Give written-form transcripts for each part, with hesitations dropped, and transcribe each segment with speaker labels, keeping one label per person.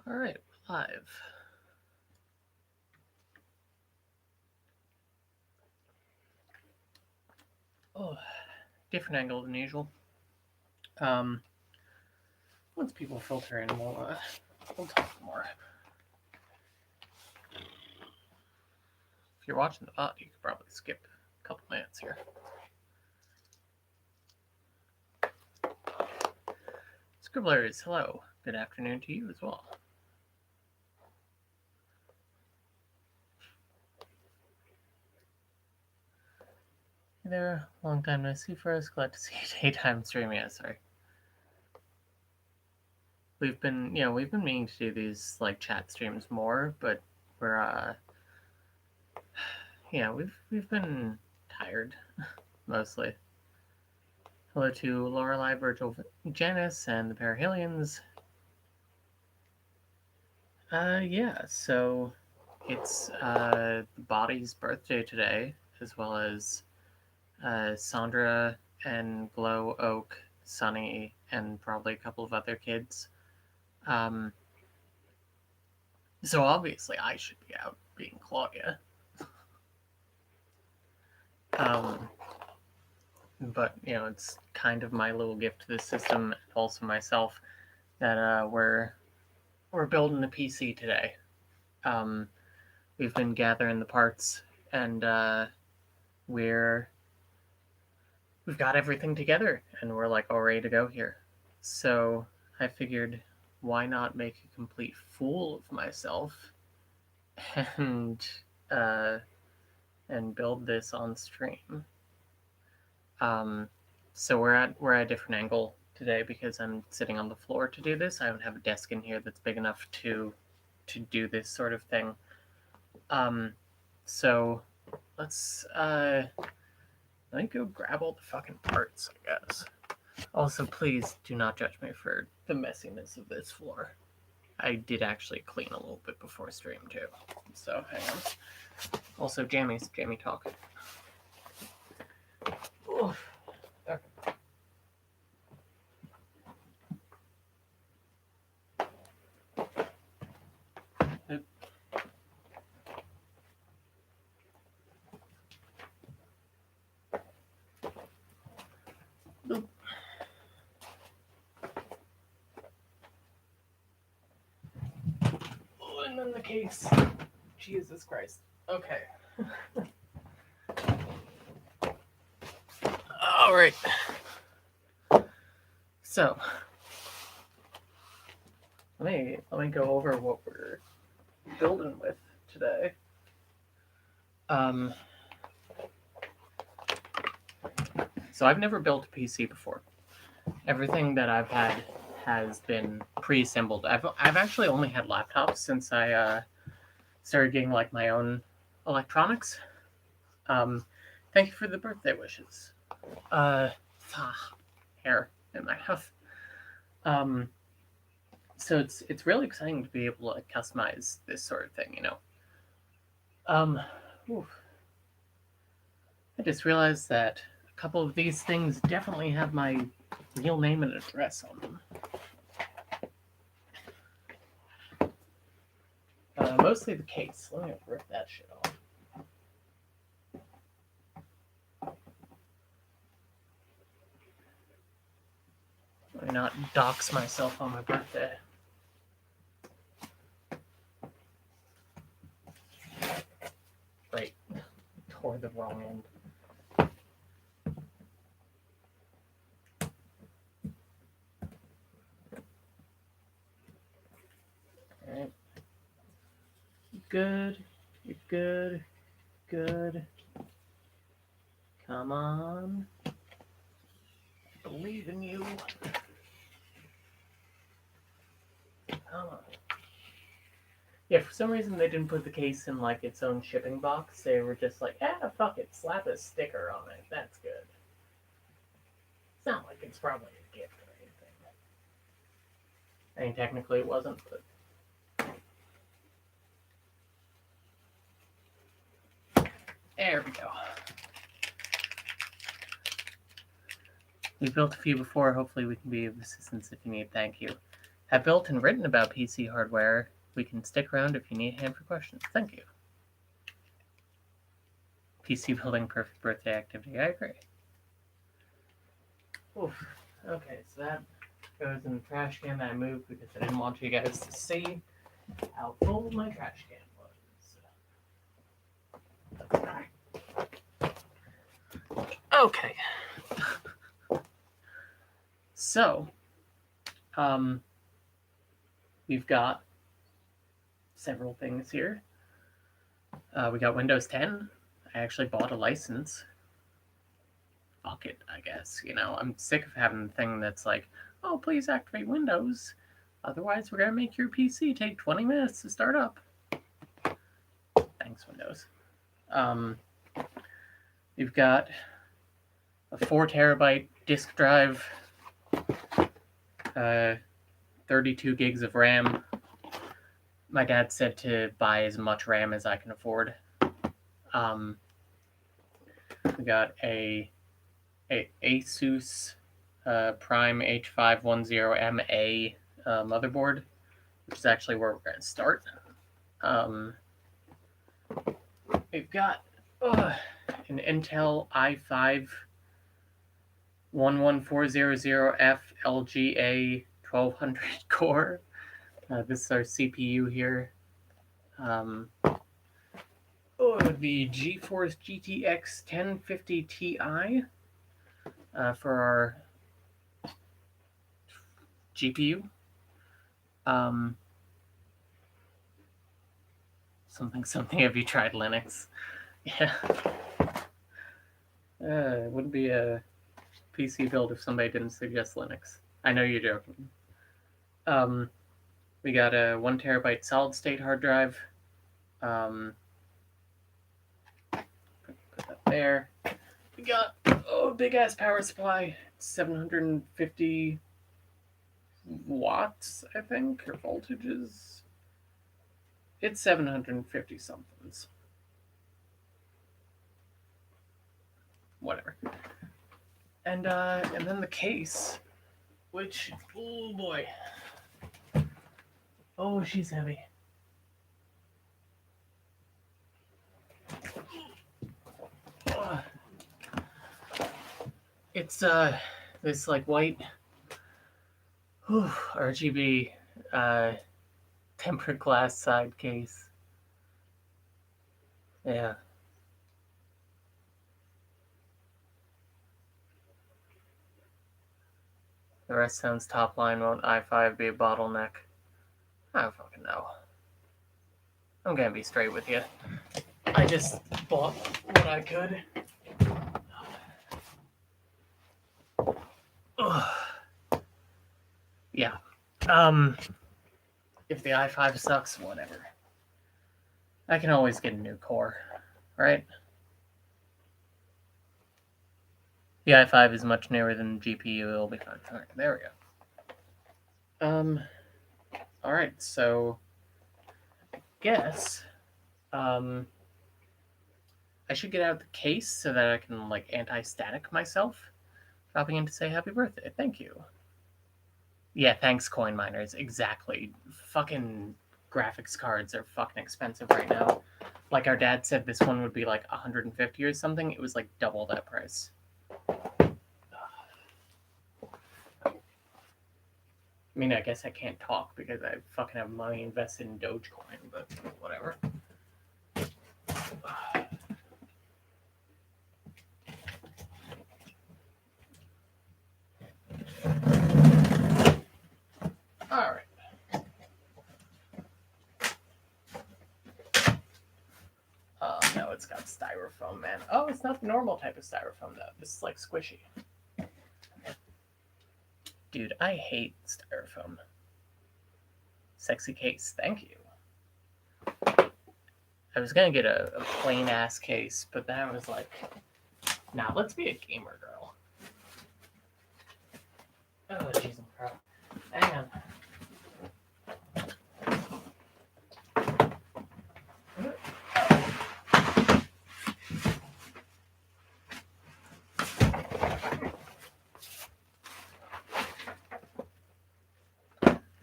Speaker 1: All right, we're live. Oh, different angle than usual. Um, Once people filter in, we'll talk more. If you're watching the VOD, you could probably skip a couple minutes here. Scribblers, hello. Good afternoon to you as well. Hey there, long time no see for us. Glad to see you daytime stream. Yeah, sorry. We've been meaning to do these like chat streams more, but we're we've been tired mostly. Hello to Lorelei, Virgil, Janice, and the Parahelians. Yeah, so it's the body's birthday today, as well as Sandra and Glow Oak, Sunny, and probably a couple of other kids. Um, so obviously I should be out being Claudia. Um, but it's kind of my little gift to the system, and also myself, that we're building a PC today. Um, we've been gathering the parts, and we're we've got everything together, and we're like all ready to go here. So I figured, why not make a complete fool of myself and uh, and build this on stream. Um, so we're at a different angle today because I'm sitting on the floor to do this. I don't have a desk in here that's big enough to do this sort of thing. Um, so let's let me go grab all the fucking parts, I guess. Also, please do not judge me for the messiness of this floor. I did actually clean a little bit before stream too. So hang on. Also, Jamie talk. Oof. Okay. Oop. Oh, and then the case. Jesus Christ. Okay. All right. So let me go over what we're building with today. Um, so I've never built a PC before. Everything that I've had has been pre-assembled. I've actually only had laptops since I started getting like my own electronics. Um, Thank you for the birthday wishes. Uh, Hair in my mouth. Um, so it's really exciting to be able to customize this sort of thing, Um, I just realized that a couple of these things definitely have my real name and address on them. Mostly the case. Let me rip that shit off. Let me not dox myself on my birthday. Right. Toward the wrong end. Alright. Good. You're good. Good. Come on. I believe in you. Come on. Yeah, for some reason they didn't put the case in like its own shipping box. They were just like, fuck it, slap a sticker on it. That's good. It's not like it's probably a gift or anything. I mean, technically it wasn't, but there we go. We've built a few before. Hopefully we can be of assistance if you need. Thank you. have built and written about PC hardware. We can stick around if you need a hand for questions. Thank you. PC building, perfect birthday activity. I agree. Oof. Okay, so that goes in the trash can that I moved because I didn't want you guys to see how full my trash can was. Okay. So, we've got several things here. We got Windows 10. I actually bought a license. Fuck it, I guess. You know, I'm sick of having the thing that's like, oh, please activate Windows. Otherwise, we're going to make your PC take 20 minutes to start up. Thanks, Windows. We've got a 4 terabyte disk drive, 32 gigs of RAM. My dad said to buy as much RAM as I can afford. We got a Asus Prime H510MA motherboard, which is actually where we're going to start. We've got an Intel i5 11400F LGA 1200 core. This is our CPU here. The GeForce GTX 1050 Ti for our GPU. Something. Have you tried Linux? Yeah. It wouldn't be a PC build if somebody didn't suggest Linux. I know you're joking. We got a 1 terabyte solid state hard drive. Put that there. We got a big ass power supply, 750 watts, I think, or voltages. It's 750 somethings. Whatever. And then the case, which, oh boy. Oh, she's heavy. It's this like white RGB tempered glass side case. Yeah. The rest sounds top line. Won't i5 be a bottleneck? I don't fucking know. I'm gonna be straight with you. I just bought what I could. Yeah. If the i5 sucks, whatever. I can always get a new core, right? The i5 is much newer than the GPU. It'll be fine. All right, there we go. All right, so I guess I should get out the case so that I can like anti-static myself. Dropping in to say happy birthday. Thank you. Yeah, thanks, coin miners. Exactly. Fucking graphics cards are fucking expensive right now. Like our dad said, this one would be like 150 or something. It was like double that price. I mean, I guess I can't talk because I fucking have money invested in Dogecoin, but whatever. All right. No, it's got styrofoam, man. Oh, it's not the normal type of styrofoam, though. This is like squishy. Dude, I hate styrofoam. Sexy case, thank you. I was gonna get a plain ass case, but then I was like, nah, let's be a gamer girl. Oh, jeez, hang on.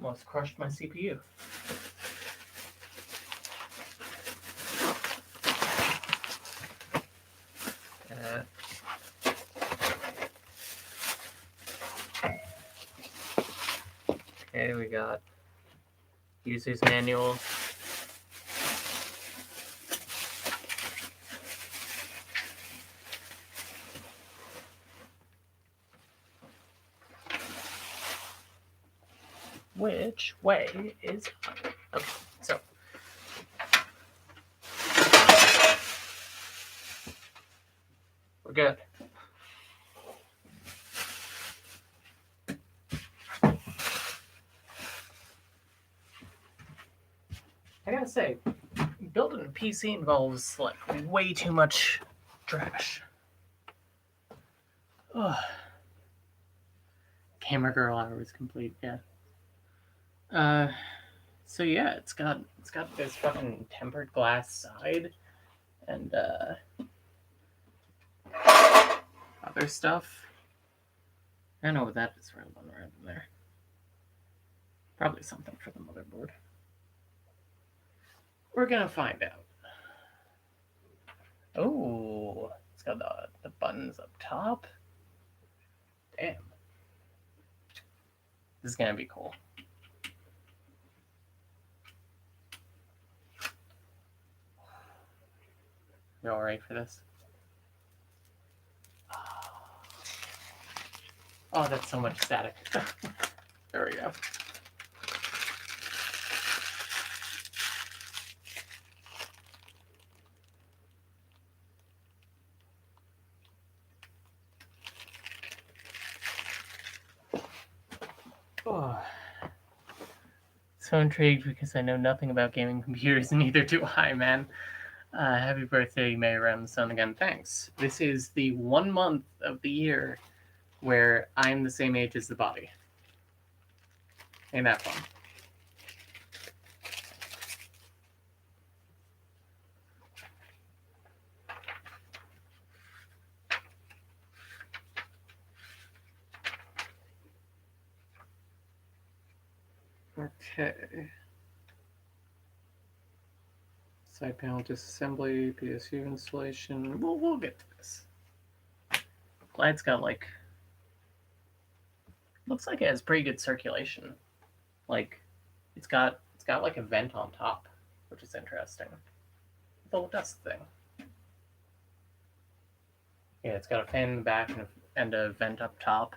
Speaker 1: Almost crushed my CPU. Okay, we got user's manual. Which way is up? Okay, so we're good. I gotta say, building a PC involves like way too much trash. Ugh. Camera girl hours complete, yeah. So yeah, it's got this fucking tempered glass side and other stuff. I don't know what that is rolling around in there. Probably something for the motherboard. We're gonna find out. Oh, it's got the buttons up top. Damn. This is gonna be cool. You all right for this? Oh, that's so much static. There we go. Oh. So intrigued because I know nothing about gaming computers, and neither do I, man. Happy birthday, May around the sun again. Thanks. This is the 1 month of the year where I'm the same age as the body. Ain't that fun? Okay. Side panel disassembly, PSU installation. We'll get to this. Glad it's got like. Looks like it has pretty good circulation. Like, it's got like a vent on top, which is interesting. The little dust thing. Yeah, it's got a fan in the back and a vent up top.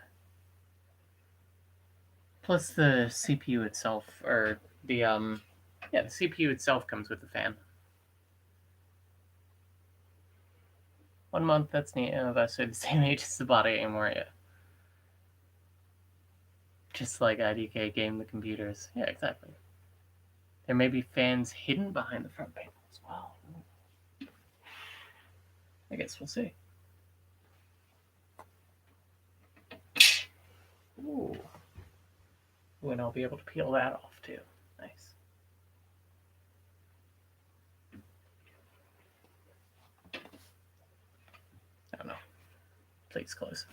Speaker 1: Plus the CPU itself, or the the CPU itself comes with the fan. 1 month, that's neat. Of us are the same age as the body anymore, yeah. Just like IDK game the computers. Yeah, exactly. There may be fans hidden behind the front panel as well. I guess we'll see. Ooh. And I'll be able to peel that off too. Nice. I don't know. Please close.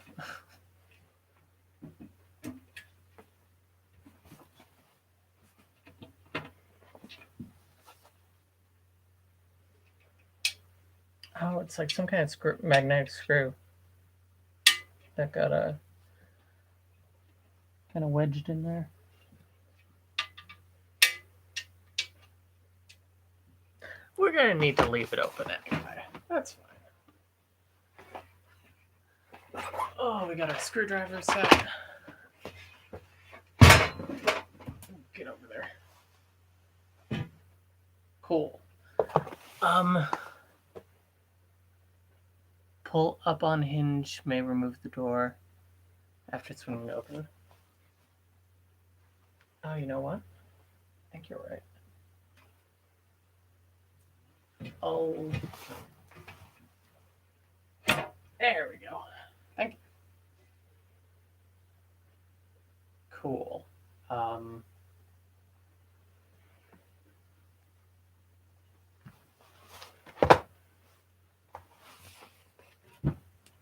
Speaker 1: Oh, it's like some kind of screw, magnetic screw that got kind of wedged in there. We're gonna need to leave it open anyway. That's fine. Oh, we got our screwdriver set. Get over there. Cool. Pull up on hinge may remove the door after swinging open. Oh, you know what? I think you're right. Oh. There we go. Thank you. Cool.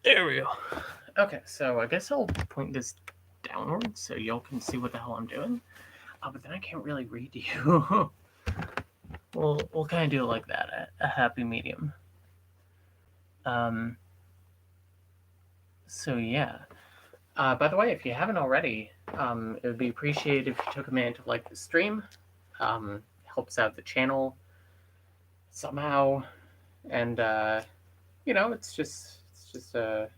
Speaker 1: There we go. Okay, so I guess I'll point this downwards so y'all can see what the hell I'm doing. Oh, but then I can't really read you. We'll kind of do it like that, a happy medium. So yeah. By the way, if you haven't already, it would be appreciated if you took a minute to like the stream. Helps out the channel somehow, and it's just the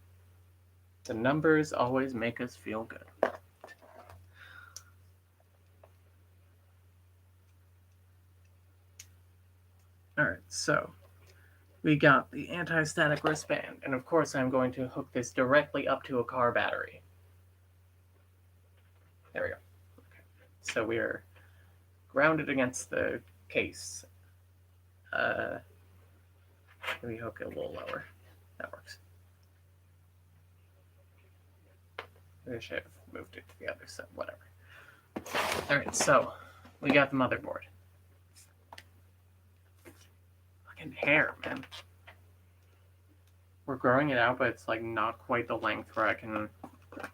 Speaker 1: numbers always make us feel good. All right, so we got the anti-static wristband, and of course I'm going to hook this directly up to a car battery. There we go. Okay. So we are grounded against the case. Maybe hook it a little lower. That works. I should have moved it to the other side, whatever. All right, so we got the motherboard. Fucking hair, man. We're growing it out, but it's like not quite the length where I can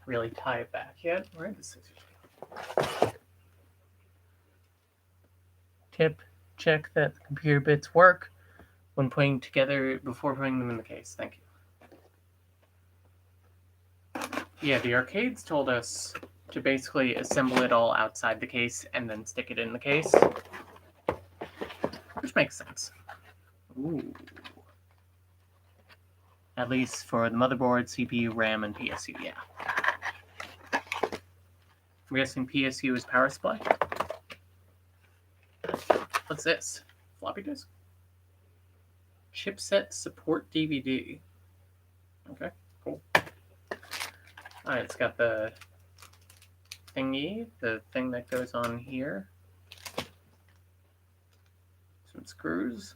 Speaker 1: really tie it back yet. Where are the scissors? Tip, check that the computer bits work when putting together before putting them in the case. Thank you. Yeah, the arcades told us to basically assemble it all outside the case and then stick it in the case, which makes sense. Ooh. At least for the motherboard, CPU, RAM, and PSU, yeah. I'm guessing PSU is power supply. What's this? Floppy disk? Chipset support DVD. Okay, cool. Alright, it's got the thingy, the thing that goes on here. Some screws.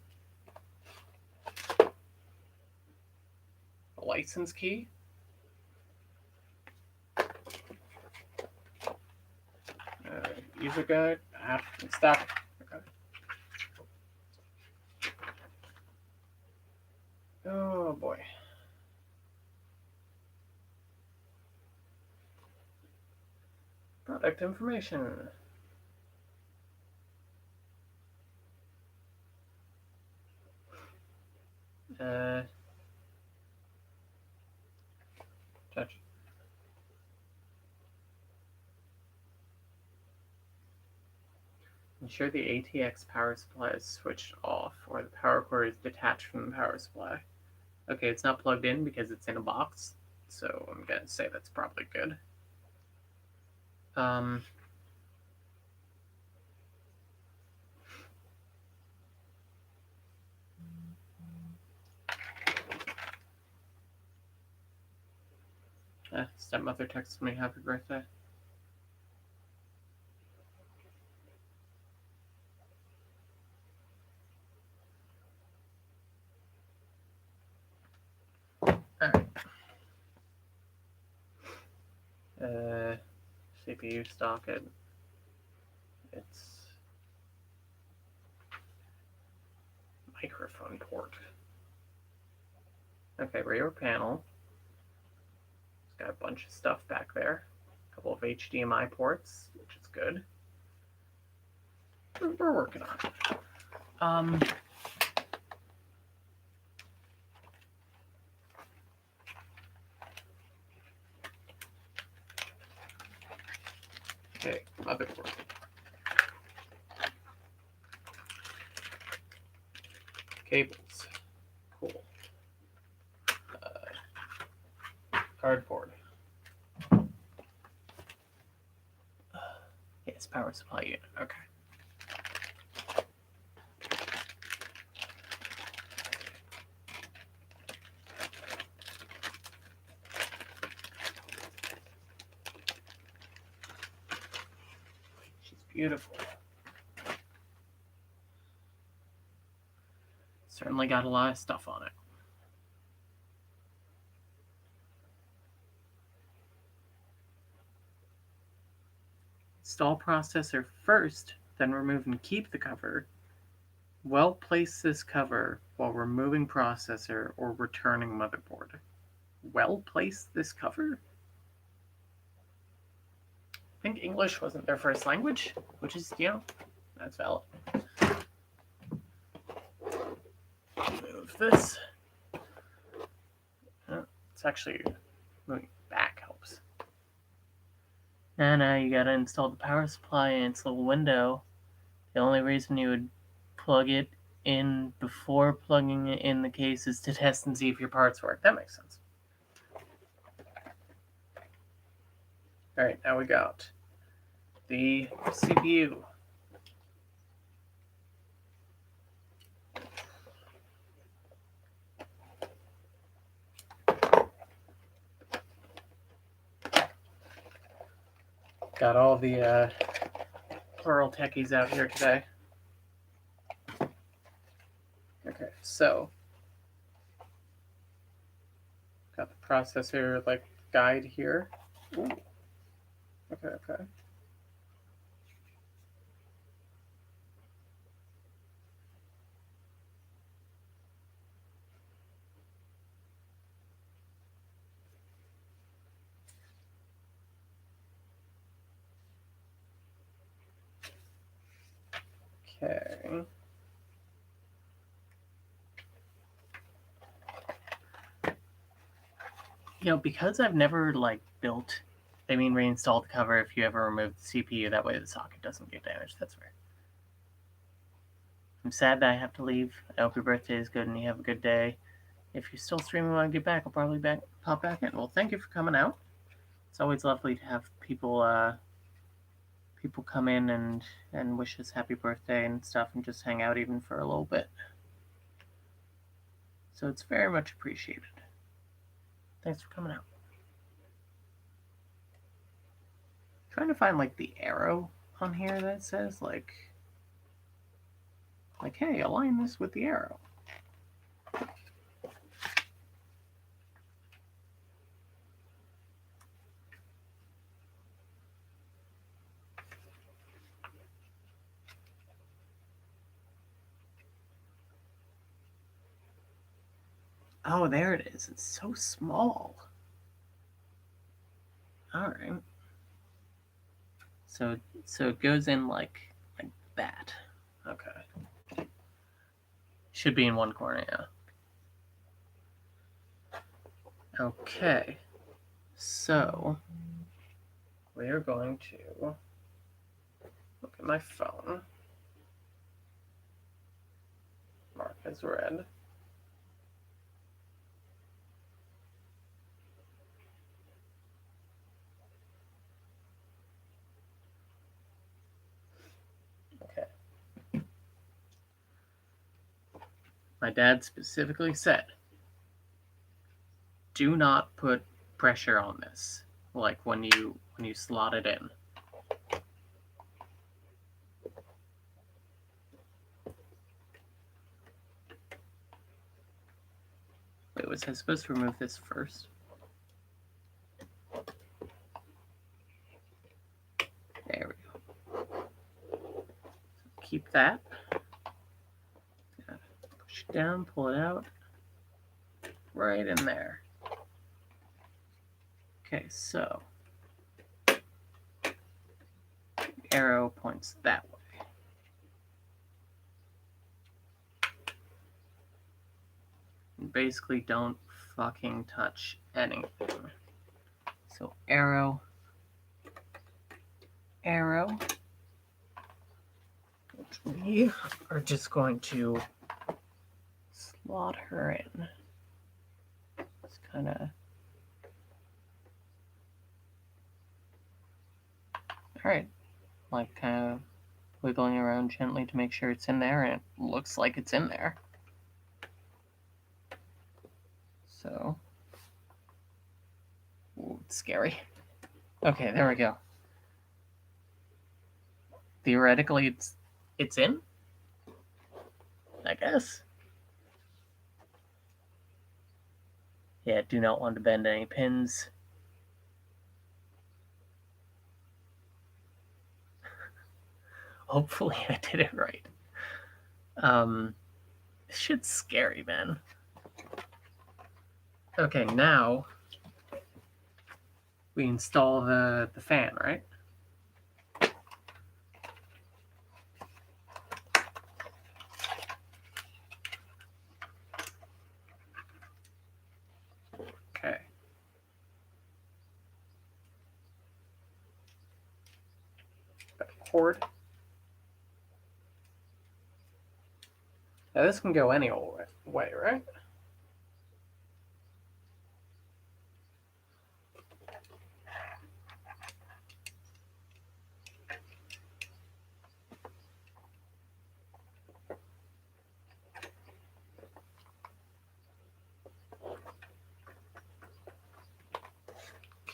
Speaker 1: A license key. User guide. Stop. Okay. Oh boy. Product information. Touch. Ensure the ATX power supply is switched off or the power cord is detached from the power supply. Okay, it's not plugged in because it's in a box, so I'm gonna say that's probably good. Stepmother texted me happy birthday. Alright. CPU socket. It's microphone port. Okay, rear panel. It's got a bunch of stuff back there. A couple of HDMI ports, which is good. We're working on it. Okay, motherboard. Cables. Cool. Cardboard. Yes, power supply unit. Okay. She's beautiful. Certainly got a lot of stuff on it. Install processor first, then remove and keep the cover. Well, place this cover while removing processor or returning motherboard. Well, place this cover? think English wasn't their first language, which is, that's valid. Move this. It's actually moving back helps. Now you gotta install the power supply in its little window. The only reason you would plug it in before plugging it in the case is to test and see if your parts work. That makes sense. Alright, now we got the CPU. Got all the plural techies out here today. Okay, so got the processor guide here. Ooh. Okay. Okay. Because I've never built, reinstalled the cover if you ever remove the CPU, that way the socket doesn't get damaged. That's fair. I'm sad that I have to leave. I hope your birthday is good and you have a good day. If you're still streaming when I get back, I'll probably pop back in. Well, thank you for coming out. It's always lovely to have people come in and wish us happy birthday and stuff and just hang out even for a little bit. So it's very much appreciated. Thanks for coming out. Trying to find the arrow on here that says hey, align this with the arrow. Oh, there it is. It's so small. All right. So it goes in like that. Okay. Should be in one corner, yeah. Okay. So we're going to look at my phone. Mark as red. Okay. My dad specifically said, do not put pressure on this, when you slot it in. Wait, was I supposed to remove this first? There we go. Keep that. Push it down, pull it out. Right in there. Okay, so the arrow points that way. And basically don't fucking touch anything. So arrow. Which we are just going to slot her in. It's kind of... Alright, kind of wiggling around gently to make sure it's in there, and it looks like it's in there. So, ooh, it's scary. Okay, there we go. Theoretically, it's in, I guess. Yeah, do not want to bend any pins. Hopefully I did it right. This shit's scary, man. Okay, now we install the fan, right? port. Now this can go any old way, right?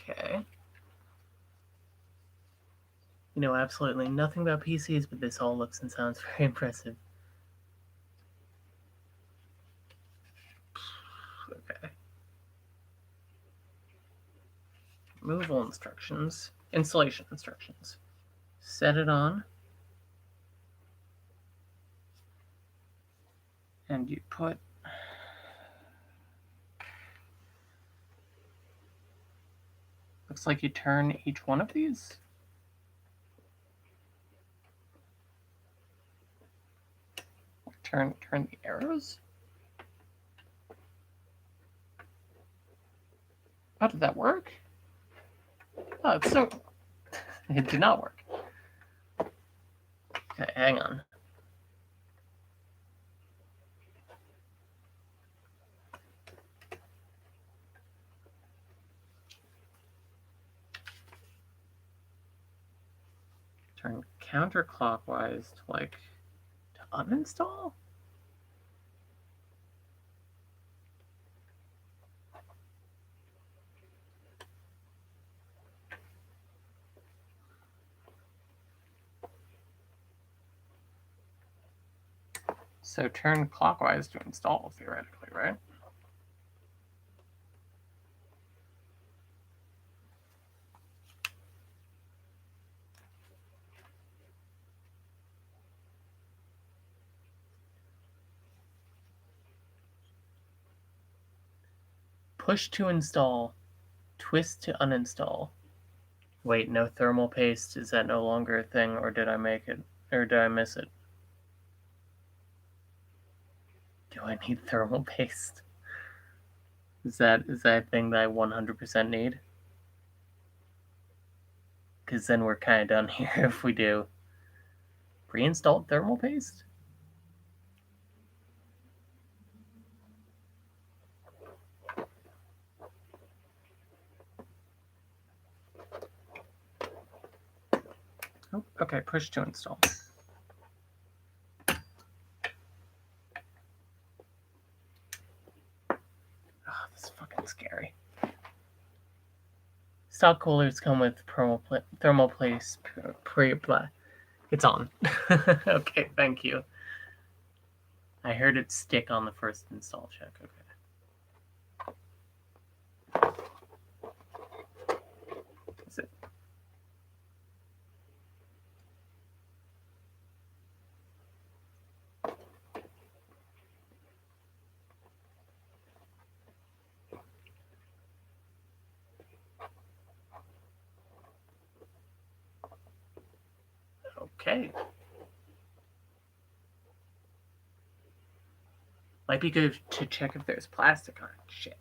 Speaker 1: Okay. You know absolutely nothing about PCs, but this all looks and sounds very impressive. Okay. Removal instructions. Installation instructions. Set it on. And you put... Looks like you turn each one of these. Turn the arrows. How did that work? Oh, it's so... It did not work. Okay, hang on. Turn counterclockwise to uninstall? So turn clockwise to install, theoretically, right? Push to install. Twist to uninstall. Wait, no thermal paste? Is that no longer a thing, or did I make it? Or did I miss it? Do I need thermal paste? Is that a thing that I 100% need? Because then we're kind of done here if we do. Pre-installed thermal paste? Oh, okay, push to install. Oh, this is fucking scary. Stock coolers come with thermal paste pre-apply. It's on. Okay, thank you. I heard it stick on the first install check. Okay. Is it? Okay. Might be good to check if there's plastic on it. Shit.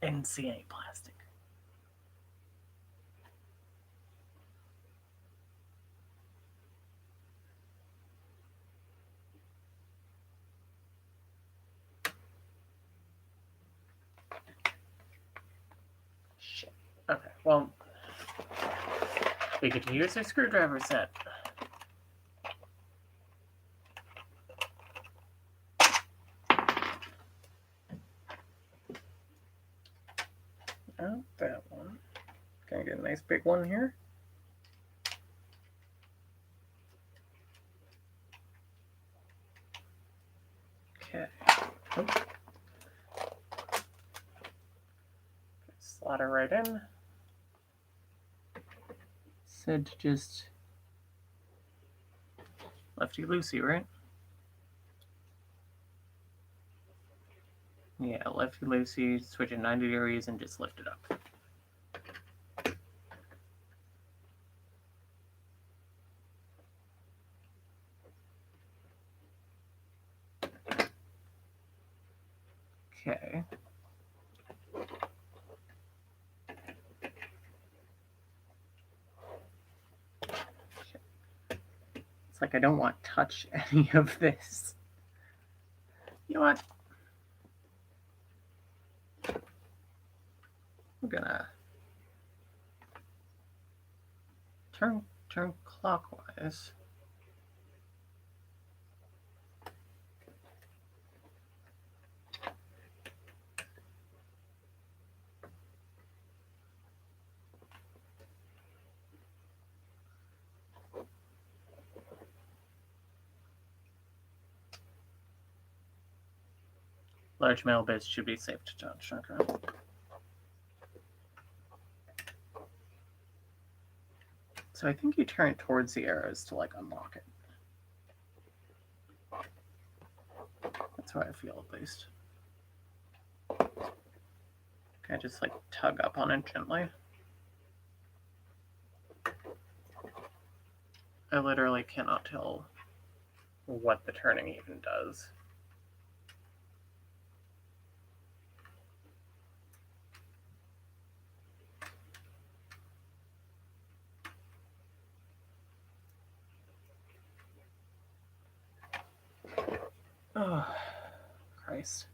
Speaker 1: I didn't see any plastic. Shit. Okay, well, we could use our screwdriver set. Oh, that one. Can I get a nice big one here? Okay. Oh. Slot it right in. Said to just lefty loosey, right? Yeah, lefty loosey, switch it 90 degrees and just lift it up. Okay. like I don't want to touch any of this. You know what? We're gonna turn clockwise. Large metal bits should be safe to touch. Okay. So I think you turn it towards the arrows to like unlock it. That's how I feel, at least. Can I just like tug up on it gently? I literally cannot tell what the turning even does. Oh, Christ.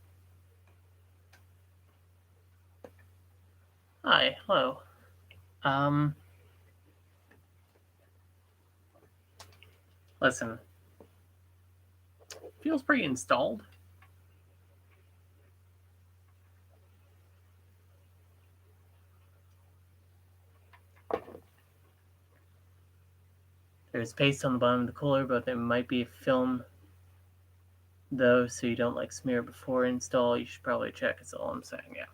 Speaker 1: Hi, hello. Listen. Feels pretty installed. There's paste on the bottom of the cooler, but there might be film though, so you don't like smear before install. You should probably check, is all I'm saying, yeah.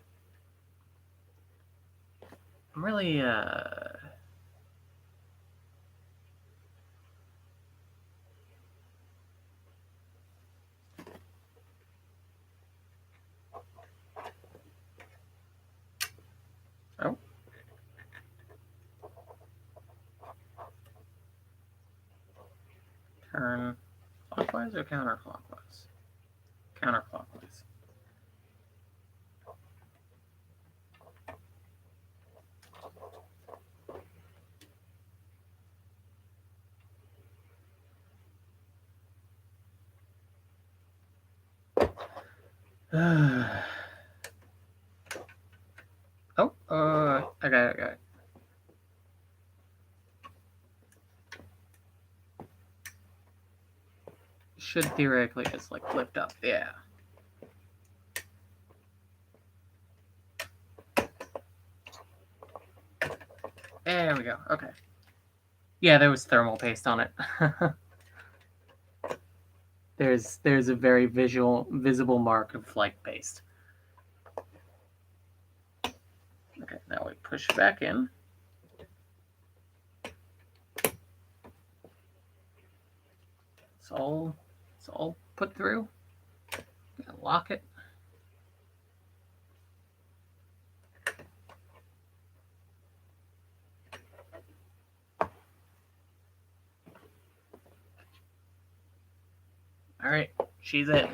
Speaker 1: I'm really, Oh. Turn clockwise or counterclockwise? Counterclockwise. I got it. Should theoretically just like lift up, yeah. There we go, okay. Yeah, there was thermal paste on it. There's a very visible mark of like paste. Okay, now we push back in. It's all put through. Lock it. All right, she's in.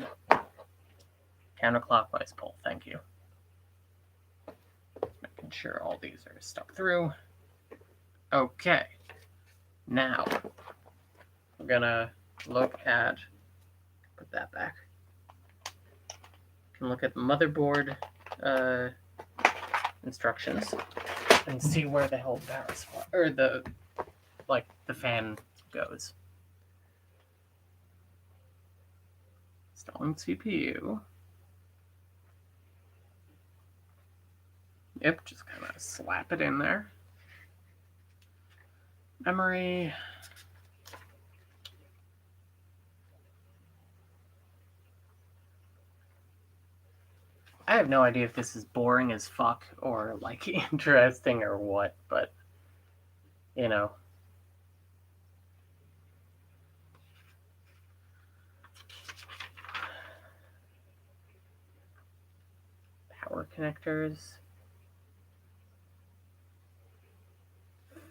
Speaker 1: Counterclockwise pull, thank you. Making sure all these are stuck through. Okay, now we're gonna look at, put that back. Can look at the motherboard instructions and see where the hell the power supply or the fan goes. Installing CPU. Yep, just kind of slap it in there. Memory. I have no idea if this is boring as fuck or like interesting or what, but you know. Power connectors.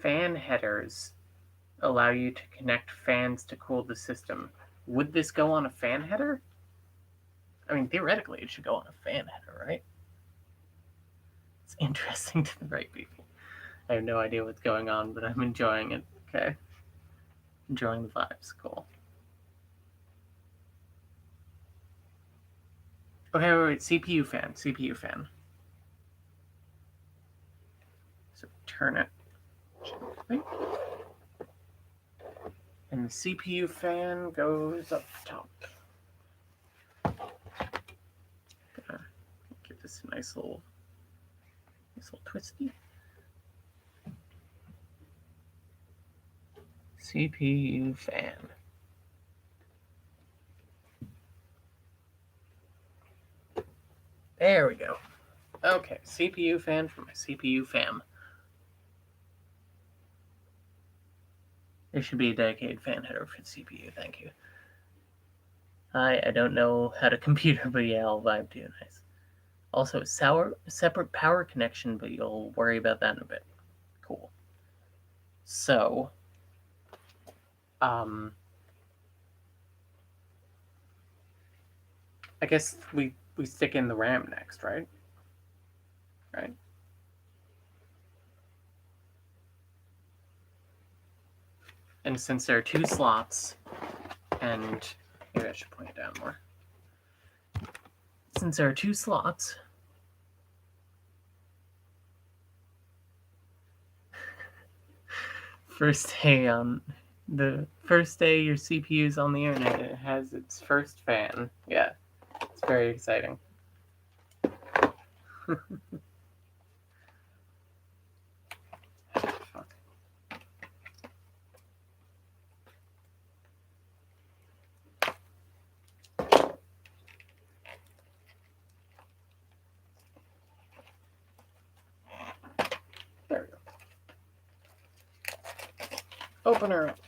Speaker 1: Fan headers allow you to connect fans to cool the system. Would this go on a fan header? I mean, theoretically, it should go on a fan header, right? It's interesting to the right people. I have no idea what's going on, but I'm enjoying it. Okay. Enjoying the vibes. Cool. Okay, wait. CPU fan. CPU fan. So turn it gently. And the CPU fan goes up top. Give this a nice little twisty. CPU fan. There we go. Okay, CPU fan for my CPU fam. There should be a dedicated fan header for the CPU, thank you. I don't know how to computer, but yeah, I'll vibe to you. Nice. Also, separate power connection, but you'll worry about that in a bit. Cool. So, I guess we stick in the RAM next, right? Right? And since there are 2 slots, and maybe I should point it down more. Since there are 2 slots, the first day your CPU's on the internet, it has its first fan. Yeah, it's very exciting. Fuck. There we go. Open her up.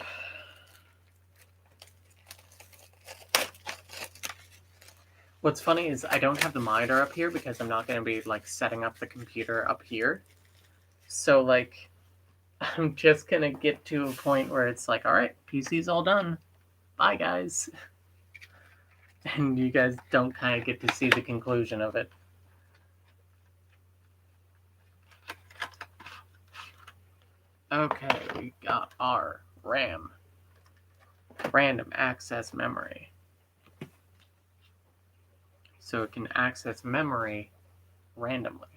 Speaker 1: What's funny is I don't have the monitor up here because I'm not going to be like setting up the computer up here. So like I'm just going to get to a point where it's like, all right, PC's all done. Bye guys. And you guys don't kind of get to see the conclusion of it. Okay, we got our RAM. Random access memory. So it can access memory randomly.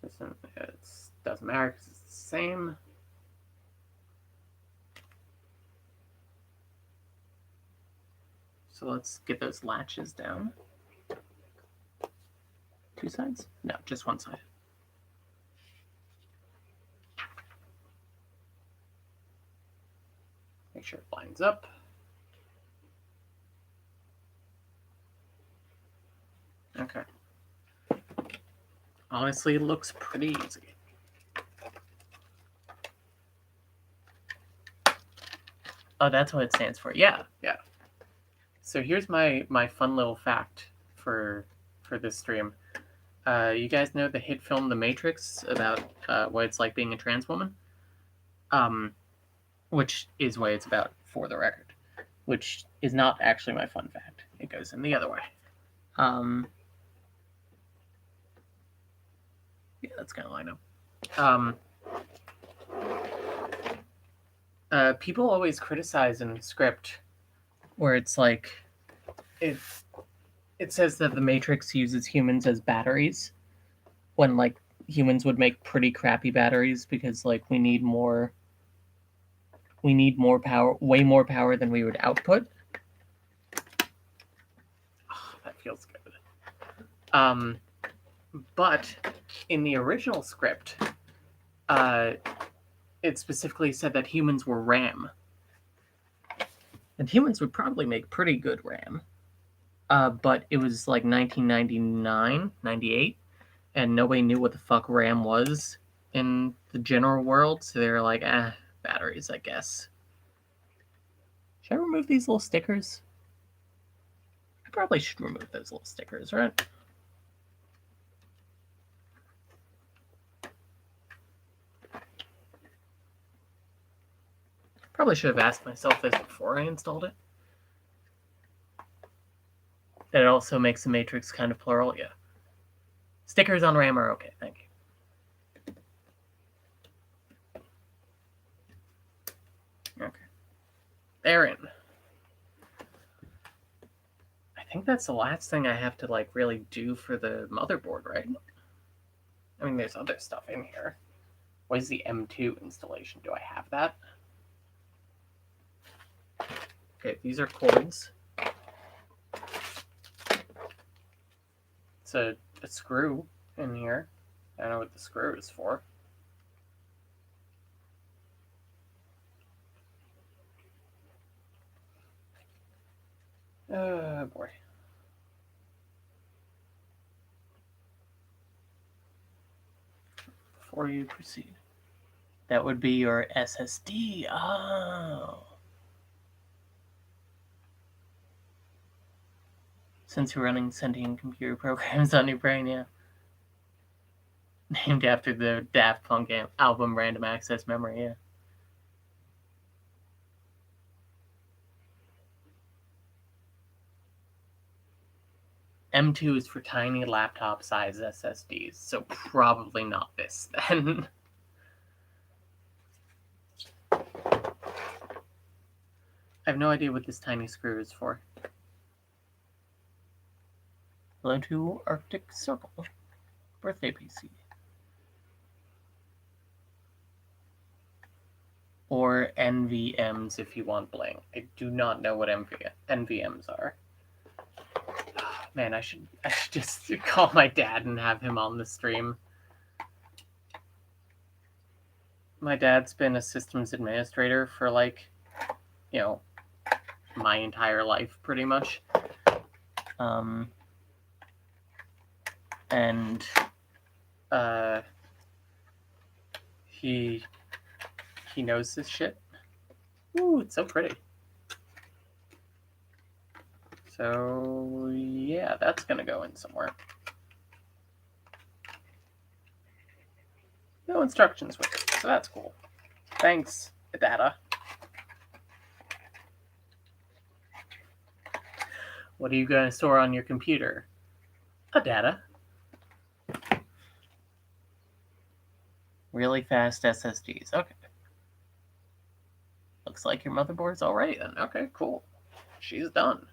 Speaker 1: It doesn't matter because it's the same. So let's get those latches down. 2 sides? No, just 1 side. Make sure it lines up. Okay. Honestly, it looks pretty easy. Oh, that's what it stands for. Yeah, yeah. So here's my fun little fact for this stream. You guys know the hit film The Matrix about what it's like being a trans woman? Which is what it's about, for the record. Which is not actually my fun fact. It goes in the other way. Yeah, that's gonna line up. People always criticize in script where it's like it says that the Matrix uses humans as batteries when like humans would make pretty crappy batteries because like we need more power, way more power than we would output. Oh, that feels good. But in the original script, it specifically said that humans were RAM. And humans would probably make pretty good RAM. But it was like 1999, 98, and nobody knew what the fuck RAM was in the general world, so they were like, batteries, I guess. Should I remove these little stickers? I probably should remove those little stickers, right? Probably should have asked myself this before I installed it. That it also makes the Matrix kind of plural, yeah. Stickers on RAM are okay, thank you. they're in. I think that's the last thing I have to like really do for the motherboard, right? I mean, there's other stuff in here. What is the M2 installation? Do I have that? Okay, these are cords. It's a screw in here. I don't know what the screw is for. Oh boy. Before you proceed, that would be your SSD. Oh. Since you're running sentient computer programs on your brain, yeah. Named after the Daft Punk album Random Access Memory, yeah. M2 is for tiny laptop size SSDs, so probably not this then. I have no idea what this tiny screw is for. Hello to Arctic Circle. Birthday PC. Or NVMs if you want bling. I do not know what NVMs are. Man, I should just call my dad and have him on the stream. My dad's been a systems administrator for like, you know, my entire life pretty much. And he knows this shit. Ooh, it's so pretty. So yeah, that's gonna go in somewhere. No instructions with it, so that's cool. Thanks, data. What are you gonna store on your computer? A data. Really fast SSDs. Okay. Looks like your motherboard's all right then. Okay, cool. She's done.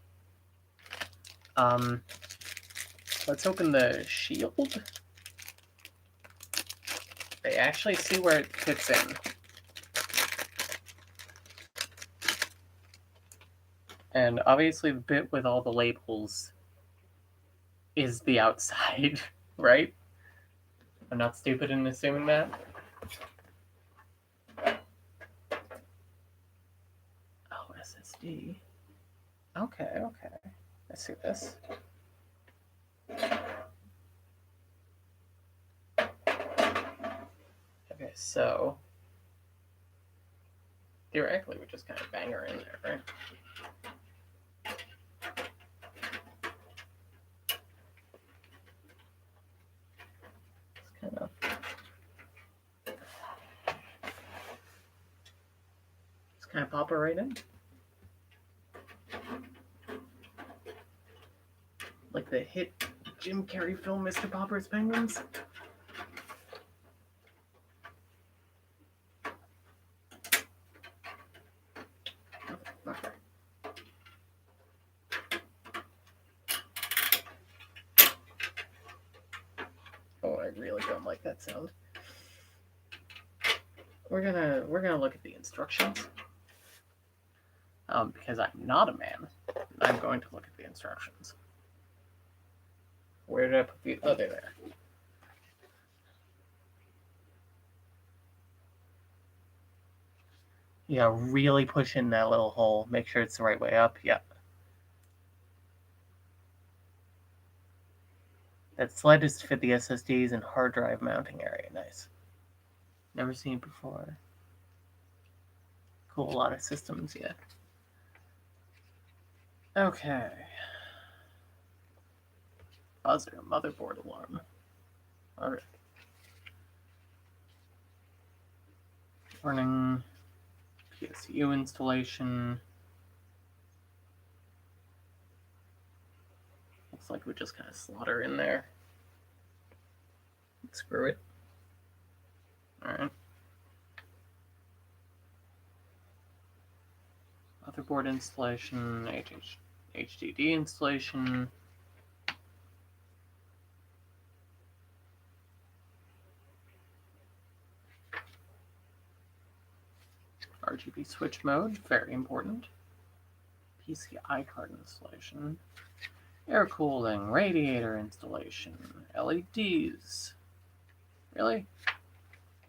Speaker 1: Let's open the shield. I actually see where it fits in. And obviously the bit with all the labels is the outside, right? I'm not stupid in assuming that. Oh, SSD. Okay. I see this. Okay, so theoretically we just kind of bang her in there, right? Just kind of pop her right in. Like the hit Jim Carrey film Mr. Popper's Penguins. Oh, I really don't like that sound. We're gonna look at the instructions. Because I'm not a man, I'm going to look at the instructions. Where did I put the? Oh, they're there. Yeah, really push in that little hole. Make sure it's the right way up. Yeah. That sled is to fit the SSDs and hard drive mounting area. Nice. Never seen it before. Cool, a lot of systems, yeah. Okay. Buzzer, motherboard alarm. Alright. Warning. PSU installation. Looks like we just kind of slaughter in there. Screw it. Alright. Motherboard installation, HDD installation. RGB switch mode, very important. PCI card installation. Air cooling, radiator installation, LEDs. Really?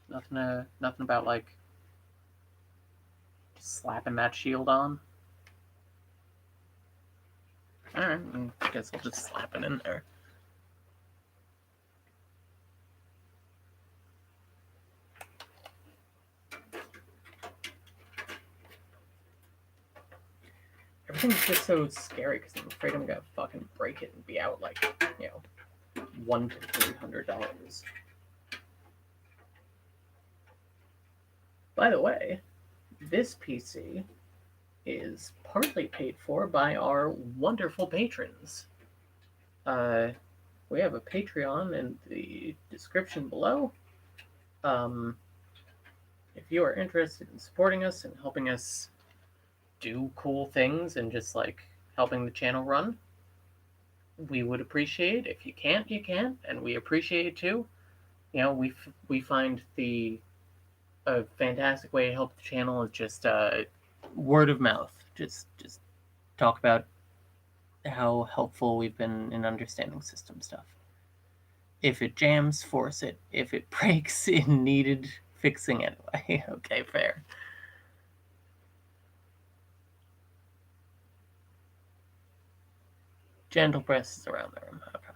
Speaker 1: Nothing about like slapping that shield on? Alright, I guess I'll just slap it in there. Everything's just so scary because I'm afraid I'm gonna fucking break it and be out like, you know, $100 to $300. By the way, this PC is partly paid for by our wonderful patrons. We have a Patreon in the description below. If you are interested in supporting us and helping us do cool things and just like helping the channel run, we would appreciate it. If you can't, you can't, and we appreciate it too. You know, we find a fantastic way to help the channel is just word of mouth. Just talk about how helpful we've been in understanding system stuff. If it jams, force it. If it breaks, it needed fixing anyway. Okay, fair. Gentle presses around the room. Okay.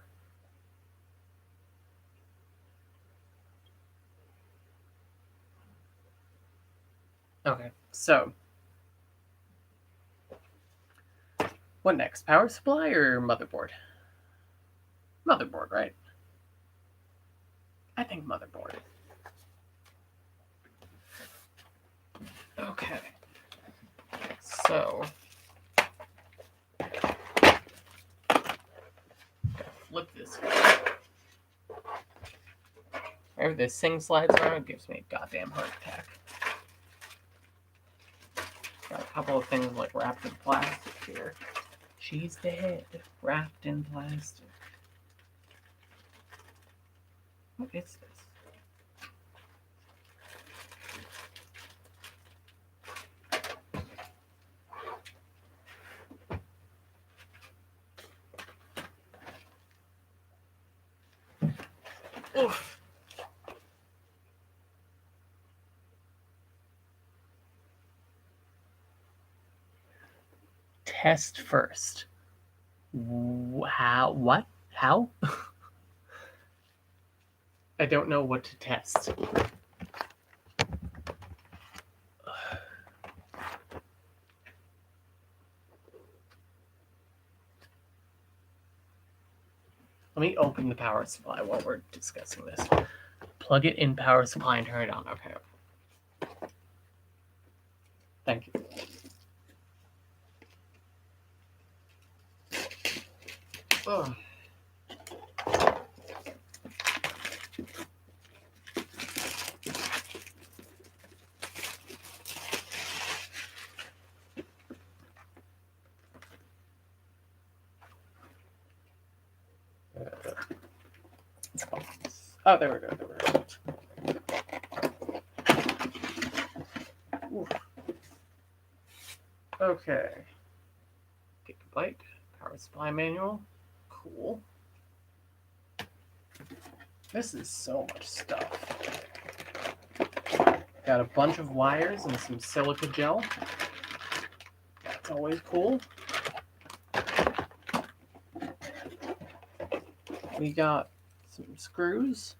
Speaker 1: Okay, so what next? Power supply or motherboard? Motherboard, right? I think motherboard. Okay. So flip this guy. Wherever this thing slides around, it gives me a goddamn heart attack. Got a couple of things like wrapped in plastic here. She's dead, wrapped in plastic. What is this? Oof. Test first. How? What? How? I don't know what to test. Let me open the power supply while we're discussing this. Plug it in power supply and turn it on. Okay. Thank you. Oh. Oh, there we go. Oof. Okay. Gigabyte, power supply manual. Cool. This is so much stuff. Got a bunch of wires and some silica gel. That's always cool. We got some screws.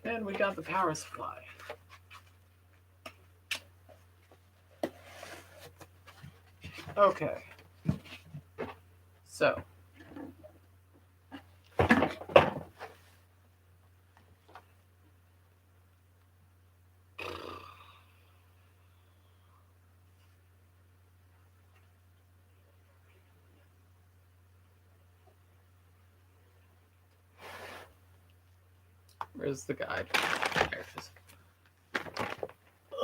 Speaker 1: And we got the power supply. Okay. So. Where's the guide? There it is.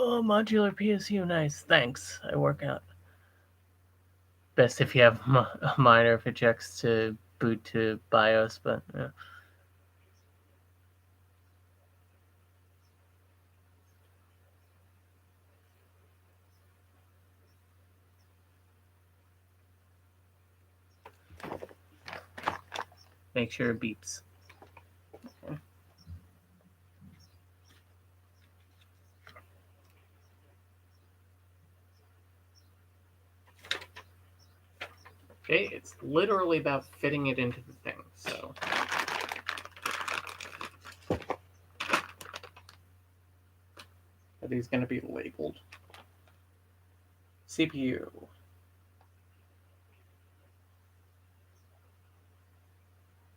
Speaker 1: Oh, modular PSU, nice. Thanks. I work out. Best if you have a miner if it checks to boot to BIOS, but yeah. Make sure it beeps. Okay, it's literally about fitting it into the thing, so. Are these going to be labeled? CPU.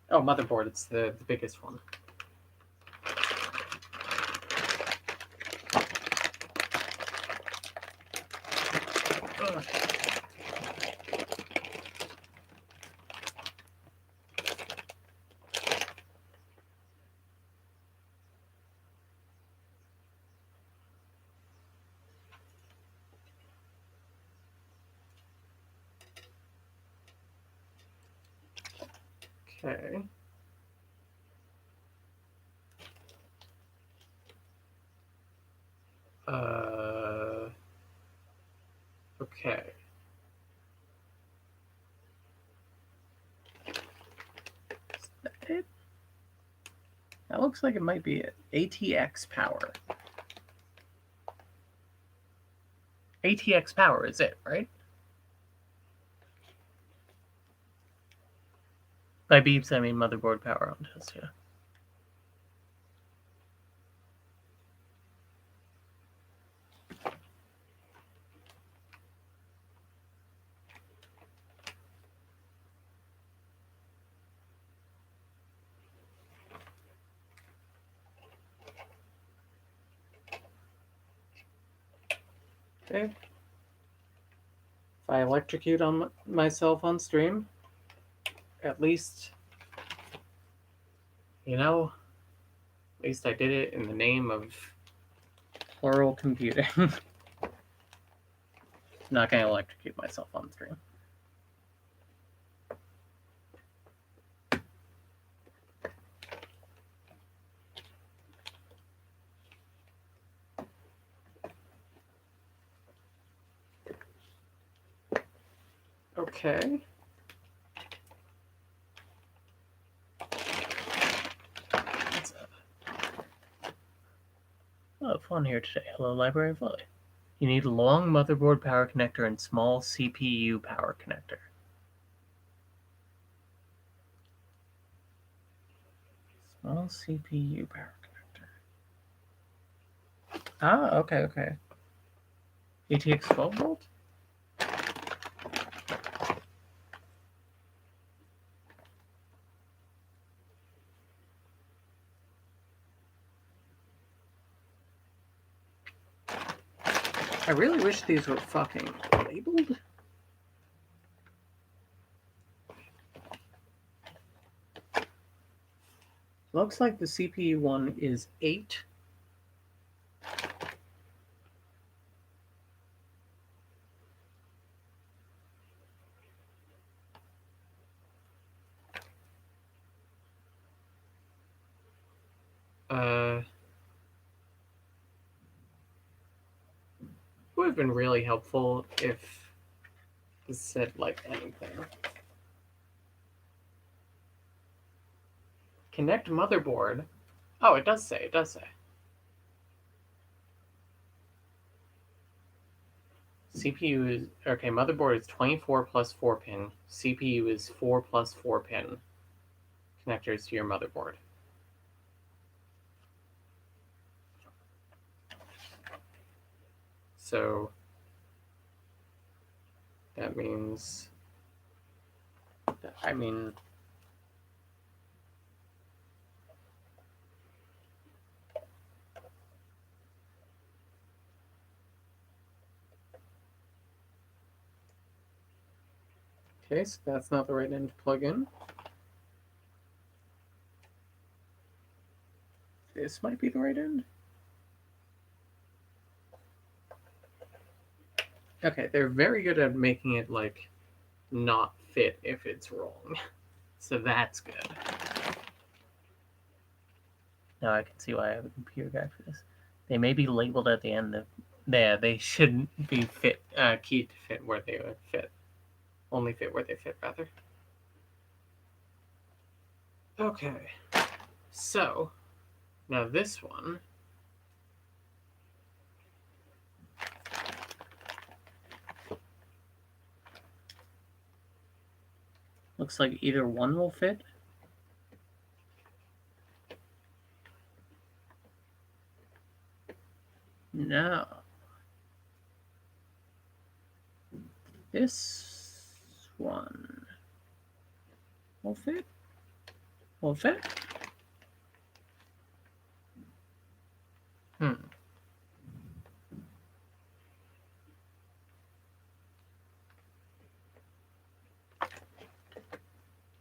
Speaker 1: Oh, motherboard, it's the biggest one. Ugh. Okay. Okay. Is that it? That looks like it might be it. ATX power. ATX power is it, right? By beeps, I mean motherboard power on test, yeah. Okay. If I electrocute on myself on stream, at least, at least I did it in the name of plural computing. Not going to electrocute myself on stream. Okay. What's up? Oh, fun here today. Hello, Library of Lily. You need a long motherboard power connector and small CPU power connector. Small CPU power connector. Ah, okay. ATX 12 volt? I really wish these were fucking labeled. Looks like the CPU one is 8. Would have been really helpful if this said like anything. Connect motherboard. Oh, it does say. CPU is okay. Motherboard is 24 plus 4 pin. CPU is 4 plus 4 pin connectors to your motherboard. So that means, I mean, okay, so that's not the right end to plug in. This might be the right end. Okay, they're very good at making it like not fit if it's wrong. So that's good. Now I can see why I have a computer guy for this. They may be labeled at the end of there. They shouldn't be keyed to fit where they would fit. Only fit where they fit, rather. Okay. So now this one. Looks like either one will fit. No. This one will fit. Will fit. Hmm.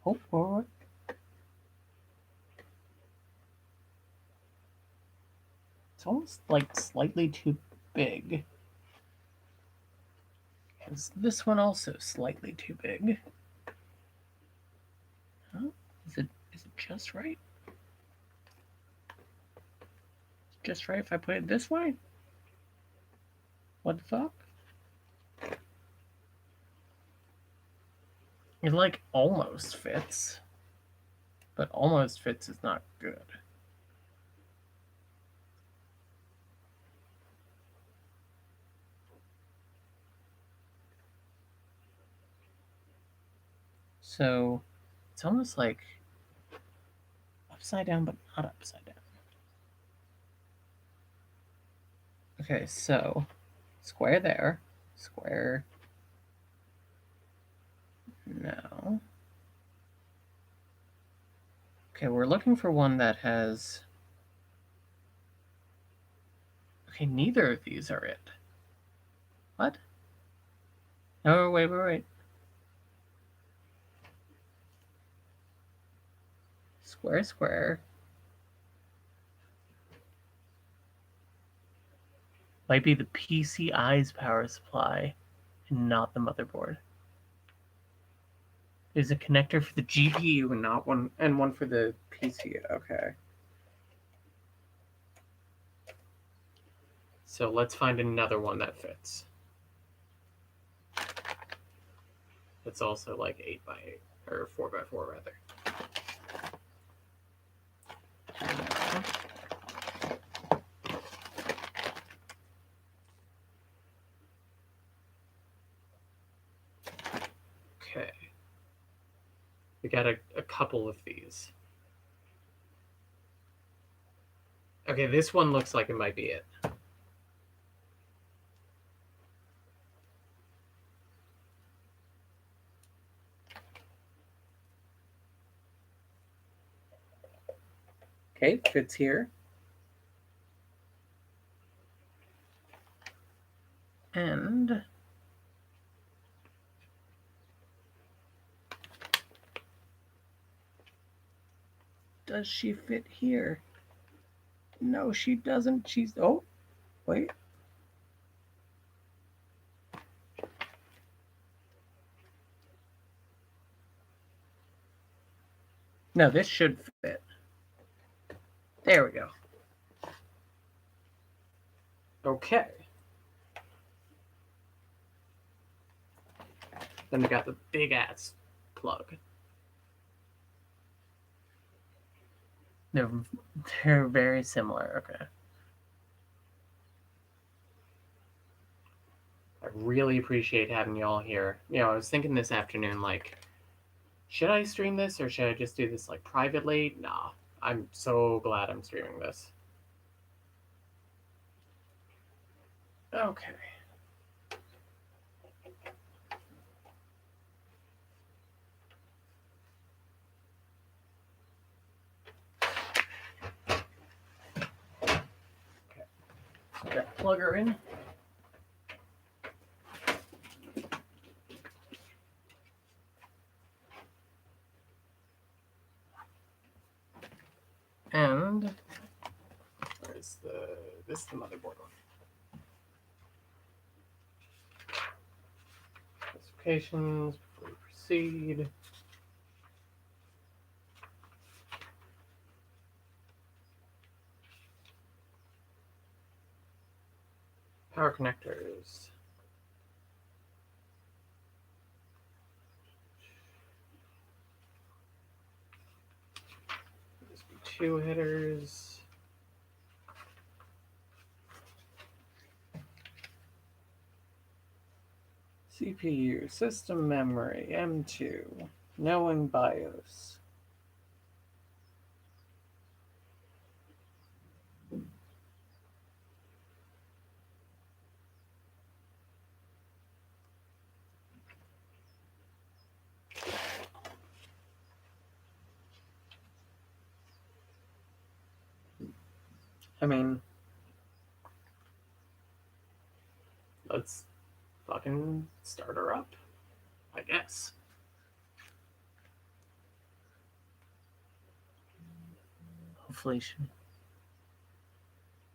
Speaker 1: Oh, forward. It's almost like slightly too big. Is this one also slightly too big? Huh? Is it just right? Just right if I put it this way? What the fuck? It like almost fits. But almost fits is not good. So it's almost like upside down, but not upside down. Okay, so square there, square. No. Okay, we're looking for one that has. Okay, neither of these are it. What? No, wait. Square, square. Might be the PCI's power supply and not the motherboard. There's a connector for the GPU and not one, and one for the PC. Okay. So let's find another one that fits. It's also like 8x8 or 4x4 rather. Okay. We got a couple of these. Okay, this one looks like it might be it. Okay, fits here. And does she fit here? No, she doesn't. She's oh, wait. No, this should fit. There we go. Okay. Then we got the big ass plug. They're very similar. Okay. I really appreciate having y'all here. You know, I was thinking this afternoon, like, should I stream this or should I just do this like privately? Nah. I'm so glad I'm streaming this. Okay. That plugger in. And where's this is the motherboard one. Applications before we proceed. Power connectors. This be 2 headers. CPU, system memory, M2, knowing BIOS. I mean, let's fucking start her up, I guess. Hopefully,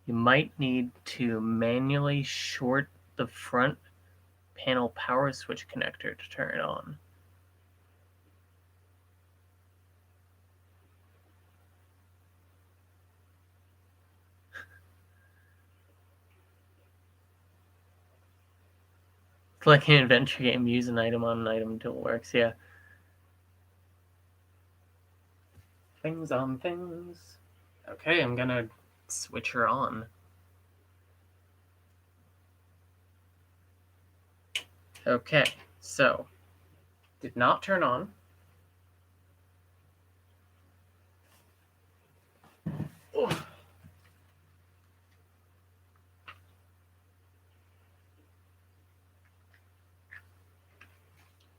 Speaker 1: you might need to manually short the front panel power switch connector to turn it on. It's like an adventure game. Use an item on an item until it works, yeah. Things on things. Okay, I'm gonna switch her on. Okay, so did not turn on. Oh.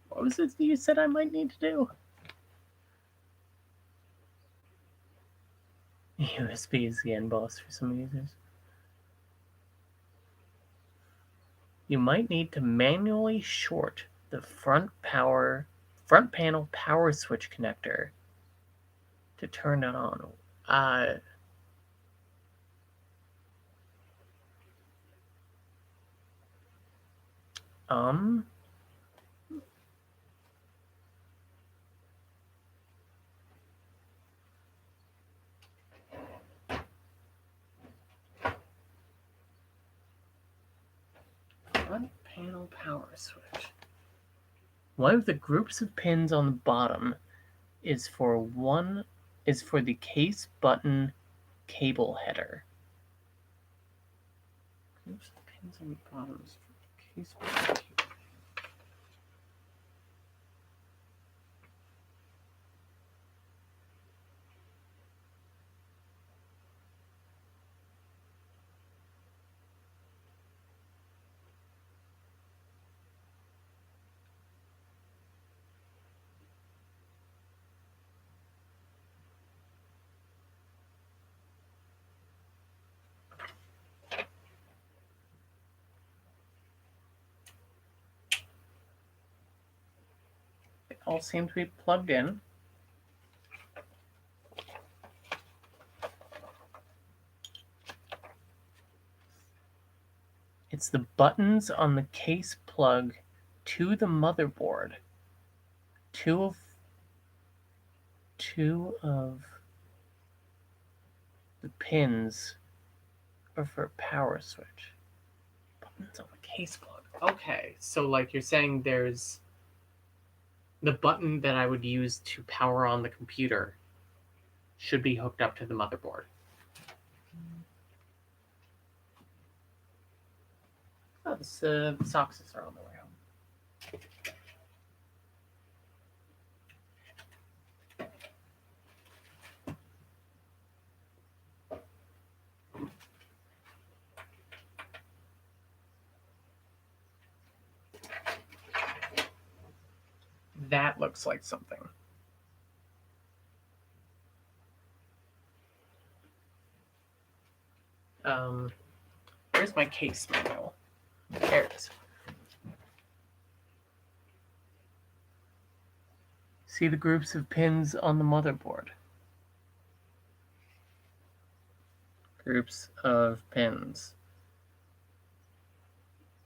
Speaker 1: What was it you said I might need to do? USB is the end boss for some users. You might need to manually short the front panel power switch connector to turn it on. Um, front panel power switch. One of the groups of pins on the bottom is for the case button cable header. Groups of pins on the bottom is for the case button cable. They all seem to be plugged in. It's the buttons on the case plug to the motherboard. Two of the pins are for power switch. Buttons on the case plug. Okay, so like you're saying there's the button that I would use to power on the computer should be hooked up to the motherboard. Oh, the socks are on the way home. That looks like something. Where's my case manual? There it is. See the groups of pins on the motherboard. Groups of pins.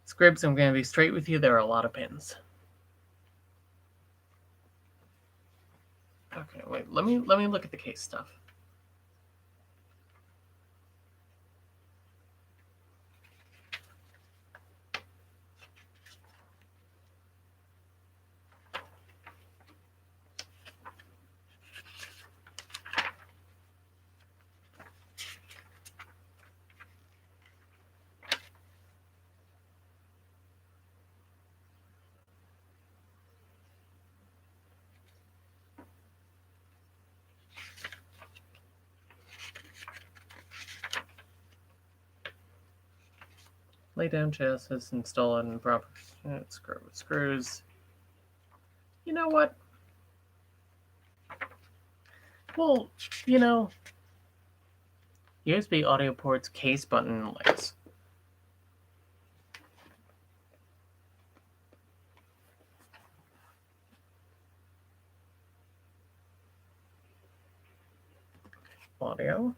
Speaker 1: Scribs, I'm going to be straight with you. There are a lot of pins. Okay, wait. Let me look at the case stuff. Lay down chassis, install it in proper screw with screws. You know what? Well, you know, USB audio ports, case button lights. Audio.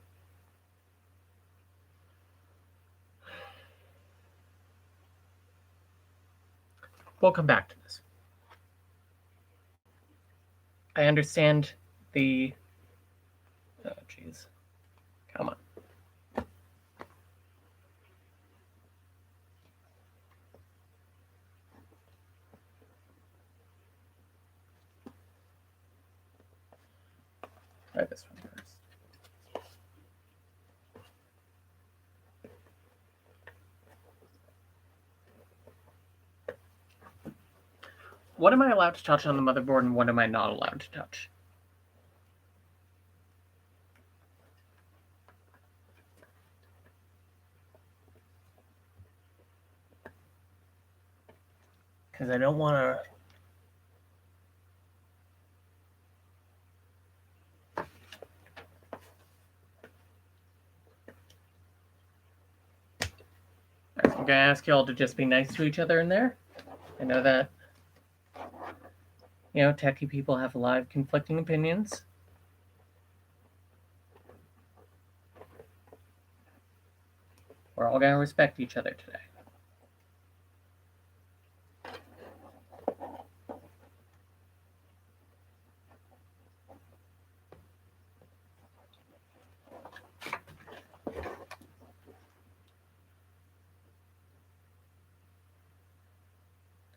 Speaker 1: We'll come back to this. I understand the... Oh, jeez. Come on. Try this one first. What am I allowed to touch on the motherboard and what am I not allowed to touch? Because I don't want to... I think I ask you all to just be nice to each other in there. I know that, you know, techie people have a lot of conflicting opinions. We're all going to respect each other today.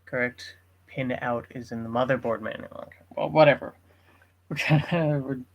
Speaker 1: Correct pin out is in the motherboard manual. Okay. Well, whatever. We're gonna...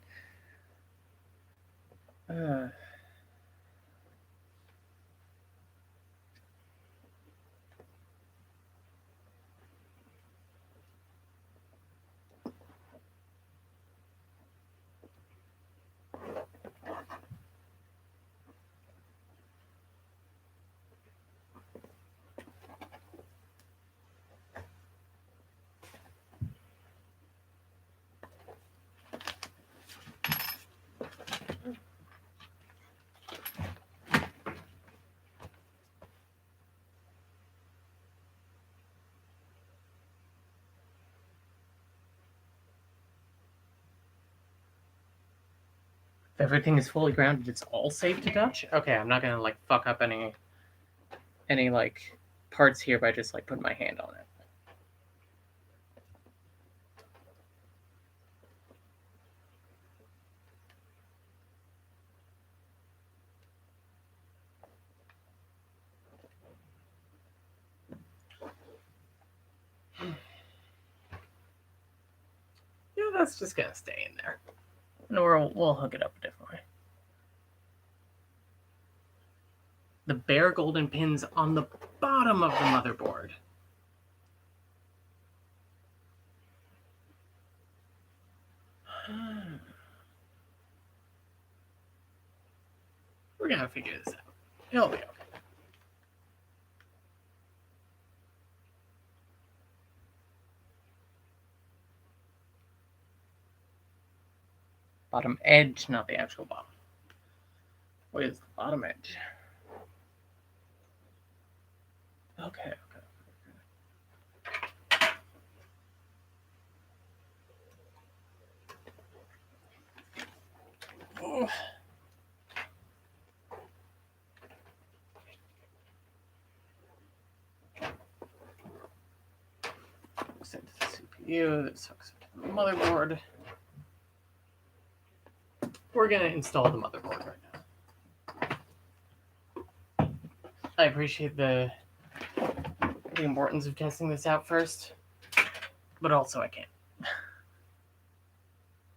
Speaker 1: everything is fully grounded, it's all safe to touch? Okay, I'm not gonna like fuck up any like parts here by just like putting my hand on it. Yeah, that's just gonna stay in there. And we'll hook it up a different way. The bare golden pins on the bottom of the motherboard. We're gonna figure this out. It'll be okay. Bottom edge, not the actual bottom. What is the bottom edge? Okay. Oh. Hooks into the CPU, this hooks into the motherboard. we're gonna install the motherboard right now. I appreciate the importance of testing this out first, but also I can't.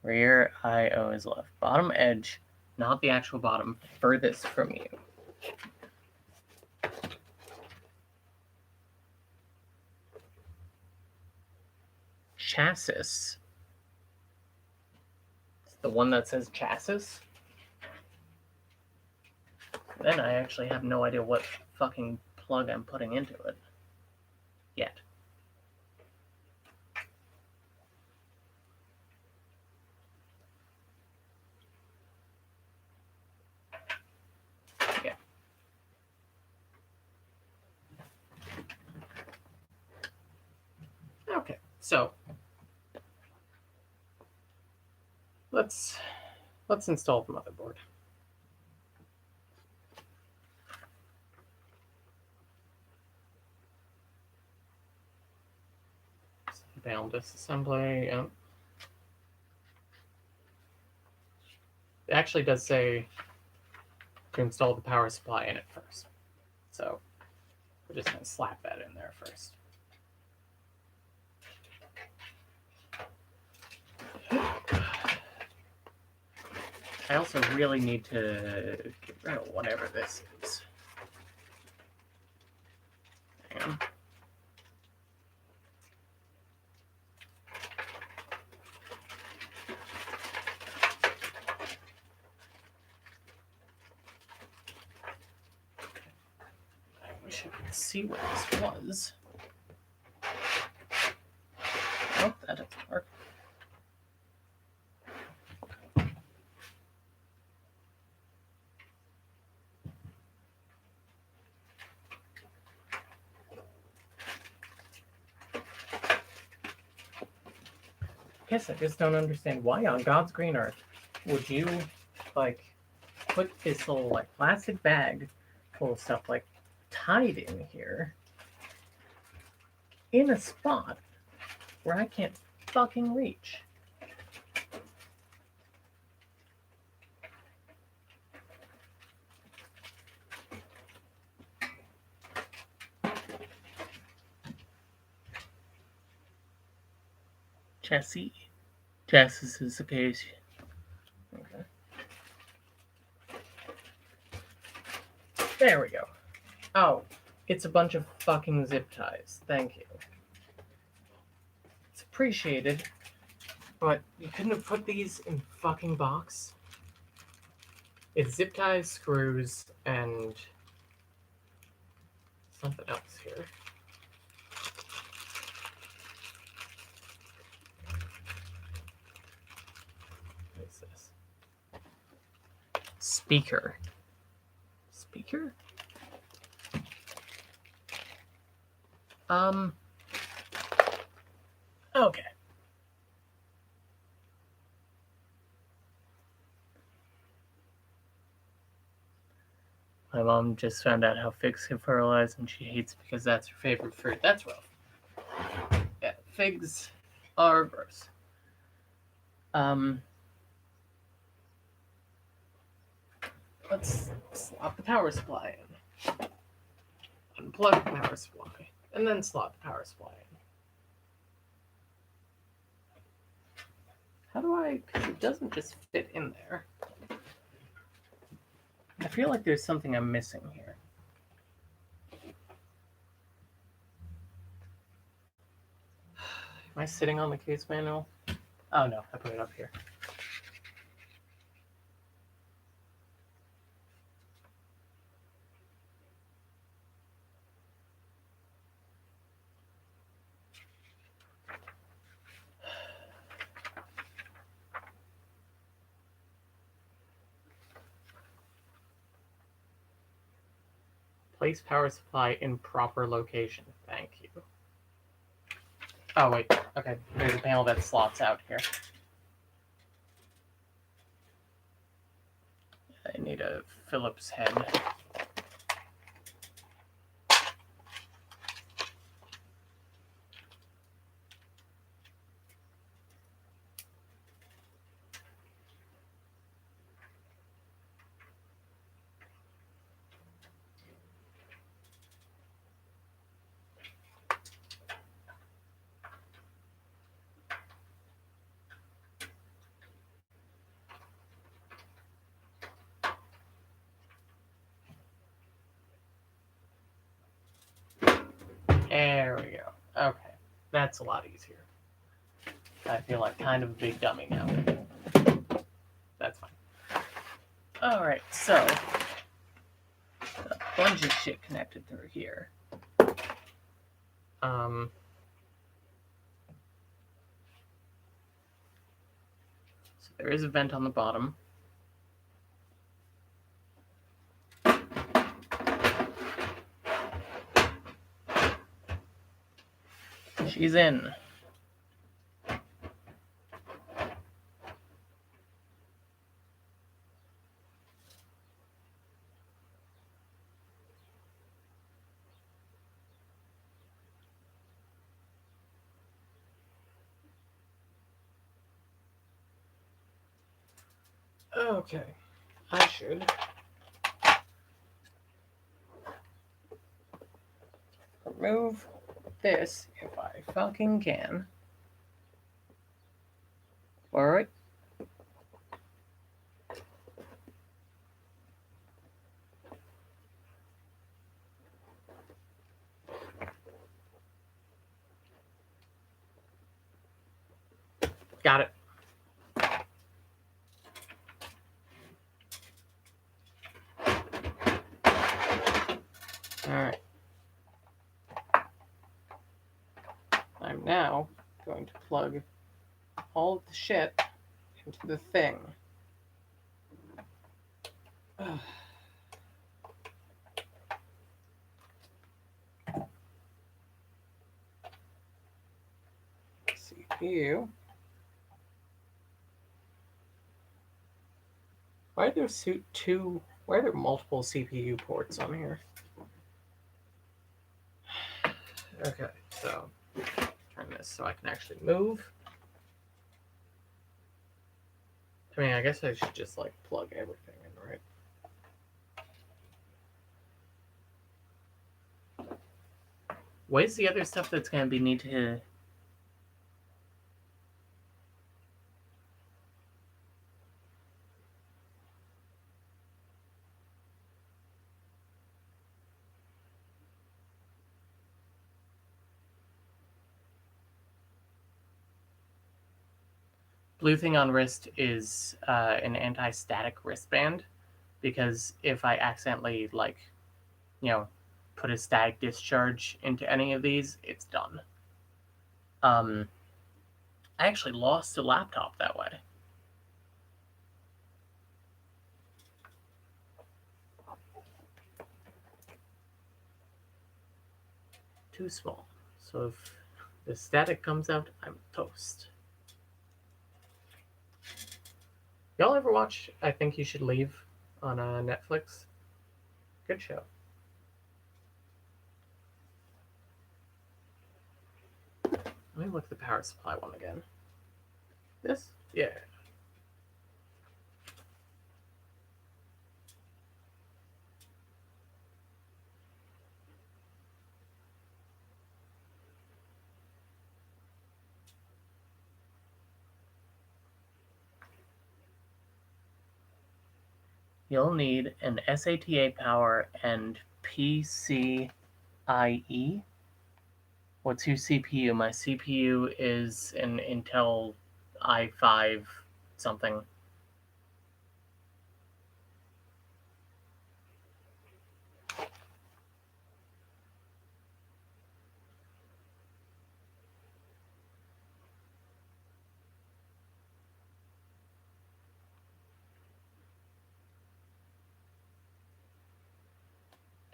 Speaker 1: Rear I/O is left. Bottom edge, not the actual bottom, furthest from you. Chassis. It's the one that says chassis. Then I actually have no idea what fucking plug I'm putting into it. Yet. Yeah. Okay, so let's install the motherboard. Panel disassembly. It actually does say to install the power supply in it first. So we're just going to slap that in there first. I also really need to get rid of whatever this is. Hang on. I wish I could see what this was. Oh, that doesn't work. I guess I just don't understand why on God's green earth would you like put this little like plastic bag full of stuff like tied in here in a spot where I can't fucking reach. Chassis is the case. Okay. There we go. Oh, it's a bunch of fucking zip ties. Thank you. It's appreciated, but you couldn't have put these in fucking box. It's zip ties, screws, and something else here. What is this? Speaker. Speaker? Okay. My mom just found out how figs can fertilize and she hates because that's her favorite fruit. That's rough. Yeah, figs are gross. Let's slot the power supply in. Unplug the power supply, and then slot the power supply in. How do I... because it doesn't just fit in there. I feel like there's something I'm missing here. Am I sitting on the case manual? Oh no, I put it up here. Place power supply in proper location. Thank you. Oh, wait. Okay, there's a panel that slots out here. I need a Phillips head. There we go. Okay, that's a lot easier. I feel like kind of a big dummy now. That's fine. Alright, so a bunch of shit connected through here. So there is a vent on the bottom. She's in. Okay, I should remove this if I fucking can. Alright. Got it. Alright. I'm now going to plug all of the shit into the thing. CPU. Why are there multiple CPU ports on here? Okay, so turn this so I can actually move. I mean, I guess I should just like plug everything in, right? What is the other stuff that's going to be need to... Blue thing on wrist is an anti-static wristband, because if I accidentally, like, you know, put a static discharge into any of these, it's done. I actually lost a laptop that way. Too small. So if the static comes out, I'm toast. Y'all ever watch I Think You Should Leave on Netflix? Good show. Let me look at the power supply one again. This? Yeah. You'll need an SATA power and PCIe. What's your CPU? My CPU is an Intel i5 something.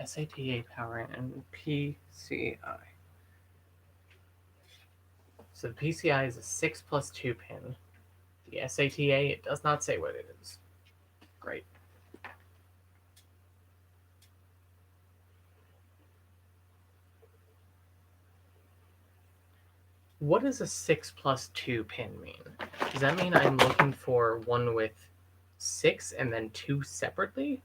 Speaker 1: SATA power and PCI. So the PCI is a 6+2 pin. The SATA, it does not say what it is. Great. What does a 6+2 pin mean? Does that mean I'm looking for one with 6 and then 2 separately?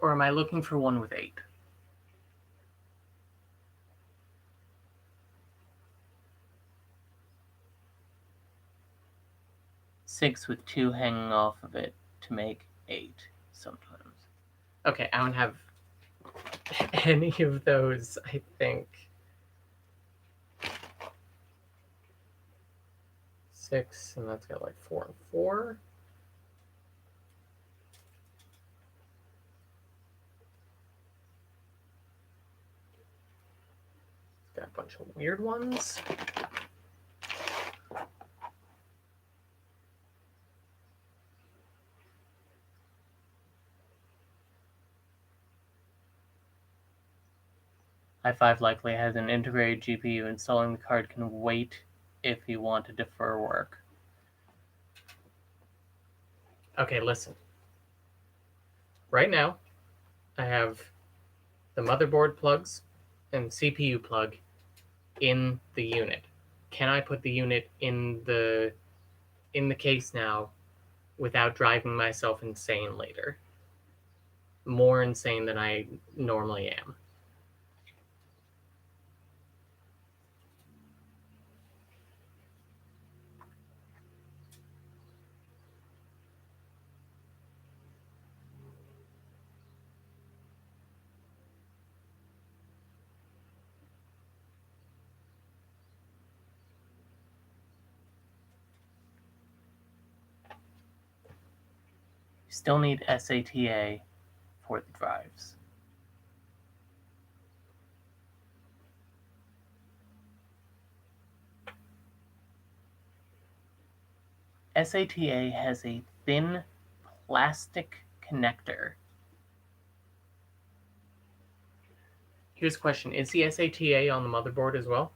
Speaker 1: Or am I looking for one with 8? 6 with 2 hanging off of it to make 8 sometimes. Okay, I don't have any of those, I think. 6, and that's got like 4 and 4. Got a bunch of weird ones. i5 likely has an integrated GPU. Installing the card can wait if you want to defer work. Okay, listen. Right now, I have the motherboard plugs and CPU plug in the unit. Can I put the unit in the case now without driving myself insane later? More insane than I normally am. You still need SATA for the drives. SATA has a thin plastic connector. Here's a question. Is the SATA on the motherboard as well?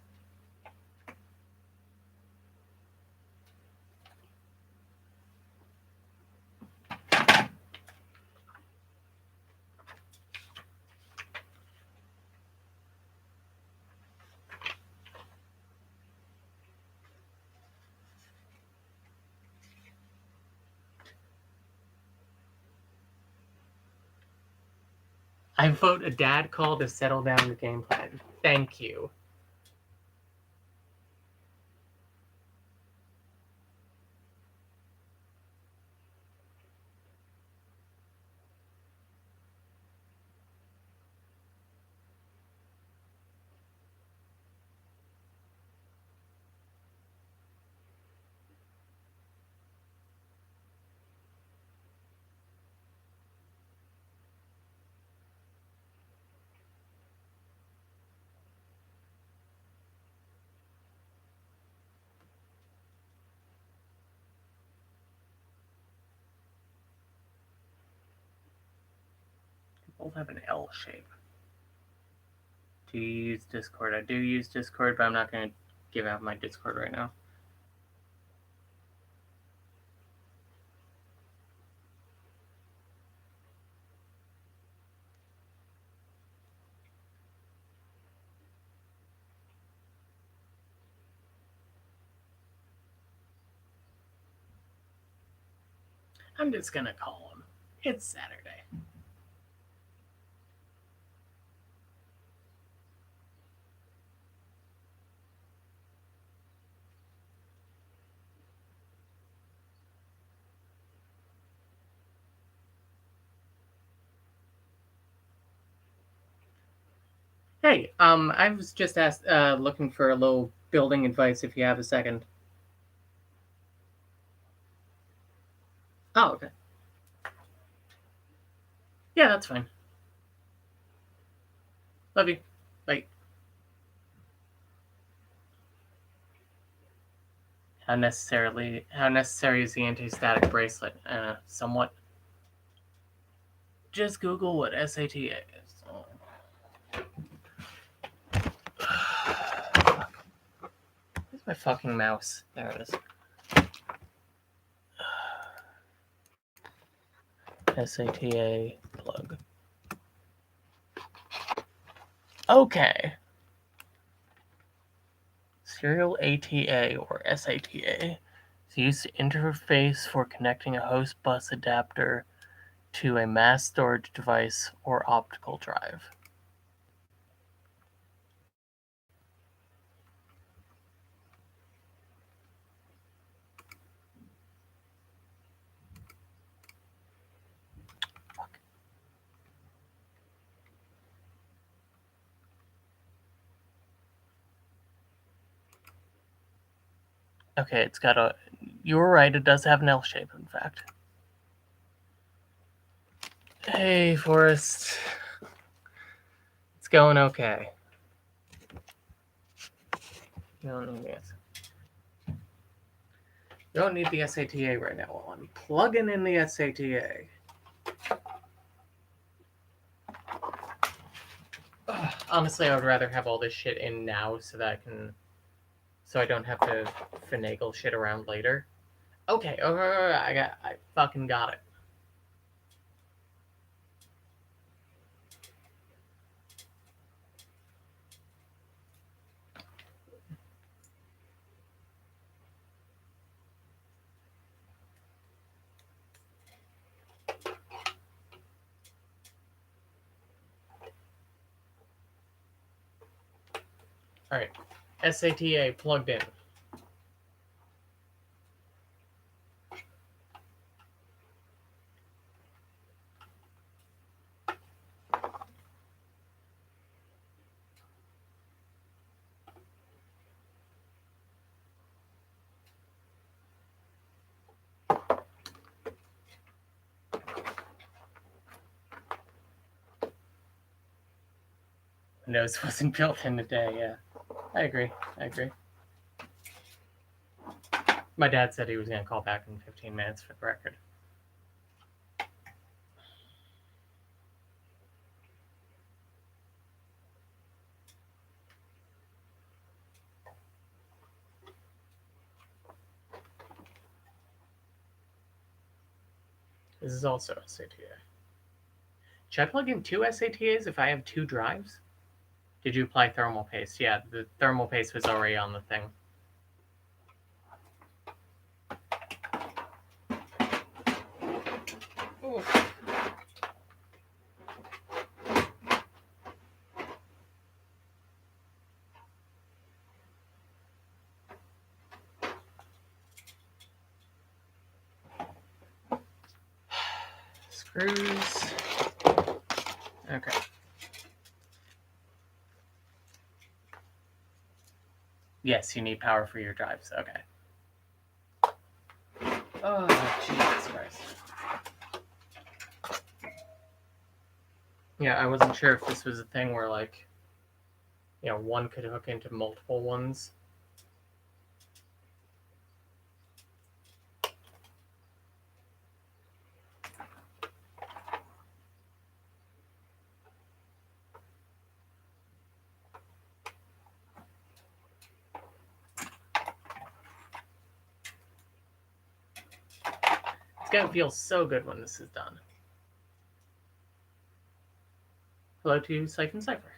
Speaker 1: I vote a dad call to settle down the game plan. Thank you. Both have an L shape. Do you use Discord? I do use Discord, but I'm not going to give out my Discord right now. I'm just going to call him. It's Saturday. Hey, I was just looking for a little building advice if you have a second. Oh, okay. Yeah, that's fine. Love you. Bye. How necessary is the anti-static bracelet? Somewhat. Just Google what SATA is. Where's my fucking mouse? There it is. SATA plug. Okay. Serial ATA or SATA is used to interface for connecting a host bus adapter to a mass storage device or optical drive. Okay, it's got a... You were right, it does have an L shape, in fact. Hey, Forrest. It's going okay. You don't need the SATA right now while I'm plugging in the SATA. Honestly, I would rather have all this shit in now so that I don't have to finagle shit around later. Okay, I fucking got it. All right, SATA plugged in. Windows wasn't built in a day. Yeah, I agree. My dad said he was gonna call back in 15 minutes for the record. This is also SATA. Should I plug in two SATAs if I have two drives? Did you apply thermal paste? Yeah, the thermal paste was already on the thing. Ooh. Screws. Okay. Yes, you need power for your drives. Okay. Oh, Jesus Christ. Yeah, I wasn't sure if this was a thing where, like, one could hook into multiple ones. It's gonna feel so good when this is done. Hello to Siphon Cypher.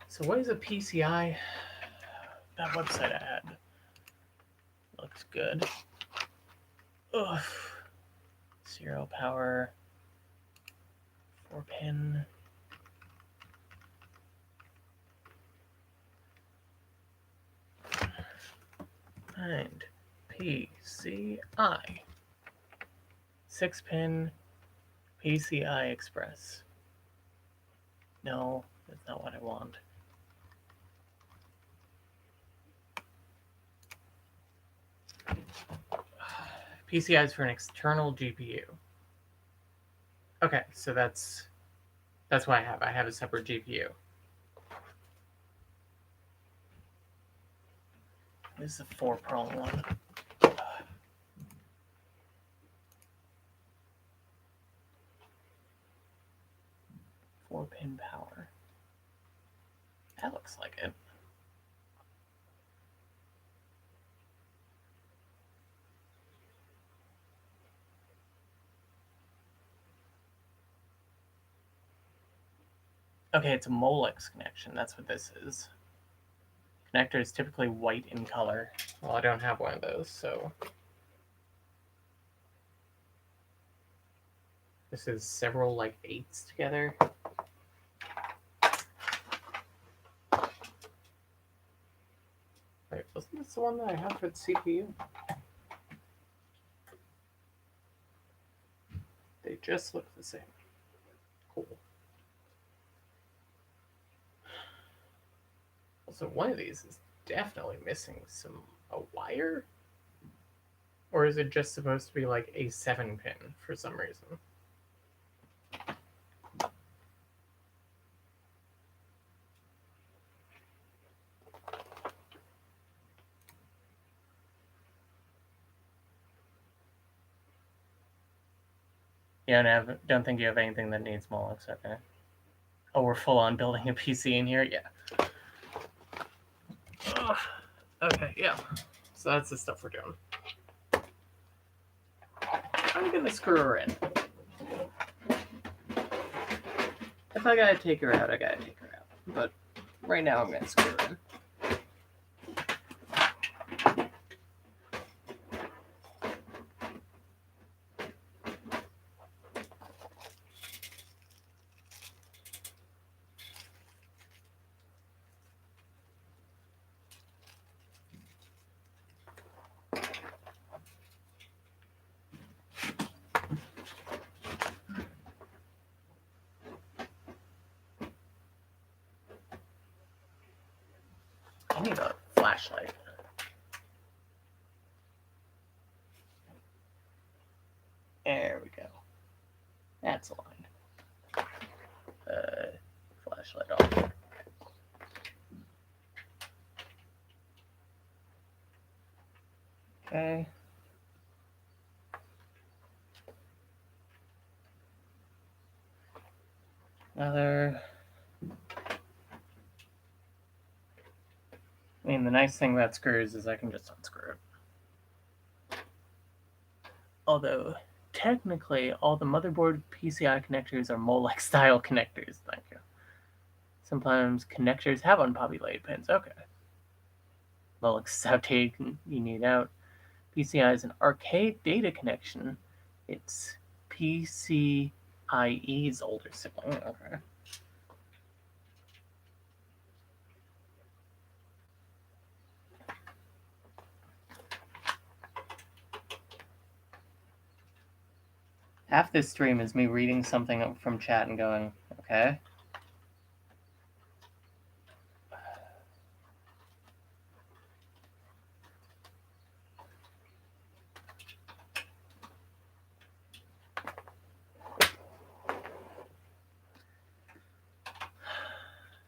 Speaker 1: So what is a PCI? That website I had looks good. Ugh. Serial power. 4-pin. Find PCI. 6-pin PCI Express. No, that's not what I want. PCI is for an external GPU. Okay, so that's what I have a separate GPU. This is a 4-prong one. 4-pin power. That looks like it. Okay, it's a Molex connection. That's what this is. Connector is typically white in color. Well, I don't have one of those, so... This is several like 8s together. Wait, wasn't this the one that I have for the CPU? They just look the same. Cool. Also, one of these is definitely missing a wire. Or is it just supposed to be like a 7-pin for some reason? Yeah, don't think you have anything that needs Molex, okay? Oh, we're full on building a PC in here? Yeah. Ugh. Okay, yeah. So that's the stuff we're doing. I'm gonna screw her in. If I gotta take her out, I gotta take her out. But right now I'm gonna screw her in. I need a flashlight. There we go. That's aligned. Flashlight off. Okay. Another. I mean, the nice thing about screws is I can just unscrew it. Although, technically, all the motherboard PCI connectors are Molex style connectors. Thank you. Sometimes connectors have unpopulated pins. Okay. Molex is outtake, you need out. PCI is an archaic data connection. It's PCIe's older sibling. Okay. Half this stream is me reading something from chat and going, okay.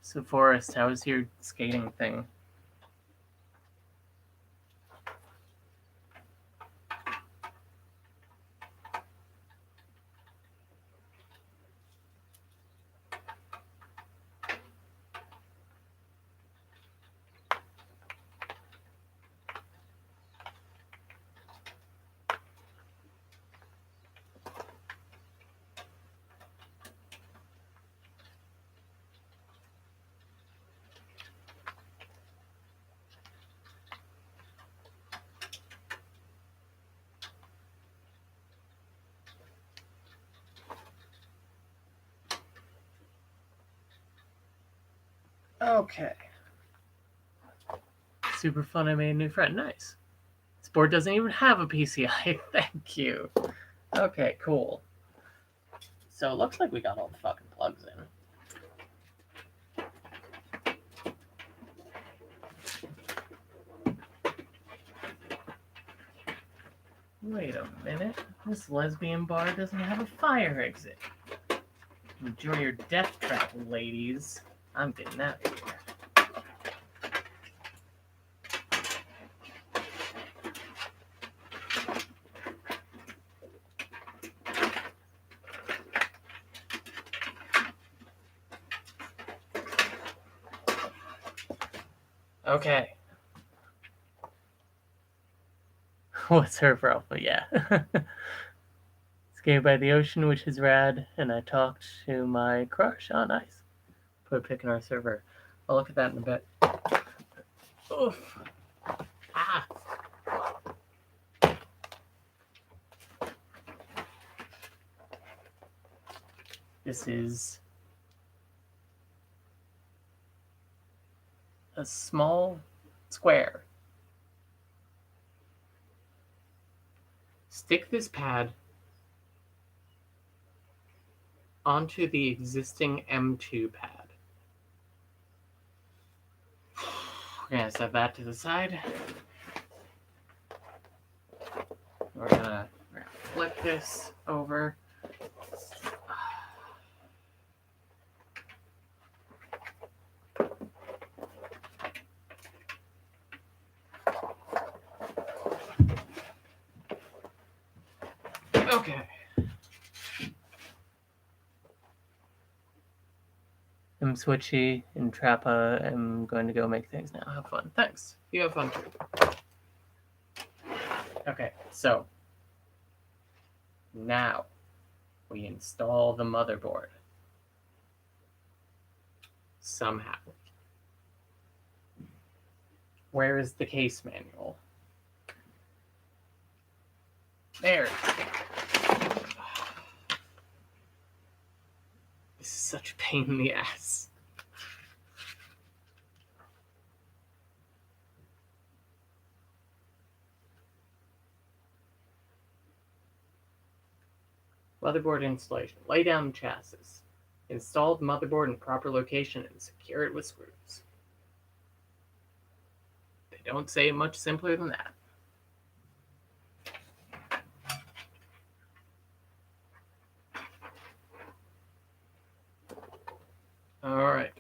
Speaker 1: So, Forrest, how was your skating thing? Okay. Super fun, I made a new friend. Nice. This board doesn't even have a PCI. Thank you. Okay, cool. So it looks like we got all the fucking plugs in. Wait a minute. This lesbian bar doesn't have a fire exit. Enjoy your death trap, ladies. I'm getting out of here. Okay. What's her problem? Yeah. Skated by the ocean, which is rad, and I talked to my crush. Oh, nice. Put a pic in our server. I'll look at that in a bit. Oof. Ah. This is a small square. Stick this pad onto the existing M2 pad. We're gonna set that to the side. We're gonna flip this over. Okay. I'm Switchy and Trappa. I'm going to go make things now. Have fun. Thanks. You have fun too. Okay, so now we install the motherboard. Somehow. Where is the case manual? There. This is such a pain in the ass. Motherboard installation. Lay down chassis. Installed motherboard in proper location and secure it with screws. They don't say it much simpler than that. All right.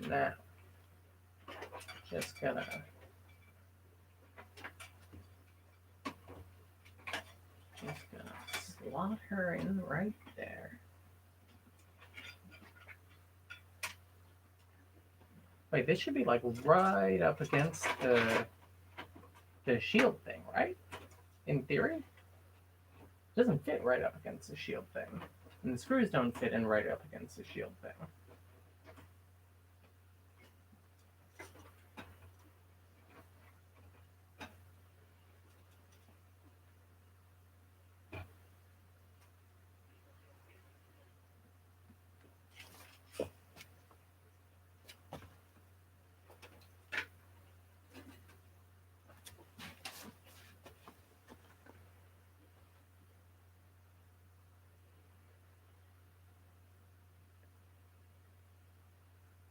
Speaker 1: Now, just gonna slot her in right there. Wait, this should be like right up against the shield thing, right? In theory, it doesn't fit right up against the shield thing, and the screws don't fit in right up against the shield thing.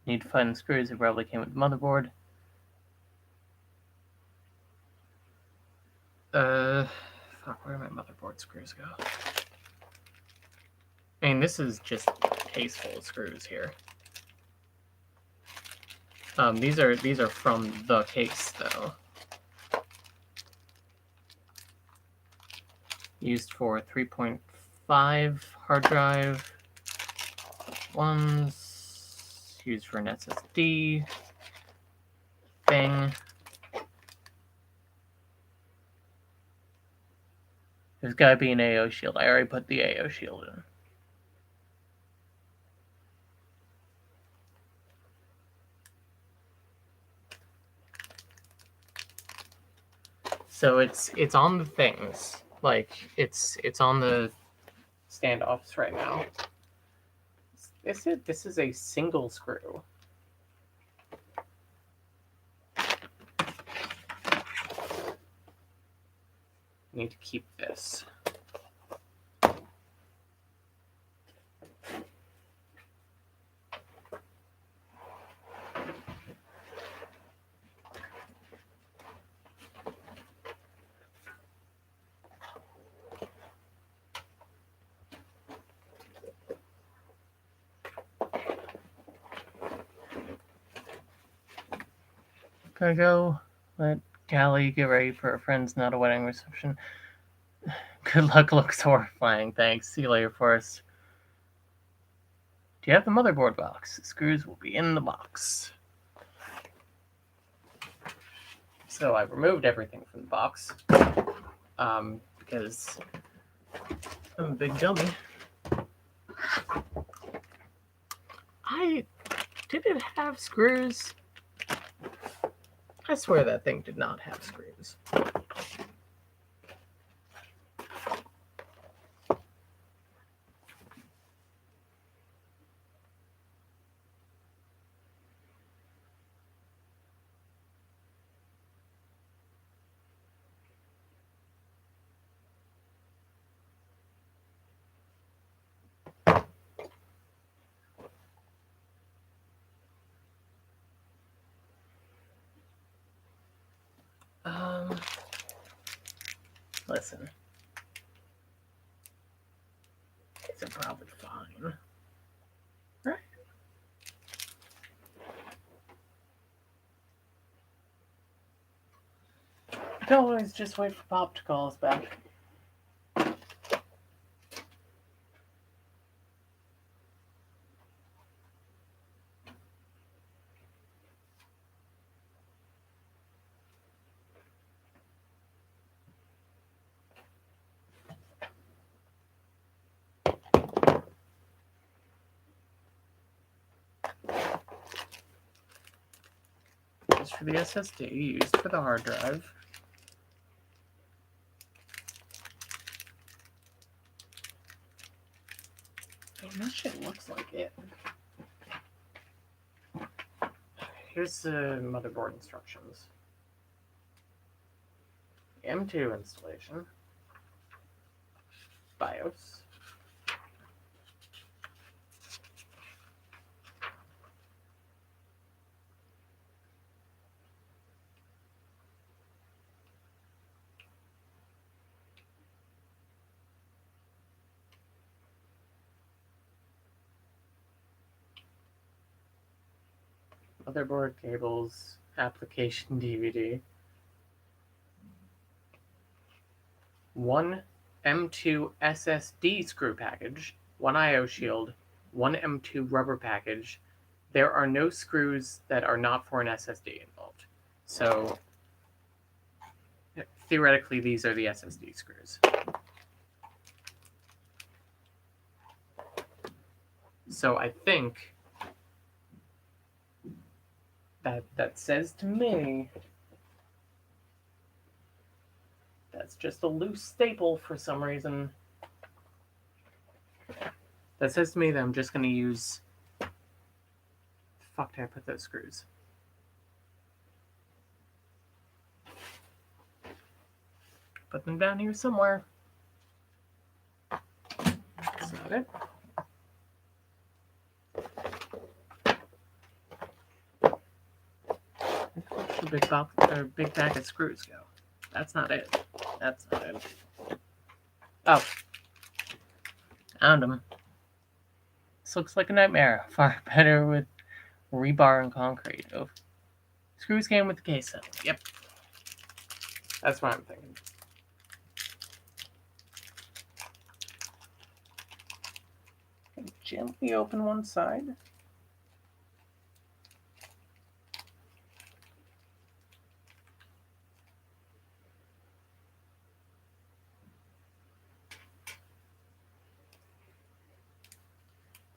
Speaker 1: Need to find the screws. It probably came with the motherboard. Fuck, where did my motherboard screws go? I mean, this is just a case full of screws here. These are from the case though. Used for 3.5 hard drive. Ones used for an SSD thing. There's gotta be an AO shield. I already put the AO shield in. So it's on the things. Like it's on the standoffs right now. This is a single screw. Need to keep this. Gotta go. Let Callie get ready for her friend's not a wedding reception. Good luck looks horrifying. Thanks. See you later, Forrest. Do you have the motherboard box? The screws will be in the box. So I removed everything from the box because I'm a big dummy. Did it have screws? I swear that thing did not have screws. Listen. These are probably fine. Right. You can always just wait for Pop to call us back. Used for the SSD, used for the hard drive. Man, that shit looks like it. Here's the motherboard instructions. M2 installation. BIOS. Motherboard cables, application DVD. One M2 SSD screw package, one IO shield, one M2 rubber package. There are no screws that are not for an SSD involved. So theoretically, these are the SSD screws. So I think that says to me that's just a loose staple for some reason. That says to me that I'm just going to use... Fuck, did I put those screws? Put them down here somewhere. That's not it. Where'd the big bag of screws go? That's not it. That's not it. Oh. Found them. This looks like a nightmare. Far better with rebar and concrete. Oh. Screws came with the case set. Yep. That's what I'm thinking. Gently open one side.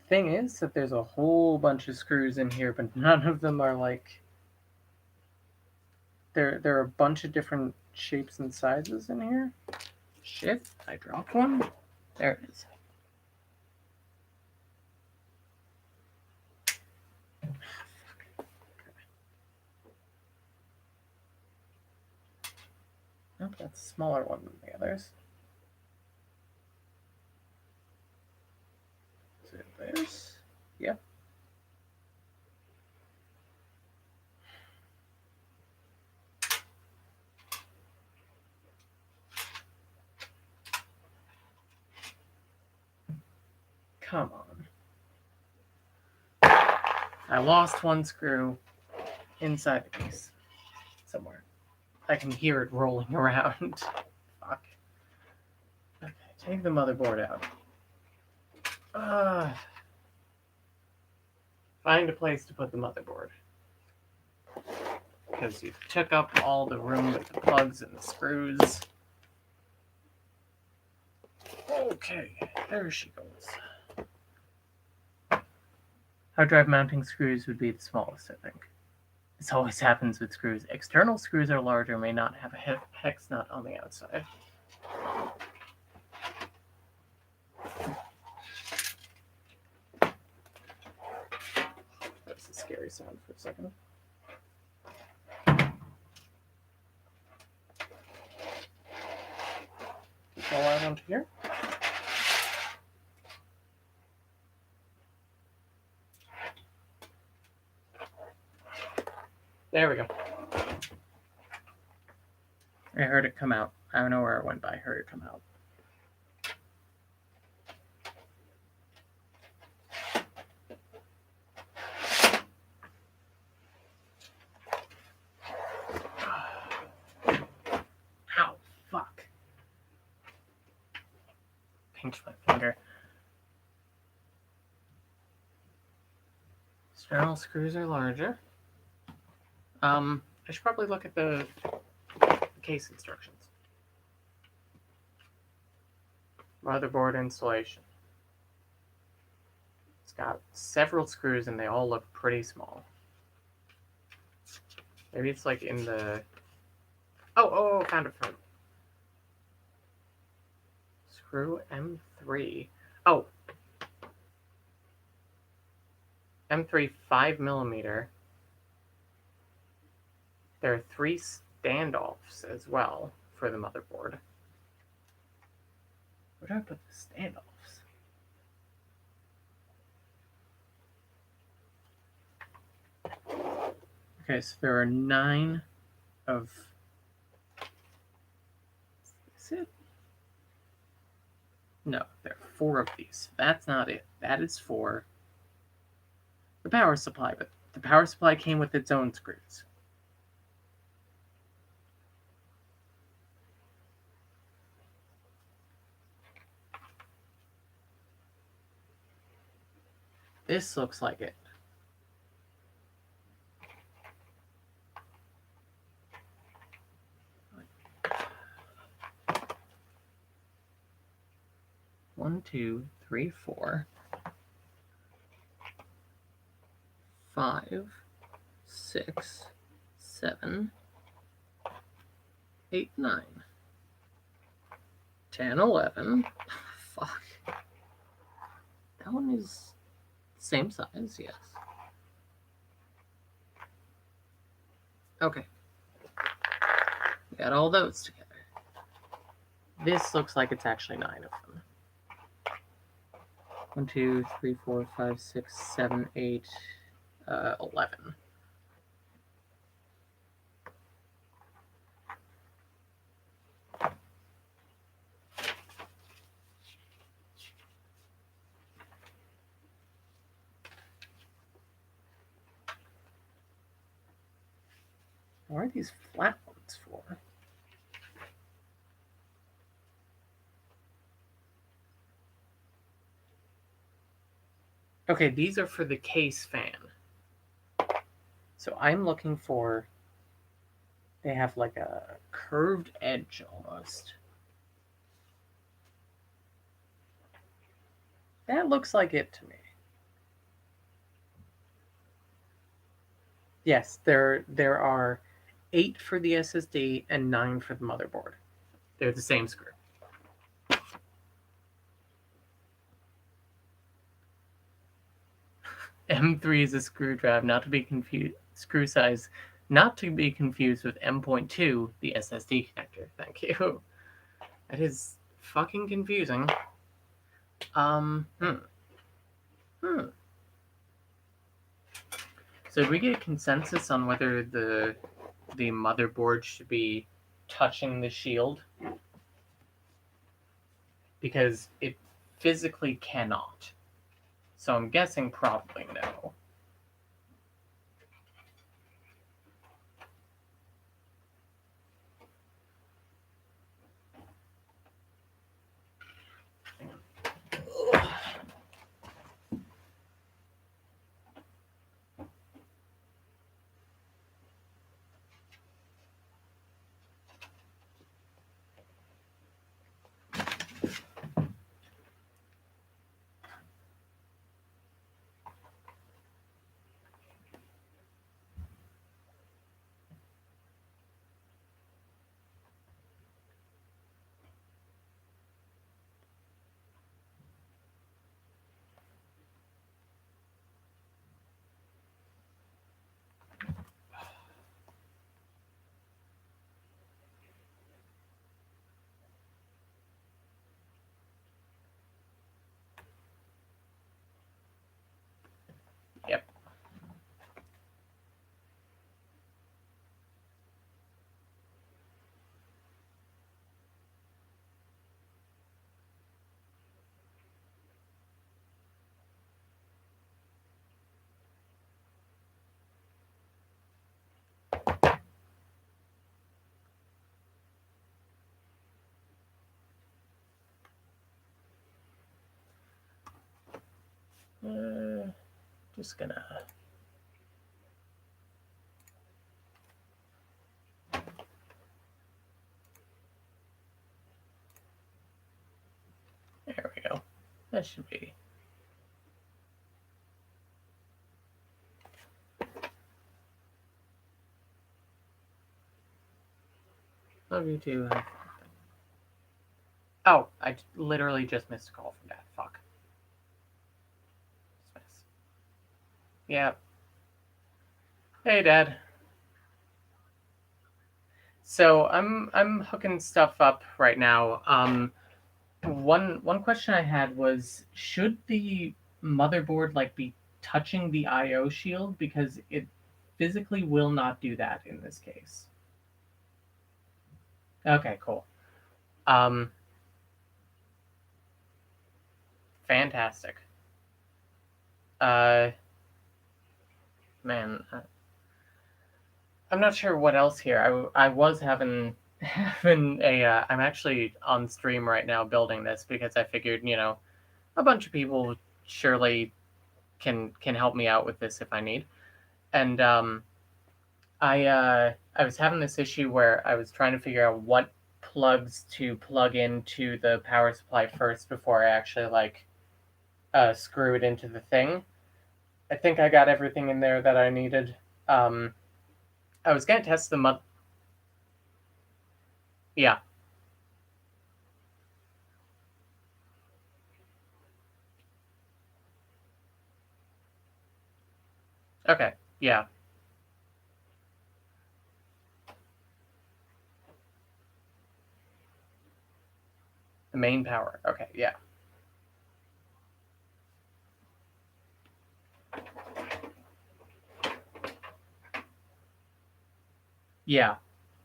Speaker 1: Thing is that there's a whole bunch of screws in here, but none of them are like... There are a bunch of different shapes and sizes in here. Shit, I dropped one. There it is. Oh, that's a smaller one than the others. Is it this? Yep. Come on. I lost one screw inside the case somewhere. I can hear it rolling around. Fuck. Okay, take the motherboard out. Find a place to put the motherboard. Because you took up all the room with the plugs and the screws. Okay, there she goes. Hard drive mounting screws would be the smallest, I think. This always happens with screws. External screws are larger, may not have a hex nut on the outside. That's a scary sound for a second. All out onto here. There we go. I heard it come out. I don't know where it went, but I heard it come out. Ow, fuck. Pinched my finger. External screws are larger. I should probably look at the case instructions. Motherboard installation. It's got several screws and they all look pretty small. Maybe it's like in the... Oh, found it. Screw M3. Oh. M3 5mm. There are 3 standoffs as well for the motherboard. Where do I put the standoffs? Okay, so there are 9 of... Is it? No, there are 4 of these. That's not it. That is for the power supply, but the power supply came with its own screws. This looks like it. One, 2, 3, 4, 5, 6, 7, 8, 9, 10, 11. Fuck. That one is same size, yes. Okay. We got all those together. This looks like it's actually 9 of them. 1, 2, 3, 4, 5, 6, 7, 8, 11. What are these flat ones for? Okay, these are for the case fan. So I'm looking for... They have like a curved edge almost. That looks like it to me. Yes, there are 8 for the SSD and 9 for the motherboard. They're the same screw. M3 is a screw drive, not to be confused. Screw size, not to be confused with M.2, the SSD connector. Thank you. That is fucking confusing. So, do we get a consensus on whether the motherboard should be touching the shield? Because it physically cannot. So I'm guessing probably no. Just gonna... There we go. That should be... Love you too. Oh, I literally just missed a call from Dad. Fuck. Yeah. Hey, Dad. So I'm hooking stuff up right now. One question I had was, should the motherboard like be touching the I/O shield, because it physically will not do that in this case. Okay, cool. Um, Fantastic. Uh, Man, I'm not sure what else here. I was having having a I'm actually on stream right now building this because I figured, a bunch of people surely can help me out with this if I need. And I was having this issue where I was trying to figure out what plugs to plug into the power supply first before I actually screw it into the thing. I think I got everything in there that I needed. Um, I was gonna test the Yeah. Okay. Yeah. The main power. Okay. Yeah. Yeah.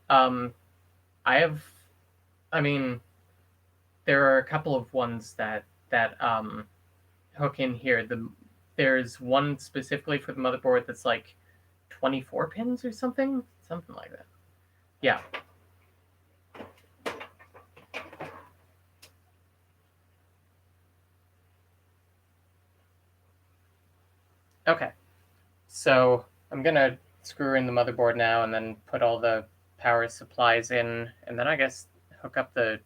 Speaker 1: Um, I have. I mean, there are a couple of ones that hook in here. There's one specifically for the motherboard that's like 24 pins or something like that. Yeah. Okay. So I'm gonna screw in the motherboard now, and then put all the power supplies in, and then I guess hook up the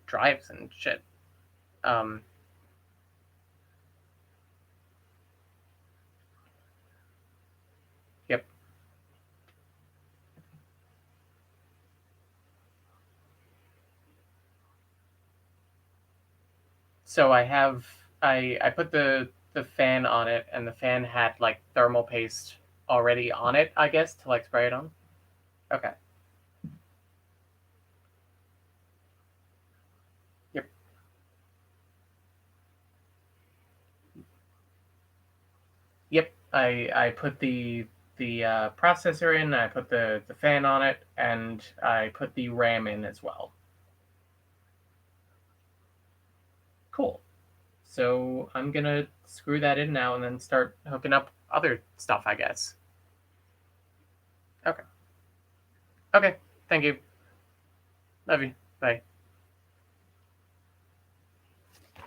Speaker 1: drives and shit. Um, yep. So I put the fan on it, and the fan had like thermal paste already on it, I guess, to like spray it on. Okay. Yep. Yep. I put the processor in. I put the fan on it, and I put the RAM in as well. Cool. So I'm gonna screw that in now, and then start hooking up other stuff, I guess. Okay. Okay. Thank you. Love you. Bye.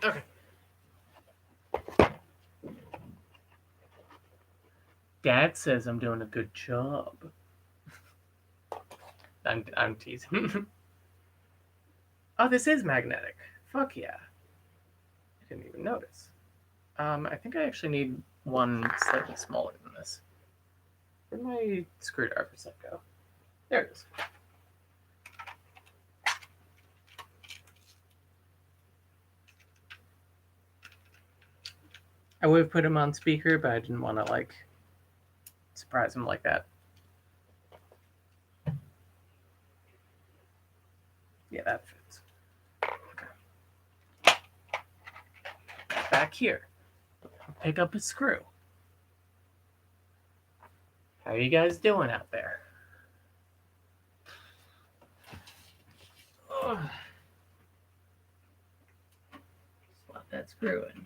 Speaker 1: Okay. Dad says I'm doing a good job. I'm teasing. Oh, this is magnetic. Fuck yeah. I didn't even notice. I think I actually need one slightly smaller than this. Where'd my screwdriver set go? There it is. I would have put him on speaker, but I didn't want to surprise him like that. Yeah, that fits. Okay. Back here. Pick up a screw. How you guys doing out there? Ugh. Slot that screw in.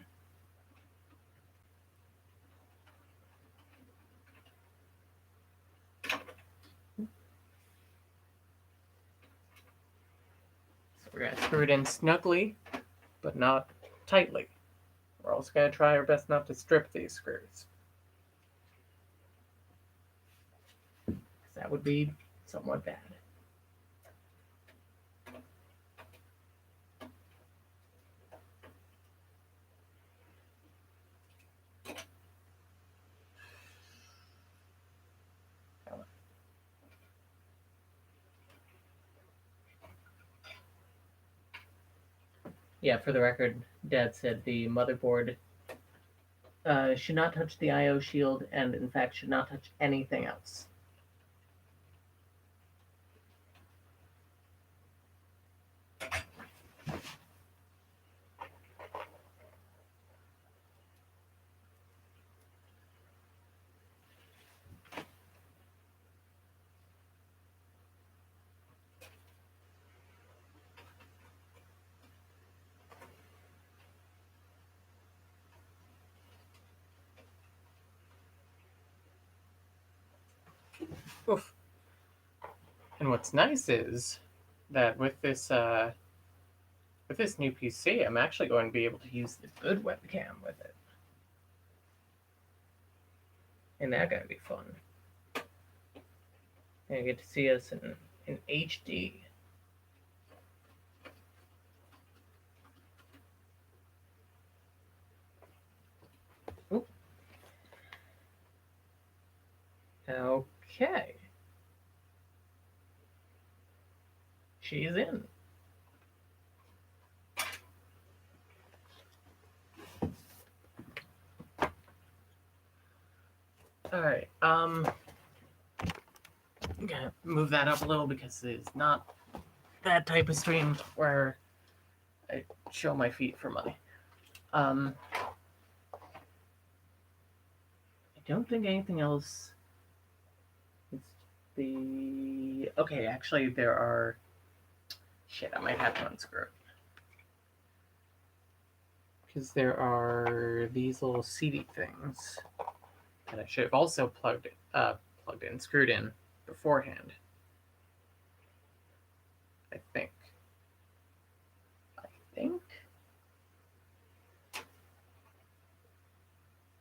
Speaker 1: So we're gonna screw it in snugly, but not tightly. We're also going to try our best not to strip these screws. That would be somewhat bad. Yeah, for the record, Dad said the motherboard should not touch the I/O shield, and in fact should not touch anything else. Oof. And what's nice is that with this new PC, I'm actually going to be able to use the good webcam with it. And that's going to be fun. And you get to see us in HD. Oop. Okay. She's in. Alright, I'm gonna move that up a little because it's not that type of stream where I show my feet for money. I don't think anything else is the... Okay, actually there are... Shit, I might have to unscrew it. Because there are these little CD things that I should have also plugged in, screwed in beforehand. I think.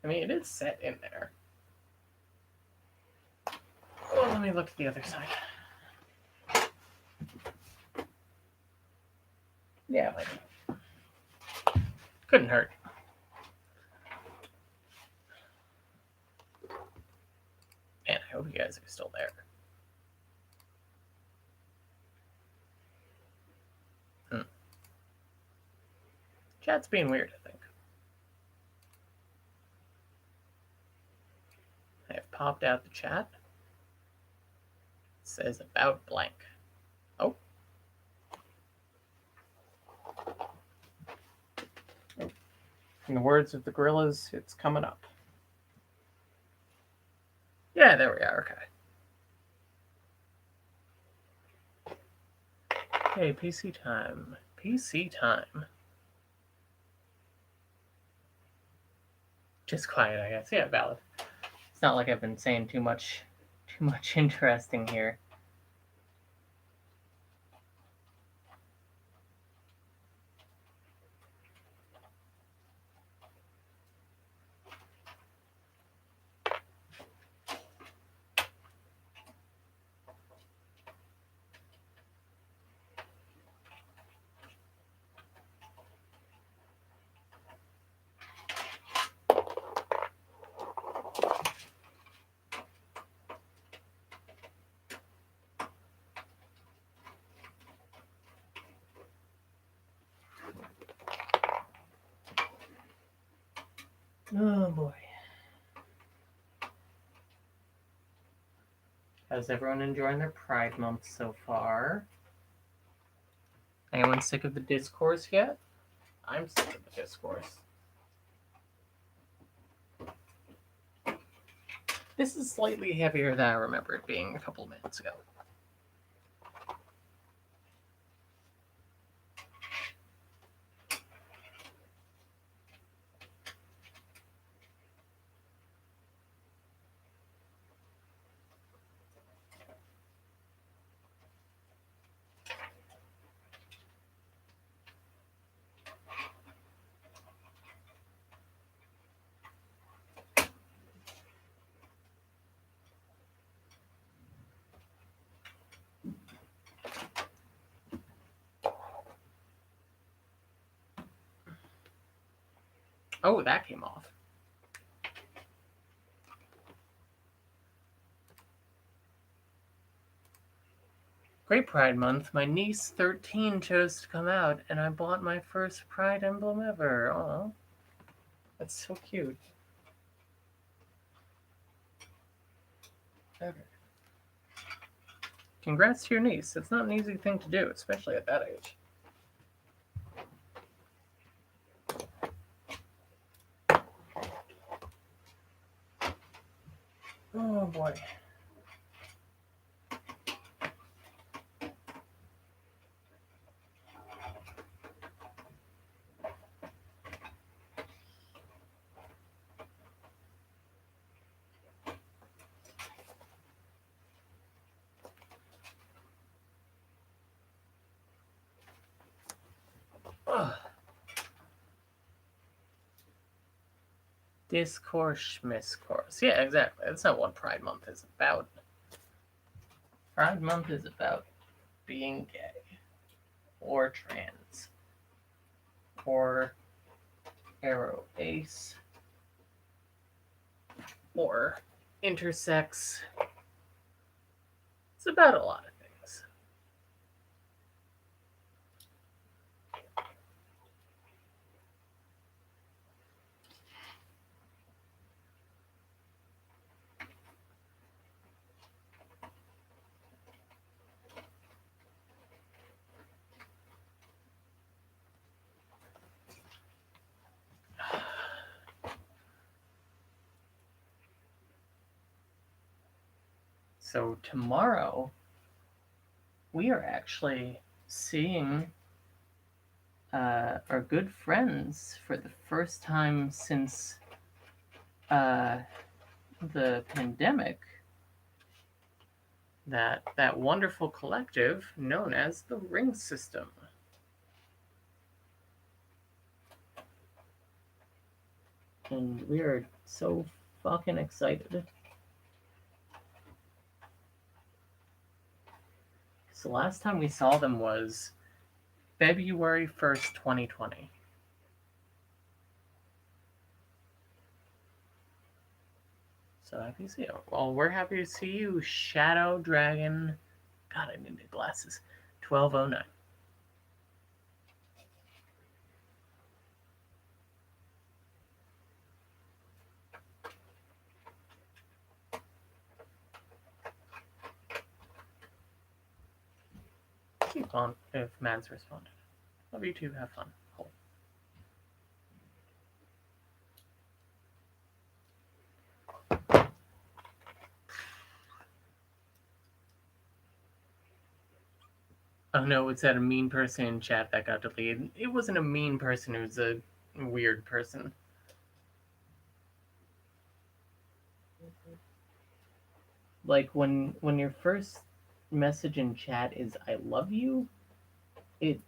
Speaker 1: I mean, it is set in there. Well, let me look at the other side. Yeah, like, couldn't hurt. Man, I hope you guys are still there. Chat's being weird, I think. I have popped out the chat. It says about blank. Oh. In the words of the gorillas, it's coming up. Yeah, there we are. Okay. Hey, PC time. PC time. Just quiet, I guess. Yeah, valid. It's not like I've been saying too much interesting here. Oh boy. How's everyone enjoying their Pride Month so far? Anyone sick of the discourse yet? I'm sick of the discourse. This is slightly heavier than I remember it being a couple minutes ago. Oh, that came off. Great Pride Month. My niece, 13, chose to come out, and I bought my first Pride emblem ever. Oh, that's so cute. Okay. Congrats to your niece. It's not an easy thing to do, especially at that age. Oh boy. Ugh. Discourse, miscourse. Yeah, exactly. That's not what Pride Month is about. Pride Month is about being gay, or trans, or aro ace, or intersex. It's about a lot of things. So tomorrow, we are actually seeing our good friends for the first time since the pandemic. That wonderful collective known as the Ring System. And we are so fucking excited. So the last time we saw them was February 1st, 2020. So happy to see you. Well, we're happy to see you, Shadow Dragon. God, I need new glasses. 1209. Keep on if Mads responded. Love you too. Have fun. Hold. Oh no, it's that a mean person in chat that got deleted. It wasn't a mean person, it was a weird person. Like when your first message in chat is I love you, it's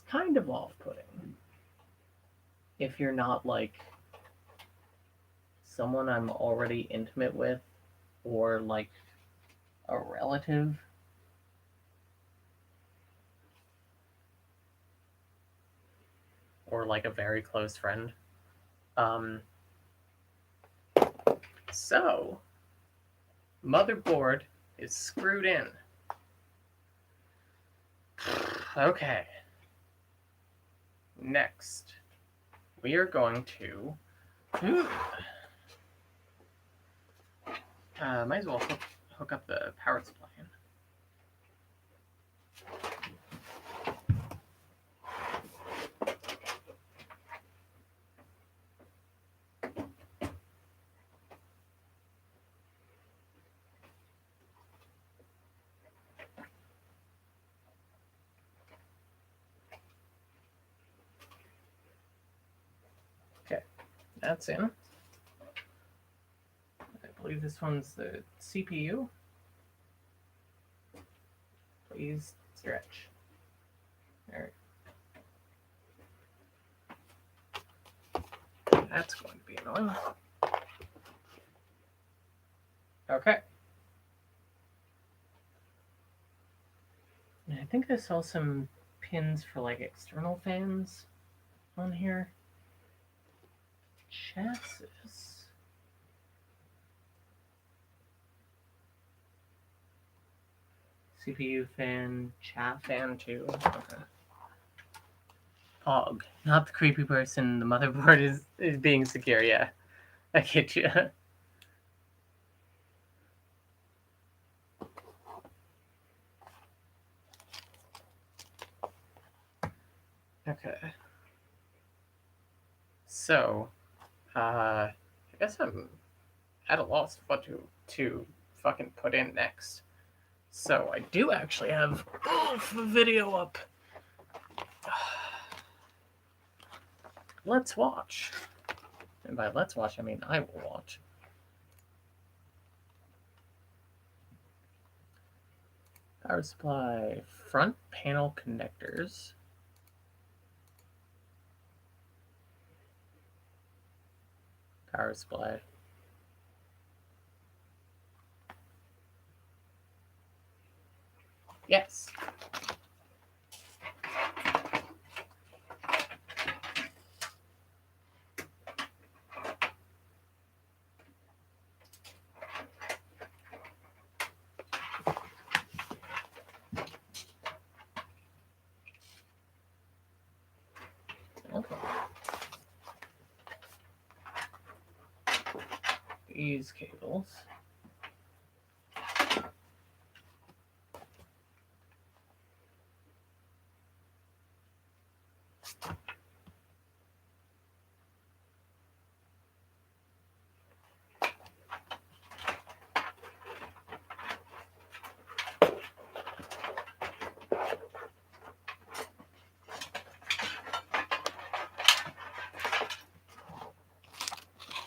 Speaker 1: kind of off-putting. If you're not like someone I'm already intimate with or like a relative. Or like a very close friend. Um, so, motherboard is screwed in. Okay. Next, we are going to. Might as well hook up the power supply in. Okay, that's in. I believe this one's the CPU. Please stretch. There. That's going to be annoying. Okay. And I think I saw some pins for like external fans on here. chassis. CPU fan, chat fan too. Okay. Pog, not the creepy person. The motherboard is being secure. Yeah, I get you. Okay. So, I guess I'm at a loss of what to fucking put in next. So I do actually have a video up. Let's watch. And by let's watch, I mean I will watch. Power supply, front panel connectors. Power supply. Yes. Okay. These cables.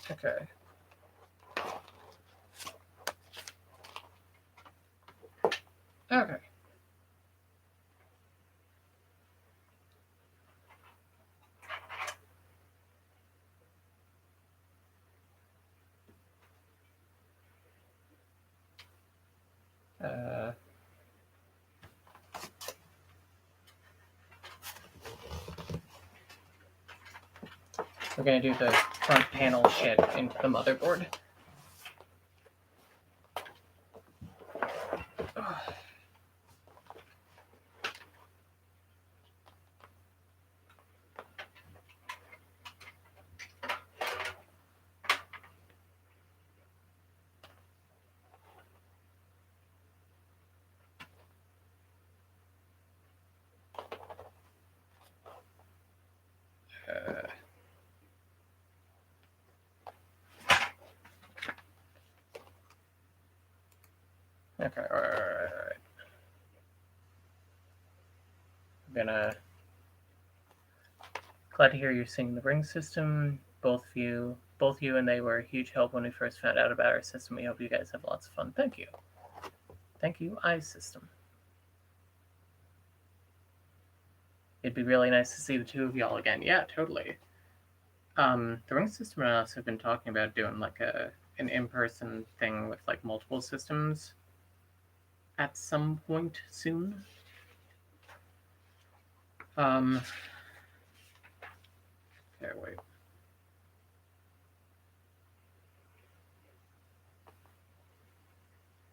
Speaker 1: Okay. Okay. Uh, we're gonna do the front panel shit into the motherboard. Okay, alright. I'm gonna glad to hear you're singing the ring system. Both you and they were a huge help when we first found out about our system. We hope you guys have lots of fun. Thank you. Thank you, iSystem. It'd be really nice to see the two of y'all again. Yeah, totally. The ring system and us have been talking about doing like an in-person thing with like multiple systems at some point soon. Okay, wait.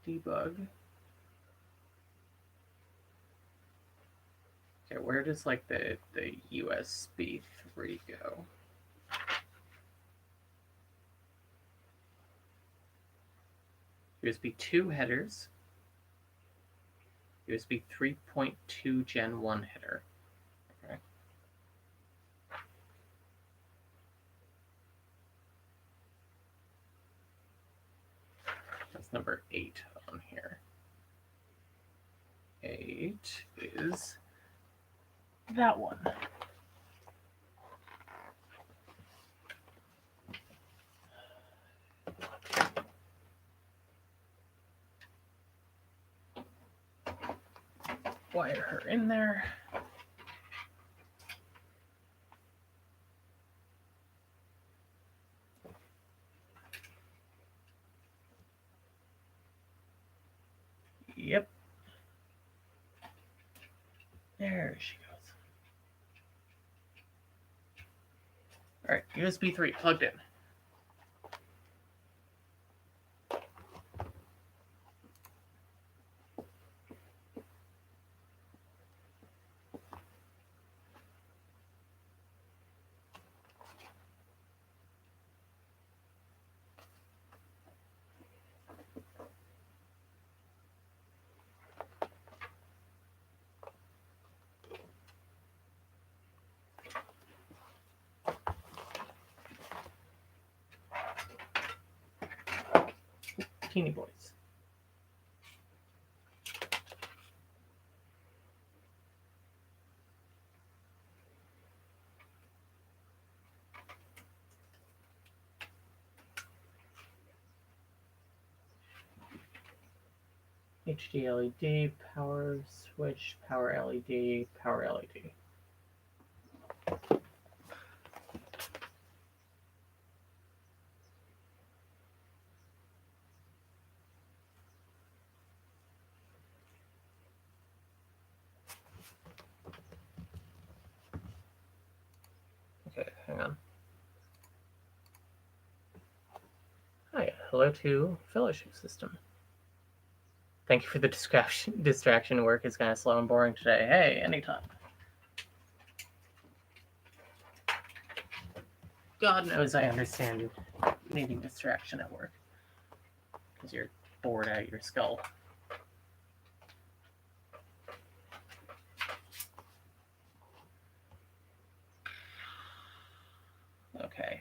Speaker 1: Debug. Okay, where does like the USB 3 go? USB 2 headers. USB 3.2 Gen 1 header. Okay. That's number 8 on here. 8 is that one. Wire her in there. Yep. There she goes. All right, USB 3 plugged in. teeny boys. HD LED, power switch, power LED, power LED. Okay, hang on. Hi, hello to fellowship system. Thank you for the distraction. Work is kind of slow and boring today. Hey, anytime. God knows I understand needing distraction at work. Because you're bored out of your skull. Okay.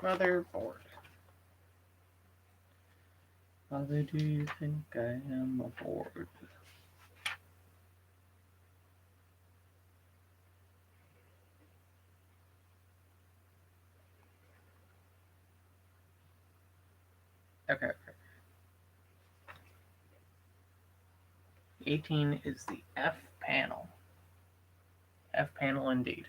Speaker 1: Motherboard. Mother, do you think I am aboard? Okay. 18 is the F panel. F panel indeed.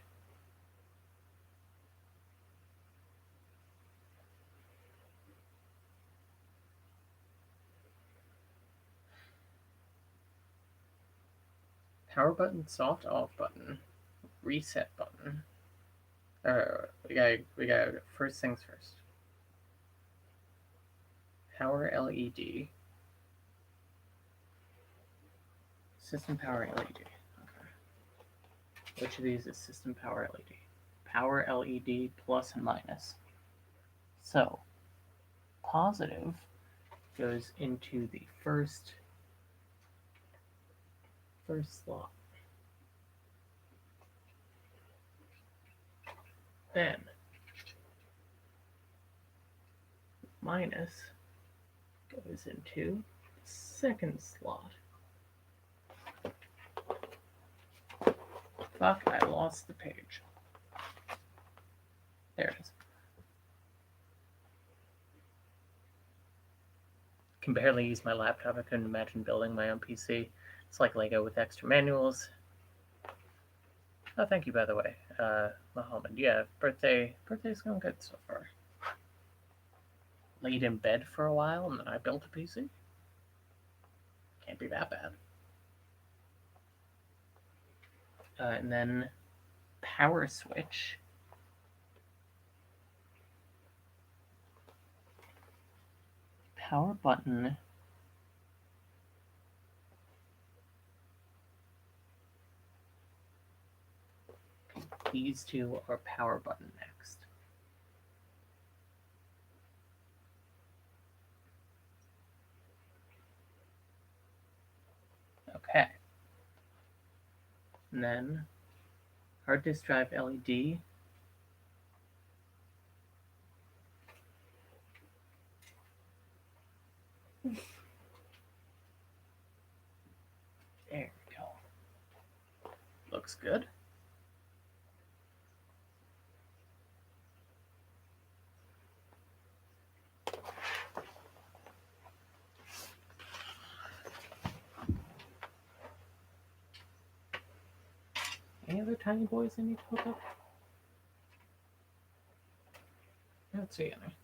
Speaker 1: Power button, soft off button, reset button. We got first things first. Power LED. System power LED. Okay. Which of these is system power LED? Power LED plus and minus. So, positive goes into the first slot. Then minus goes into the second slot. Fuck, I lost the page. There it is. Can barely use my laptop. I couldn't imagine building my own PC. It's like Lego with extra manuals. Oh, thank you, by the way, Muhammad. Yeah, birthday's going good so far. Laid in bed for a while, and then I built a PC. Can't be that bad. And then power switch. Power button. These two are power button next. Okay. And then hard disk drive LED. There we go. Looks good. Any other tiny boys I need to hook up? I don't see any.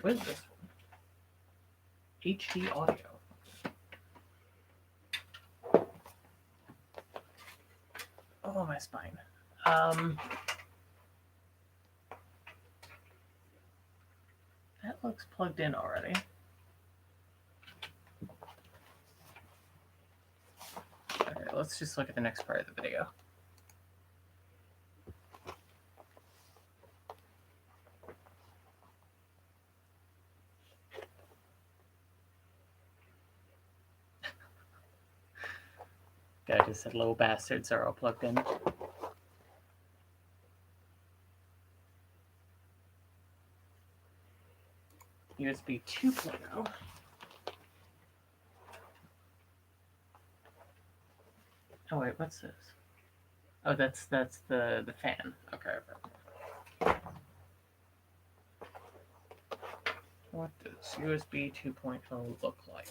Speaker 1: What is this one? HD audio. Oh, my spine. That looks plugged in already. Okay, let's just look at the next part of the video. Guy just said little bastards are all plugged in. USB 2.0. Oh wait, what's this? Oh, that's the fan. Okay. What does USB 2.0 look like?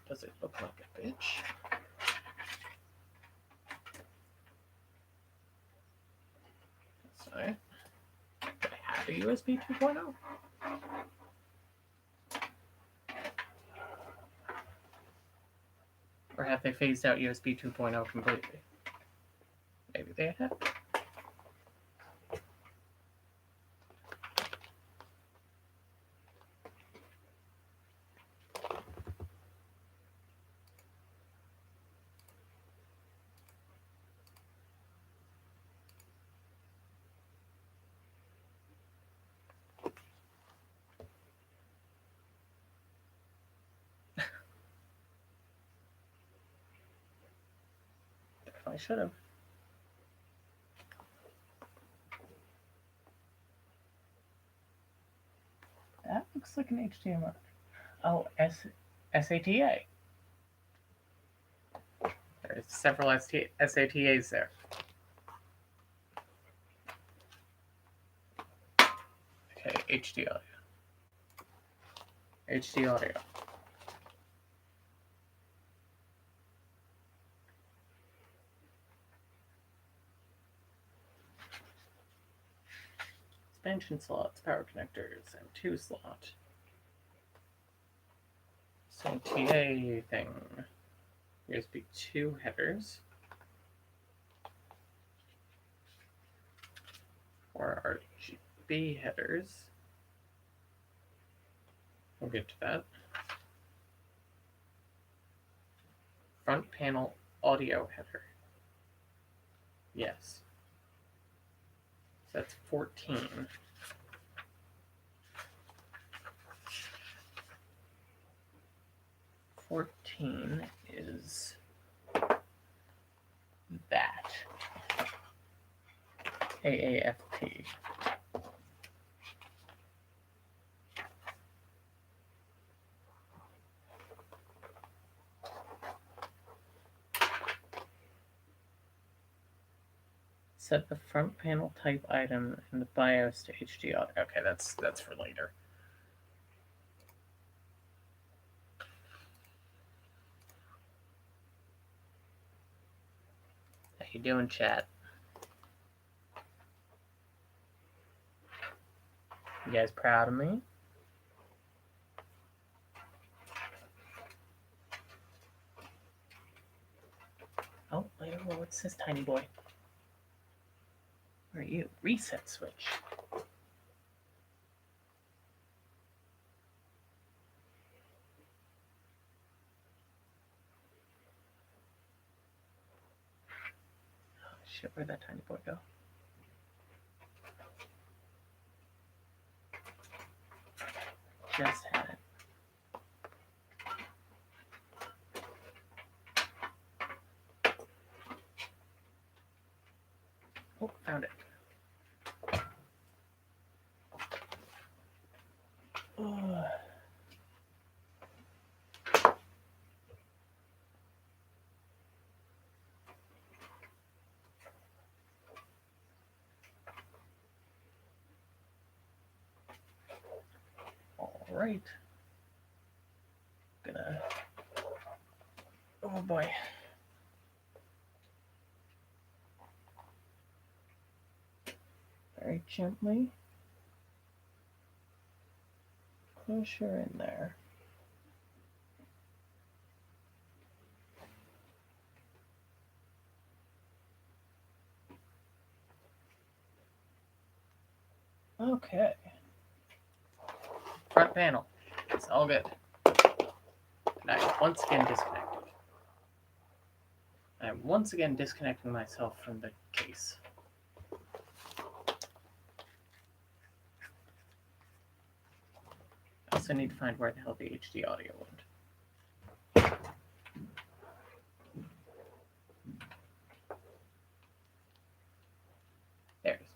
Speaker 1: Does it look like a bitch? Sorry. Do I have a USB 2.0? Or have they phased out USB 2.0 completely? Maybe they have. I should have. That looks like an HDMI. Oh, SATA. There's several SATAs there. Okay, HD audio. HD audio. Expansion slots, power connectors, M2 slot. SATA thing. USB 2 headers. 4 RGB headers. We'll get to that. Front panel audio header. Yes. So that's 14. Is that AAFP. Set the front panel type item in the BIOS to HD audio. Okay, that's for later. How you doing, chat? You guys proud of me? Oh, wait, what's this tiny boy? Where are you? Reset switch. Oh, shit, where'd that tiny boy go? Just had it. Oh, found it. Oh. All right. Gonna. Oh boy. Very gently push her in there. Okay. Front panel. It's all good. And I once again disconnected. I'm once again disconnecting myself from the case. I also need to find where the hell the HD audio went. There it is.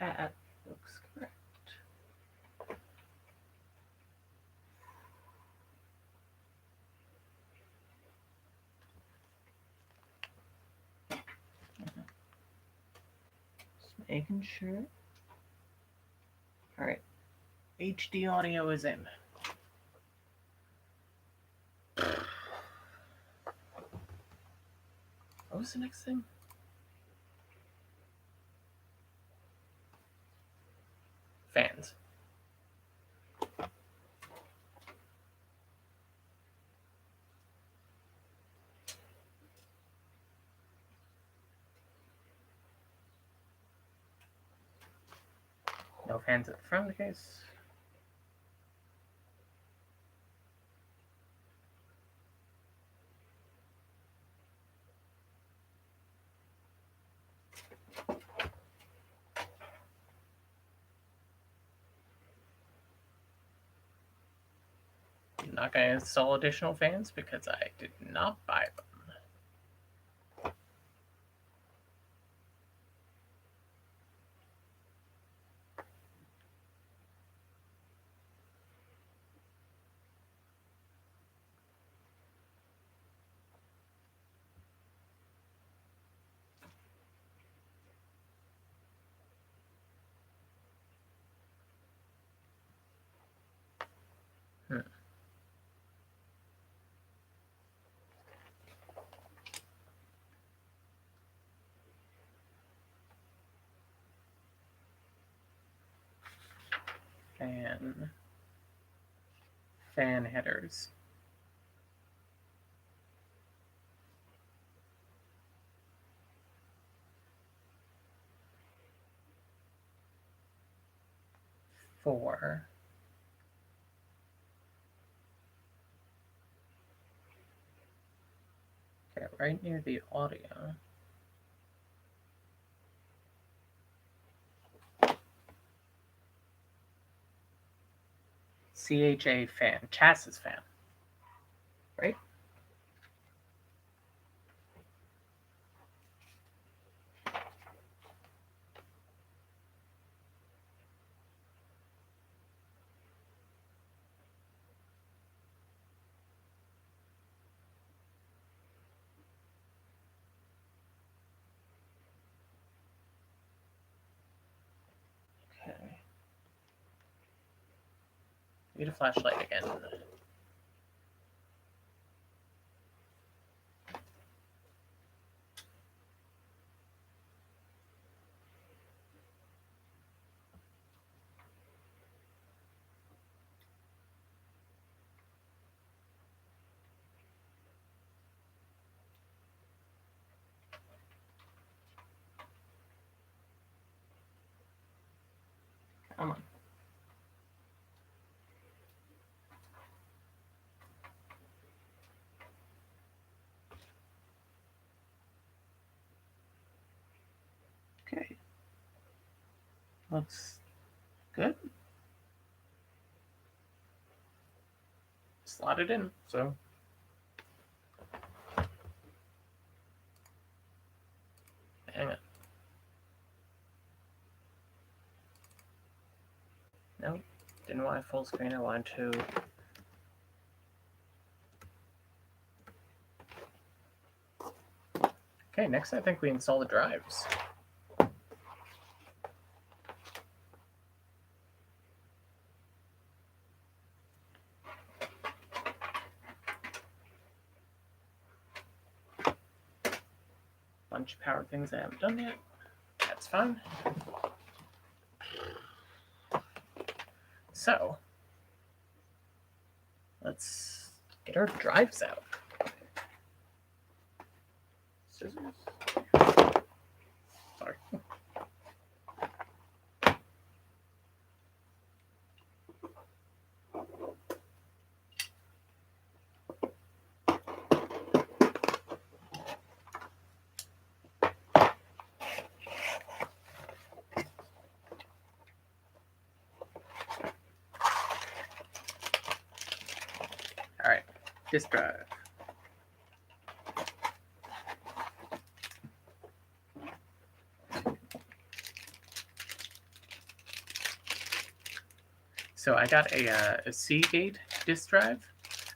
Speaker 1: That looks correct. Just making sure. All right, HD audio is in. What was the next thing? Fans. No fans at the front of the case. I'm not going to install additional fans because I did not buy them. Fan headers. Four. Okay, right near the audio. CHA fan, chassis fan, right? Okay. Need a flashlight again. Come on. Okay. Looks good. Slot it in, so. Hang on. Nope. Didn't want a full screen. I wanted to. Okay, next I think we install the drives. Bunch of power things I haven't done yet. That's fine. So, let's get our drives out. Scissors. Sorry. All right, disk drive. So I got a Seagate disk drive.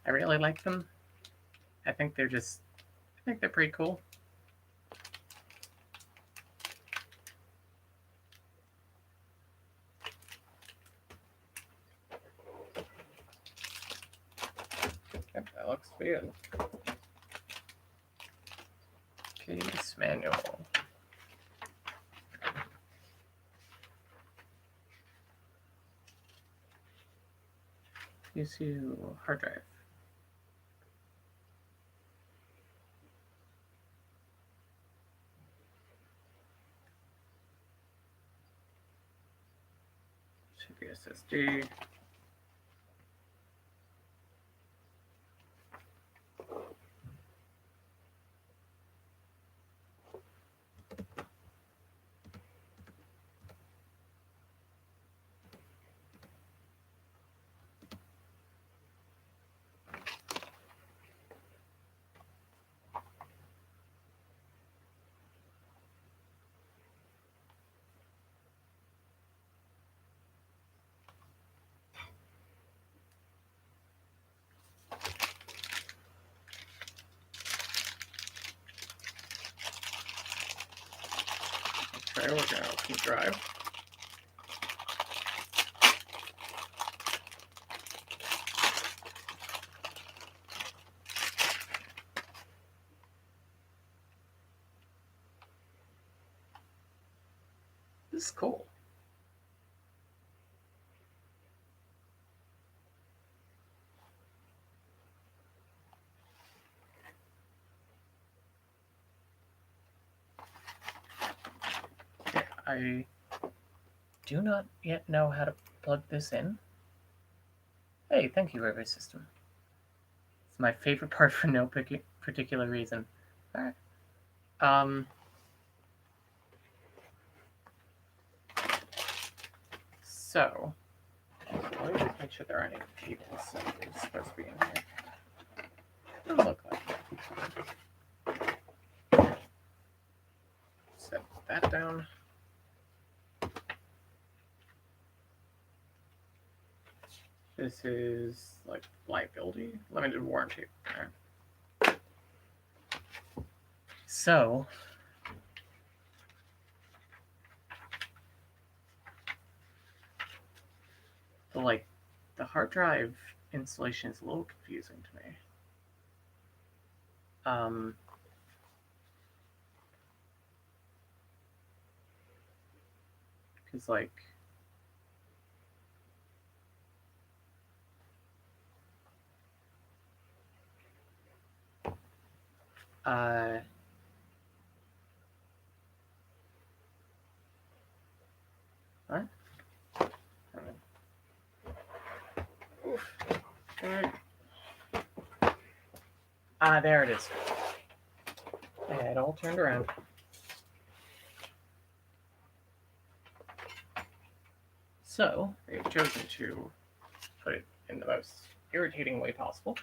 Speaker 1: I really like them. I think they're pretty cool. Yep, that looks good. Case manual. UCU hard drive. Should be SSD. Okay, we're gonna open the drive. This is cool. Okay, I do not yet know how to plug this in. Hey, thank you, River System. It's my favorite part for no particular reason. Alright. So, let me just make sure there aren't any cables that are supposed to be in here. Doesn't look like. Set that down. This is like liability, limited warranty. All right. So, the hard drive installation is a little confusing to me. Because what? There it is. Yeah, it all turned around. So, they've chosen to put it in the most irritating way possible.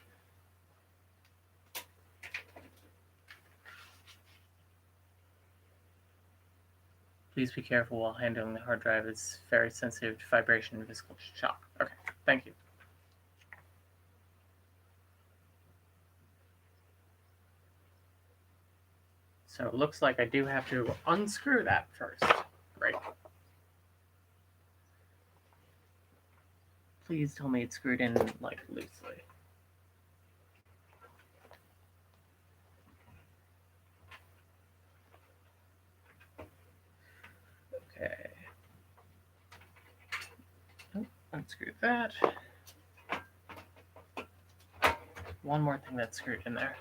Speaker 1: Please be careful while handling the hard drive. It's very sensitive to vibration and physical shock. Okay, thank you. So it looks like I do have to unscrew that first, right? Please tell me it's screwed in, like, loosely. Okay. Oh, unscrew that. One more thing that's screwed in there.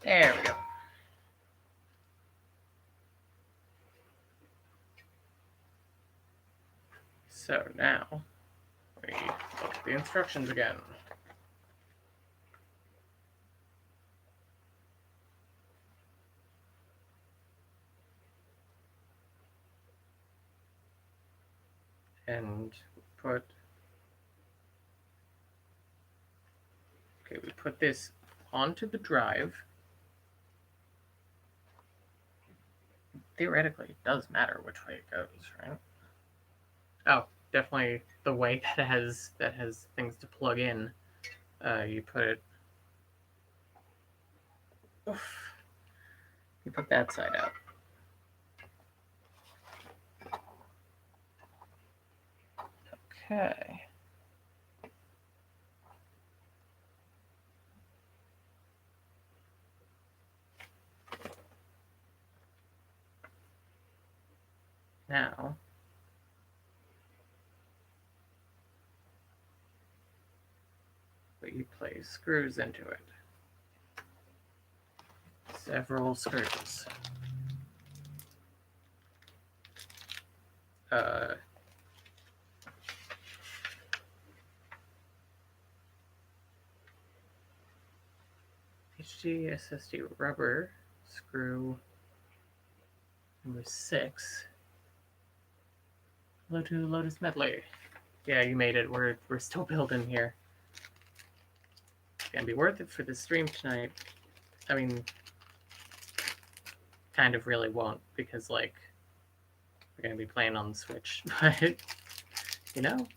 Speaker 1: There we go. So now, we look at the instructions again. And we put this onto the drive. Theoretically, it does matter which way it goes, right? Oh, definitely the way that has things to plug in. You put it. Oof, you put that side out. Okay. Now, we place screws into it. Several screws. HG SSD rubber screw number 6. Hello to Lotus Medley. Yeah, you made it. We're still building here. It's gonna be worth it for the stream tonight. I mean, kind of really won't, because like we're gonna be playing on the Switch. But you know,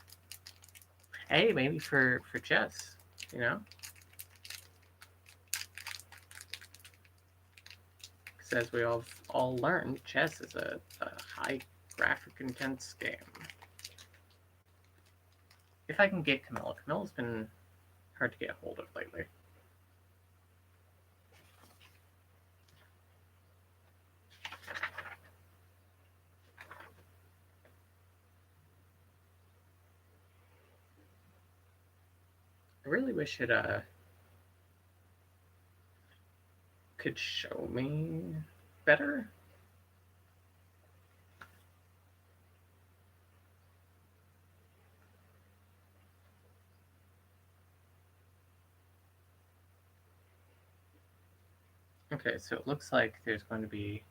Speaker 1: hey, maybe for chess, you know, because as we all learned, chess is a high graphic intense game. If I can get Camilla. Camilla's been hard to get a hold of lately. I really wish it could show me better. Okay, so it looks like there's going to be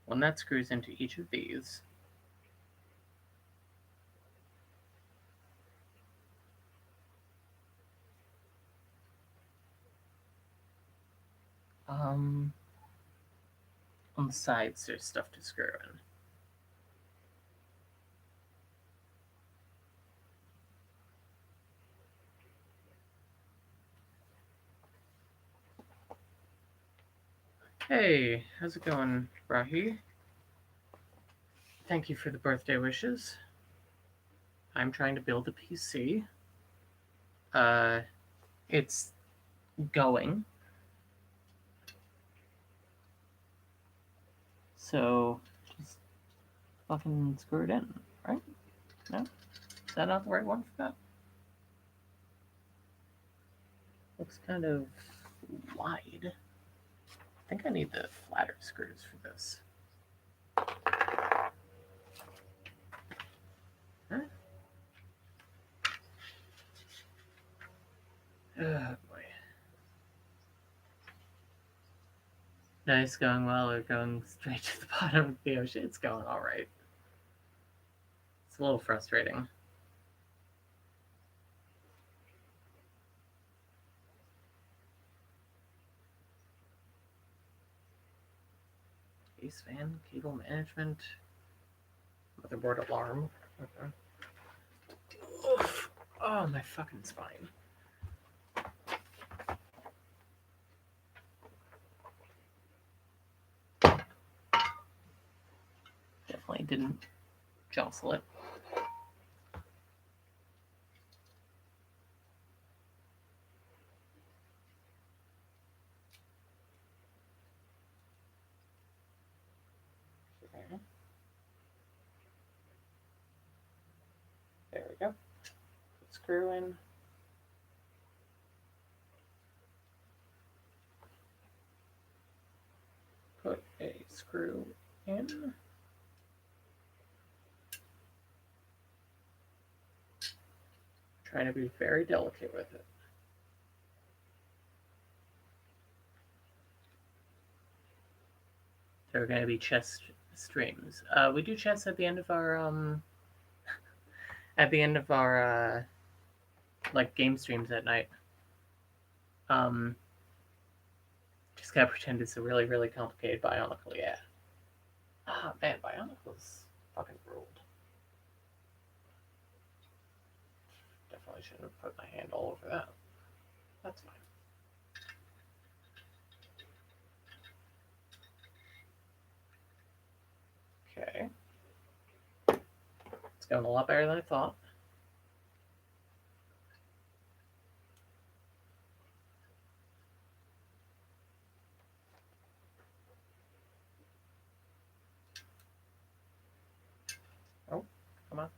Speaker 1: one that screws into each of these. On the sides, there's stuff to screw in. Hey, how's it going, Rahi? Thank you for the birthday wishes. I'm trying to build a PC. It's going. So just fucking screw it in, right? No? Is that not the right one for that? Looks kind of wide. I think I need the flatter screws for this. Huh? Oh boy. Nice, going well or going straight to the bottom of the ocean? It's going alright. It's a little frustrating. Case fan, cable management, motherboard alarm. Okay. Oof. Oh, my fucking spine. Definitely didn't jostle it. There we go. Put screw in. Put a screw in. Trying to be very delicate with it. There are going to be chess streams. We do chess at the end of our at the end of our like game streams at night. Just gotta pretend it's a really, really complicated Bionicle, yeah. Ah, man, Bionicle's fucking ruled. Definitely shouldn't have put my hand all over that. That's fine. Okay. It's going a lot better than I thought. Oh, come on.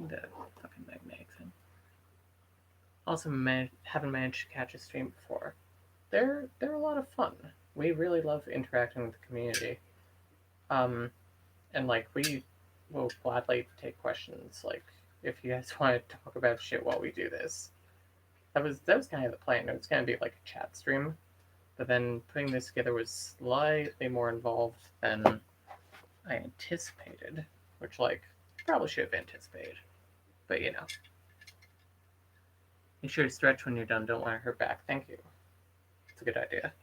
Speaker 1: The fucking magnetic thing. Also, haven't managed to catch a stream before. They're a lot of fun. We really love interacting with the community. And like we will gladly take questions. Like if you guys want to talk about shit while we do this, that was kind of the plan. It was gonna be like a chat stream, but then putting this together was slightly more involved than I anticipated, which like probably should have anticipated, but you know. Make sure to stretch when you're done. Don't want to hurt back. Thank you. It's a good idea.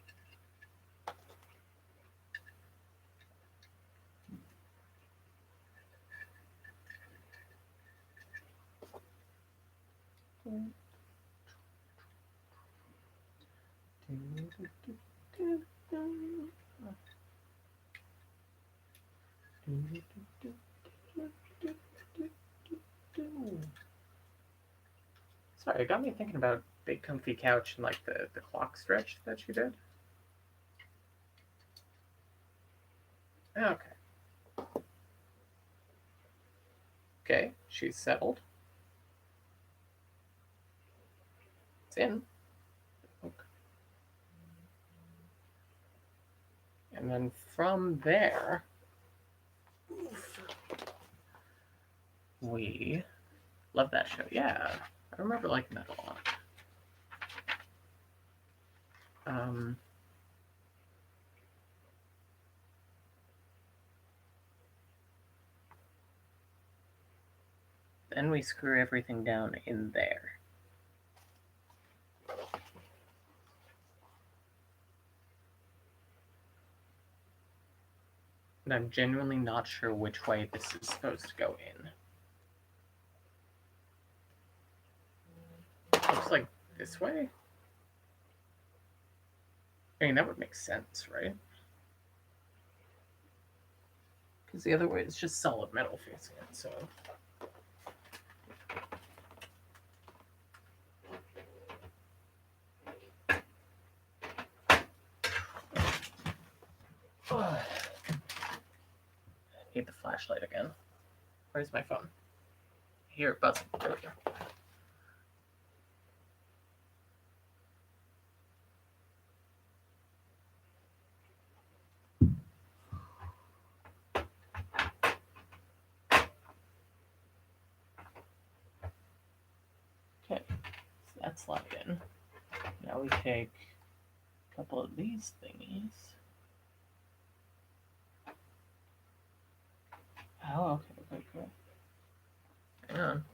Speaker 1: Sorry, it got me thinking about big comfy couch and like the clock stretch that you did. Okay. Okay, she's settled. It's in. Okay. And then from there, we love that show. Yeah, I remember liking that a lot. Then we screw everything down in there. And I'm genuinely not sure which way this is supposed to go in. Looks like this way? I mean, that would make sense, right? Because the other way is just solid metal facing it, so... I need the flashlight again. Where's my phone? Here, it buzzing. There we go. Okay, so that's locked in. Now we take a couple of these thingies. Oh, okay. Hang on.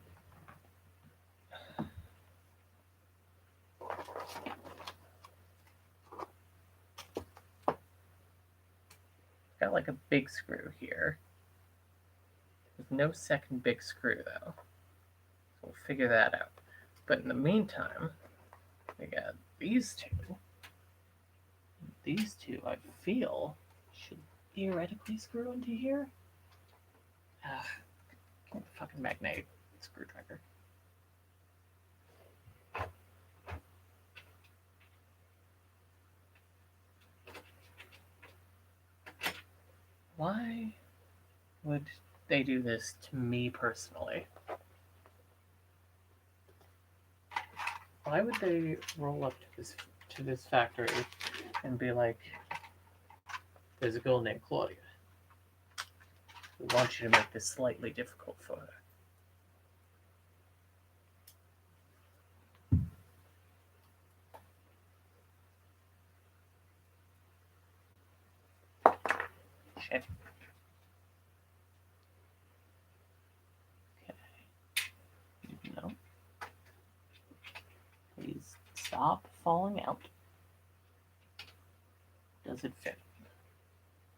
Speaker 1: Got like a big screw here. There's no second big screw though. So we'll figure that out. But in the meantime, we got these two. These two, I feel, should theoretically screw into here. Fucking magnetic screwdriver. Why would they do this to me personally? Why would they roll up to this factory and be like, there's a girl named Claudia. We want you to make this slightly difficult for her. Shit. Okay. stop falling out? Does it fit?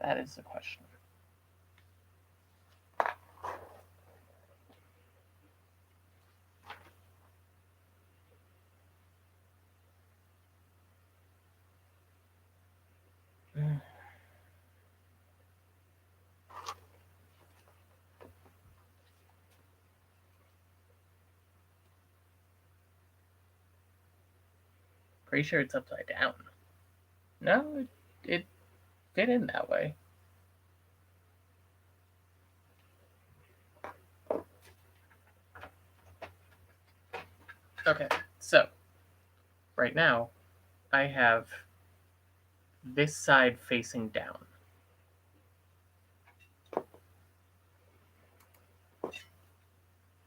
Speaker 1: That is the question. Pretty sure it's upside down. No, it fit in that way. Okay, so right now I have this side facing down.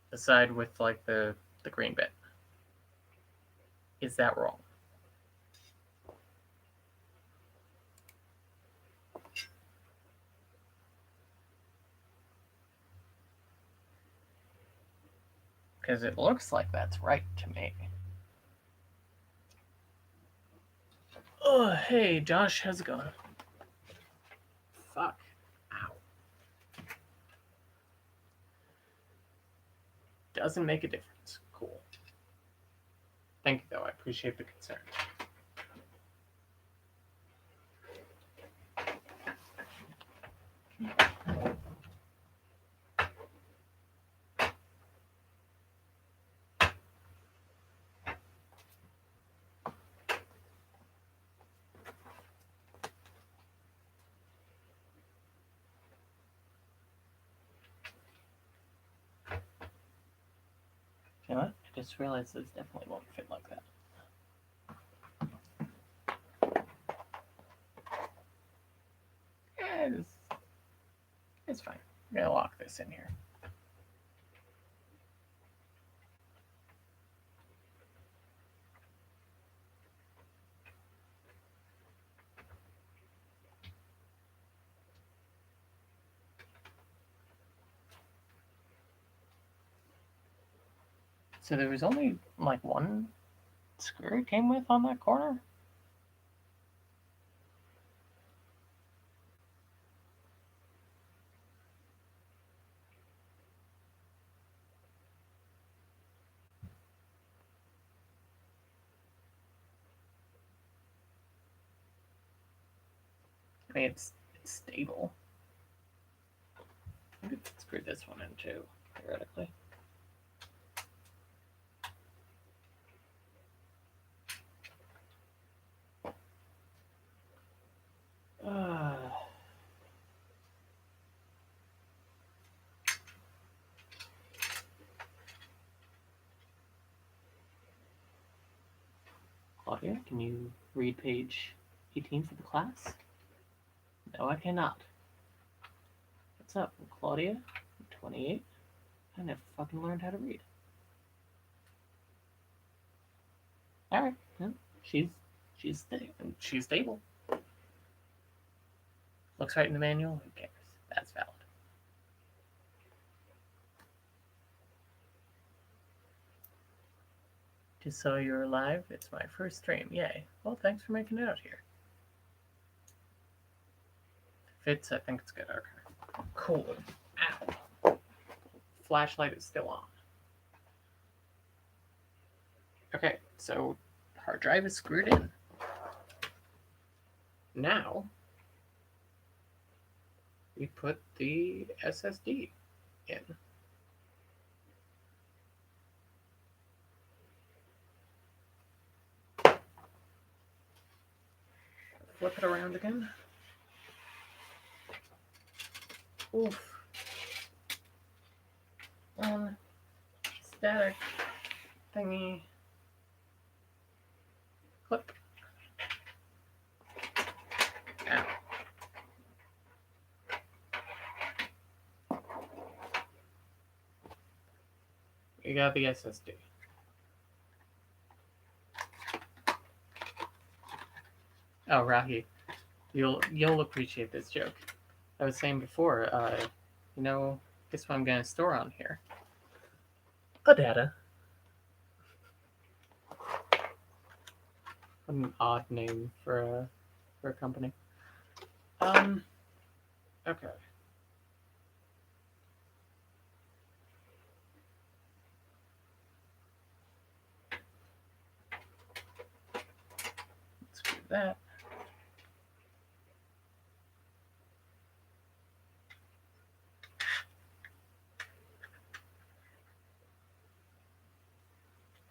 Speaker 1: The side with like the green bit. Is that wrong? Because it looks like that's right to me. Oh, hey, Josh, how's it going? Fuck. Ow. Doesn't make a difference. Cool. Thank you, though. I appreciate the concern. You know what? I just realized this definitely won't fit like that. Yeah, it's fine. I'm gonna lock this in here. So there was only like one screw it came with on that corner? I mean, it's stable. I could screw this one in too, theoretically. Claudia, can you read page 18 for the class? No, I cannot. What's up, Claudia? I'm 28. I never fucking learned how to read. Alright, well, she's stable. Looks right in the manual, who cares? That's valid. Just saw you were live. It's my first stream. Yay. Well, thanks for making it out here. Fits, I think it's good. Okay. Cool. Ow. Flashlight is still on. Okay, so hard drive is screwed in. Now we put the SSD in. Flip it around again. Oof. Static thingy. Clip. Ow. You got the SSD. Oh, Rahi, you'll appreciate this joke. I was saying before, guess what I'm gonna store on here? A data. What an odd name for a company. Okay. Let's do that.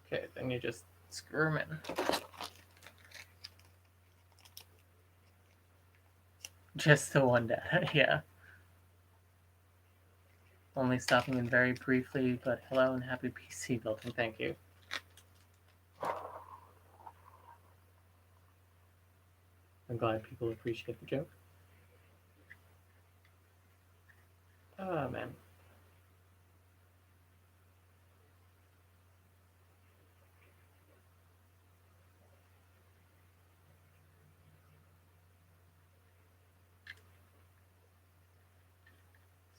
Speaker 1: Okay, then you just screw them in. Just the one data, yeah. Only stopping in very briefly, but hello and happy PC building, thank you. I'm glad people appreciate the joke. Oh, man.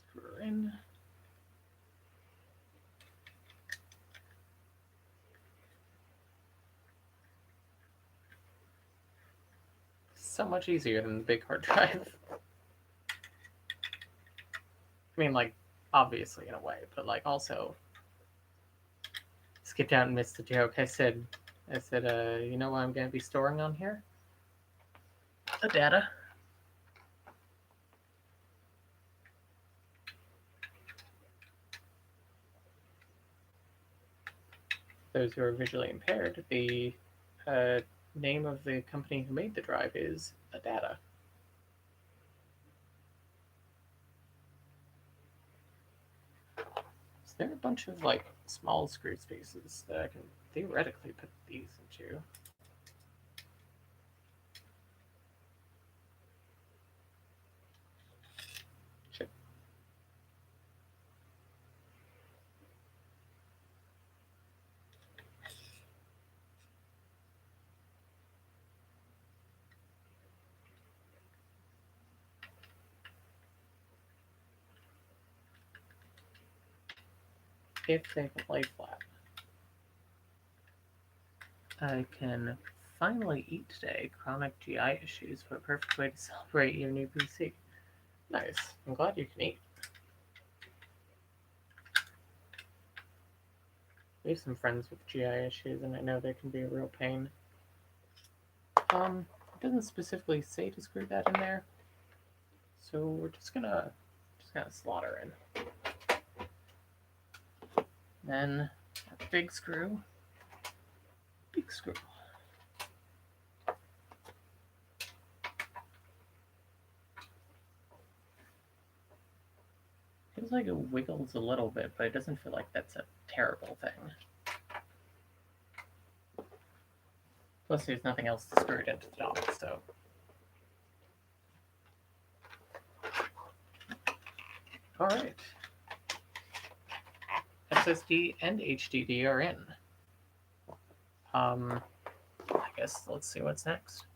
Speaker 1: Screw in. So much easier than the big hard drive. I mean, like, obviously in a way, but like also skipped out and missed the joke. I said, you know what I'm gonna be storing on here? The data. Those who are visually impaired, the name of the company who made the drive is Adata. So there are a bunch of like small screw spaces that I can theoretically put these into. Shit. If they can lay flat. I can finally eat today. Chronic GI issues, but a perfect way to celebrate your new PC. Nice. I'm glad you can eat. We have some friends with GI issues, and I know they can be a real pain. It doesn't specifically say to screw that in there, so we're just gonna slaughter in. Then a big screw. Big screw. Feels like it wiggles a little bit, but it doesn't feel like that's a terrible thing. Plus, there's nothing else to screw it into the dock, so. Alright. SSD and HDD are in. I guess let's see what's next.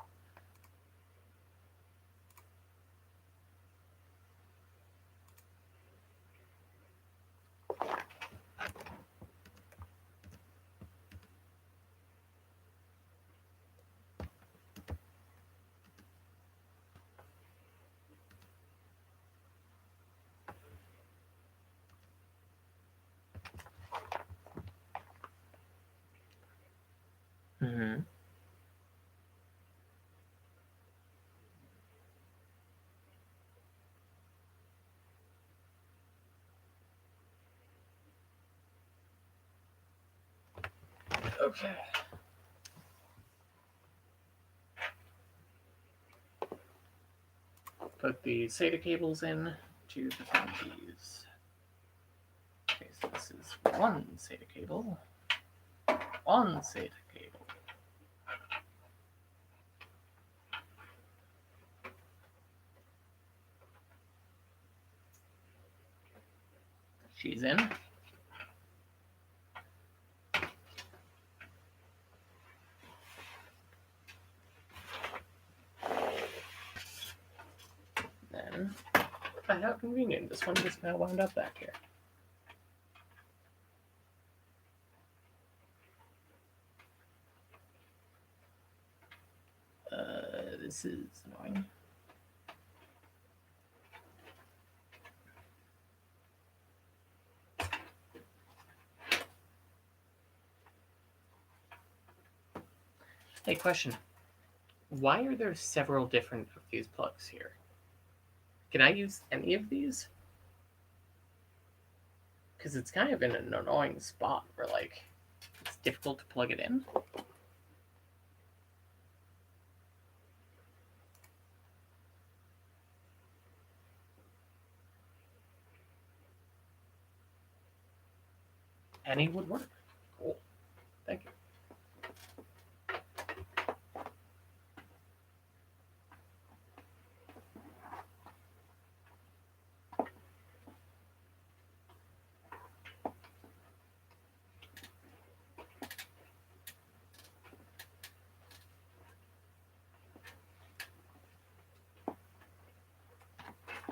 Speaker 1: Mm-hmm. Okay. Put the SATA cables in to the keys. Okay, so this is one SATA cable. One SATA cable. She's in. Then, how convenient, this one just now wound up back here. this is annoying. Hey, question. Why are there several different of these plugs here? Can I use any of these? Because it's kind of in an annoying spot where, like, it's difficult to plug it in. Any would work. Cool. Thank you.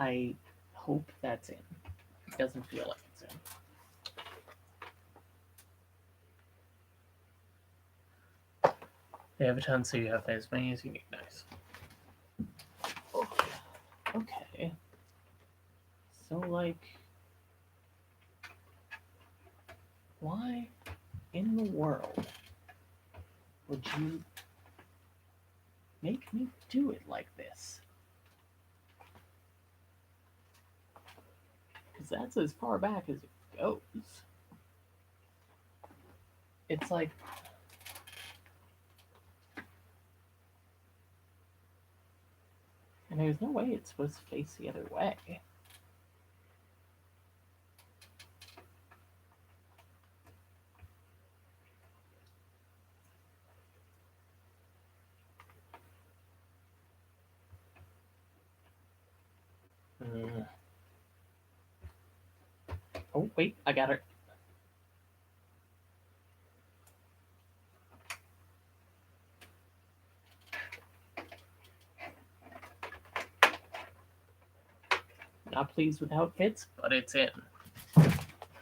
Speaker 1: I hope that's in. It doesn't feel like it's in. They have a ton, so you have as many as you need. Nice. Okay. So, like, why in the world would you make me do it like this? Because that's as far back as it goes. It's like, and there's no way it's supposed to face the other way. Oh, wait, I got it. Not pleased with how it fits, but it's in.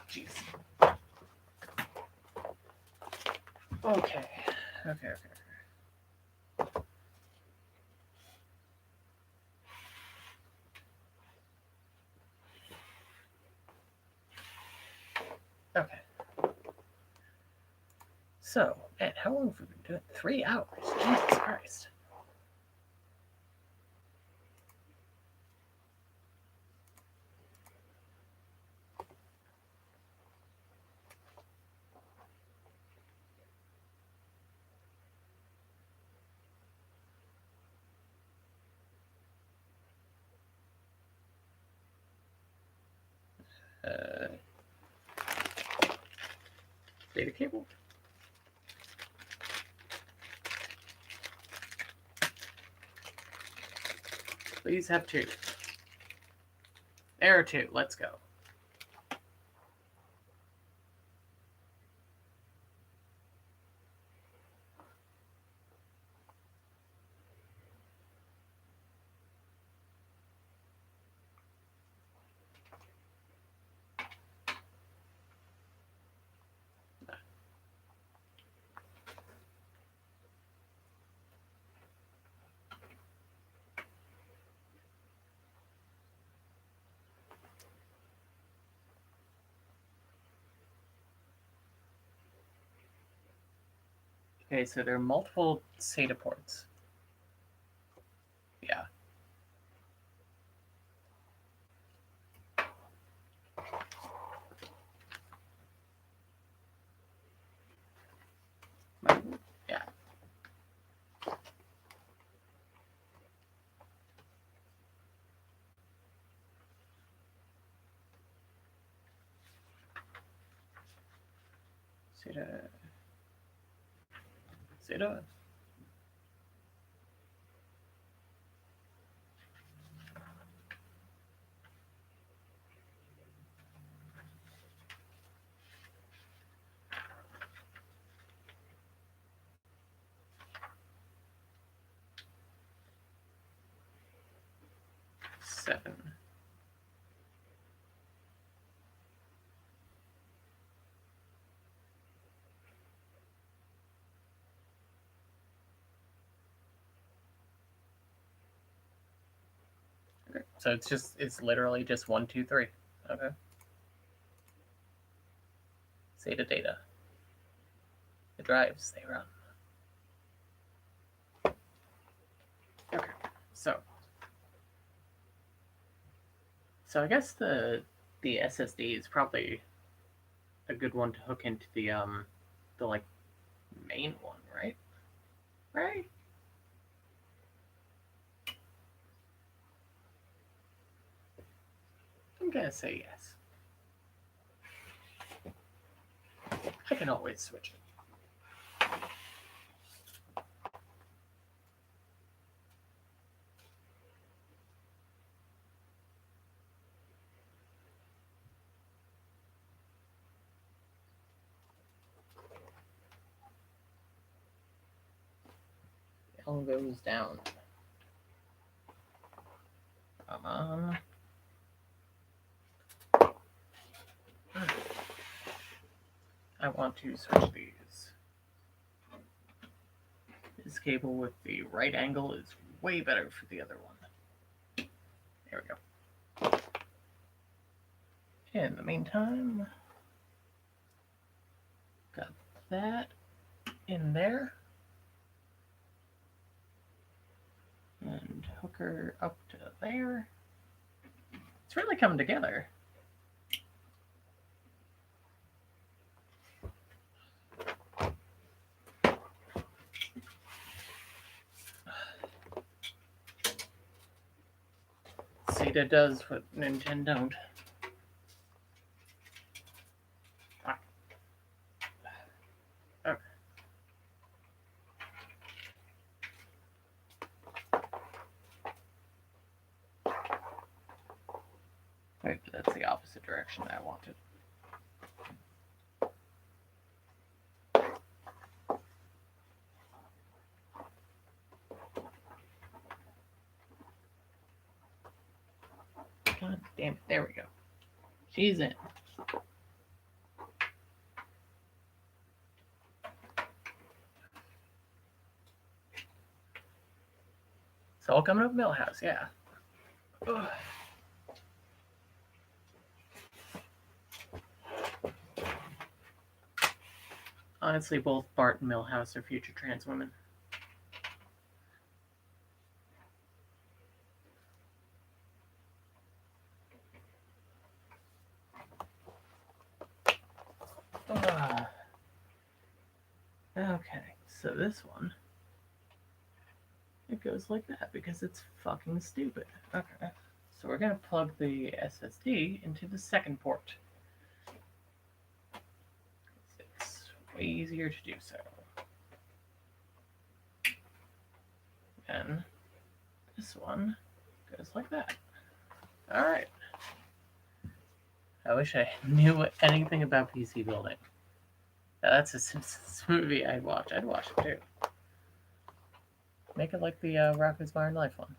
Speaker 1: Jeez. Okay. Okay. So, man, how long have we been doing? 3 hours. Jesus Christ. Data cable? Please have 2. There are 2. Let's go. Okay, so there are multiple SATA ports. Yeah. Yeah. SATA. Seven. Okay, so it's literally just 1, 2, 3. Okay. SATA data. The drives, they run. Okay, so I guess the SSD is probably a good one to hook into the like main one, right? Right? I'm gonna say yes. I can always switch it. L goes down. Come on. I want to switch these. This cable with the right angle is way better for the other one. There we go. In the meantime, got that in there. And hook her up to there. It's really coming together. SATA does what Nintendo don't. Okay. Wait, that's the opposite direction I wanted. God damn it. There we go. She's in. It's all coming up Millhouse, yeah. Ugh. Honestly, both Bart and Millhouse are future trans women. Ugh. Okay, so this one, it goes like that because it's fucking stupid. Okay, so we're gonna plug the SSD into the second port. It's way easier to do so. And this one goes like that. Alright. I wish I knew anything about PC building. That's a Simpsons movie I'd watch. I'd watch it too. Make it like the Rocko's Modern Life one.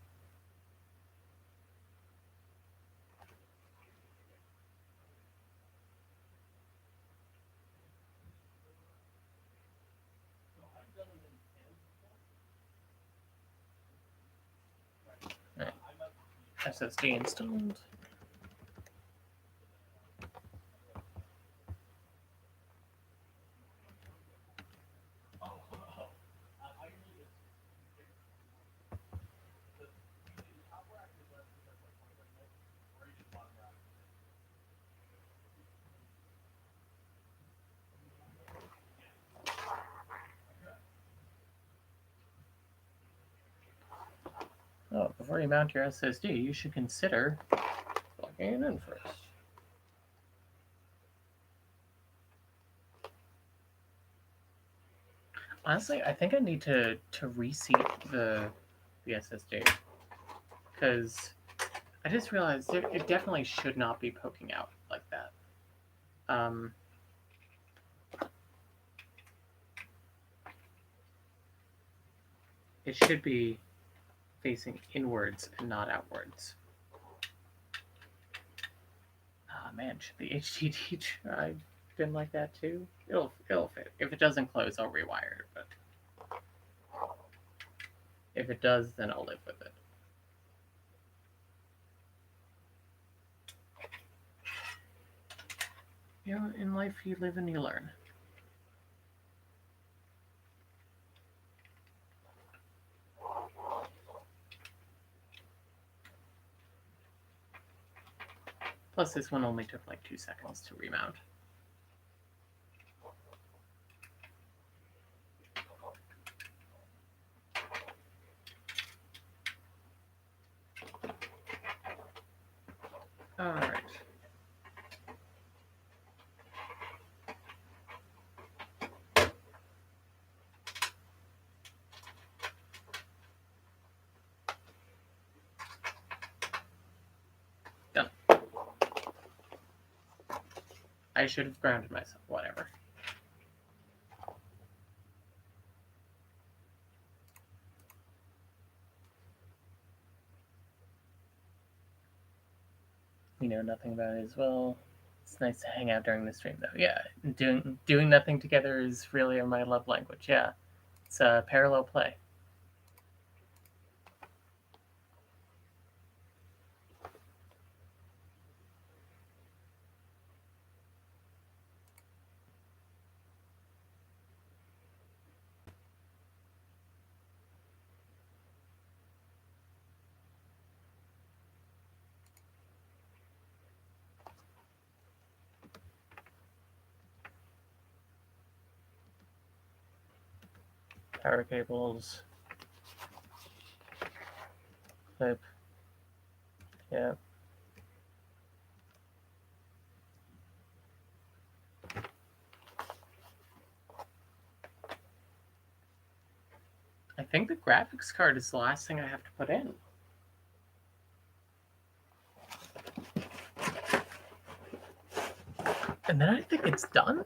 Speaker 1: Right. SSD installed. Oh, before you mount your SSD, you should consider plugging it in first. Honestly, I think I need to reseat the SSD because I just realized it definitely should not be poking out like that. It should be facing inwards and not outwards. Ah, man, should the HDD drive been like that too? It'll fit. If it doesn't close, I'll rewire it, but if it does, then I'll live with it. in life you live and you learn. Plus, this one only took like 2 seconds to remount. All right. Done. I should have grounded myself. Whatever. We know nothing about it as well. It's nice to hang out during the stream, though. Yeah, doing nothing together is really my love language. Yeah, it's a parallel play. Power cables. Clip. Yeah. I think the graphics card is the last thing I have to put in. And then I think it's done.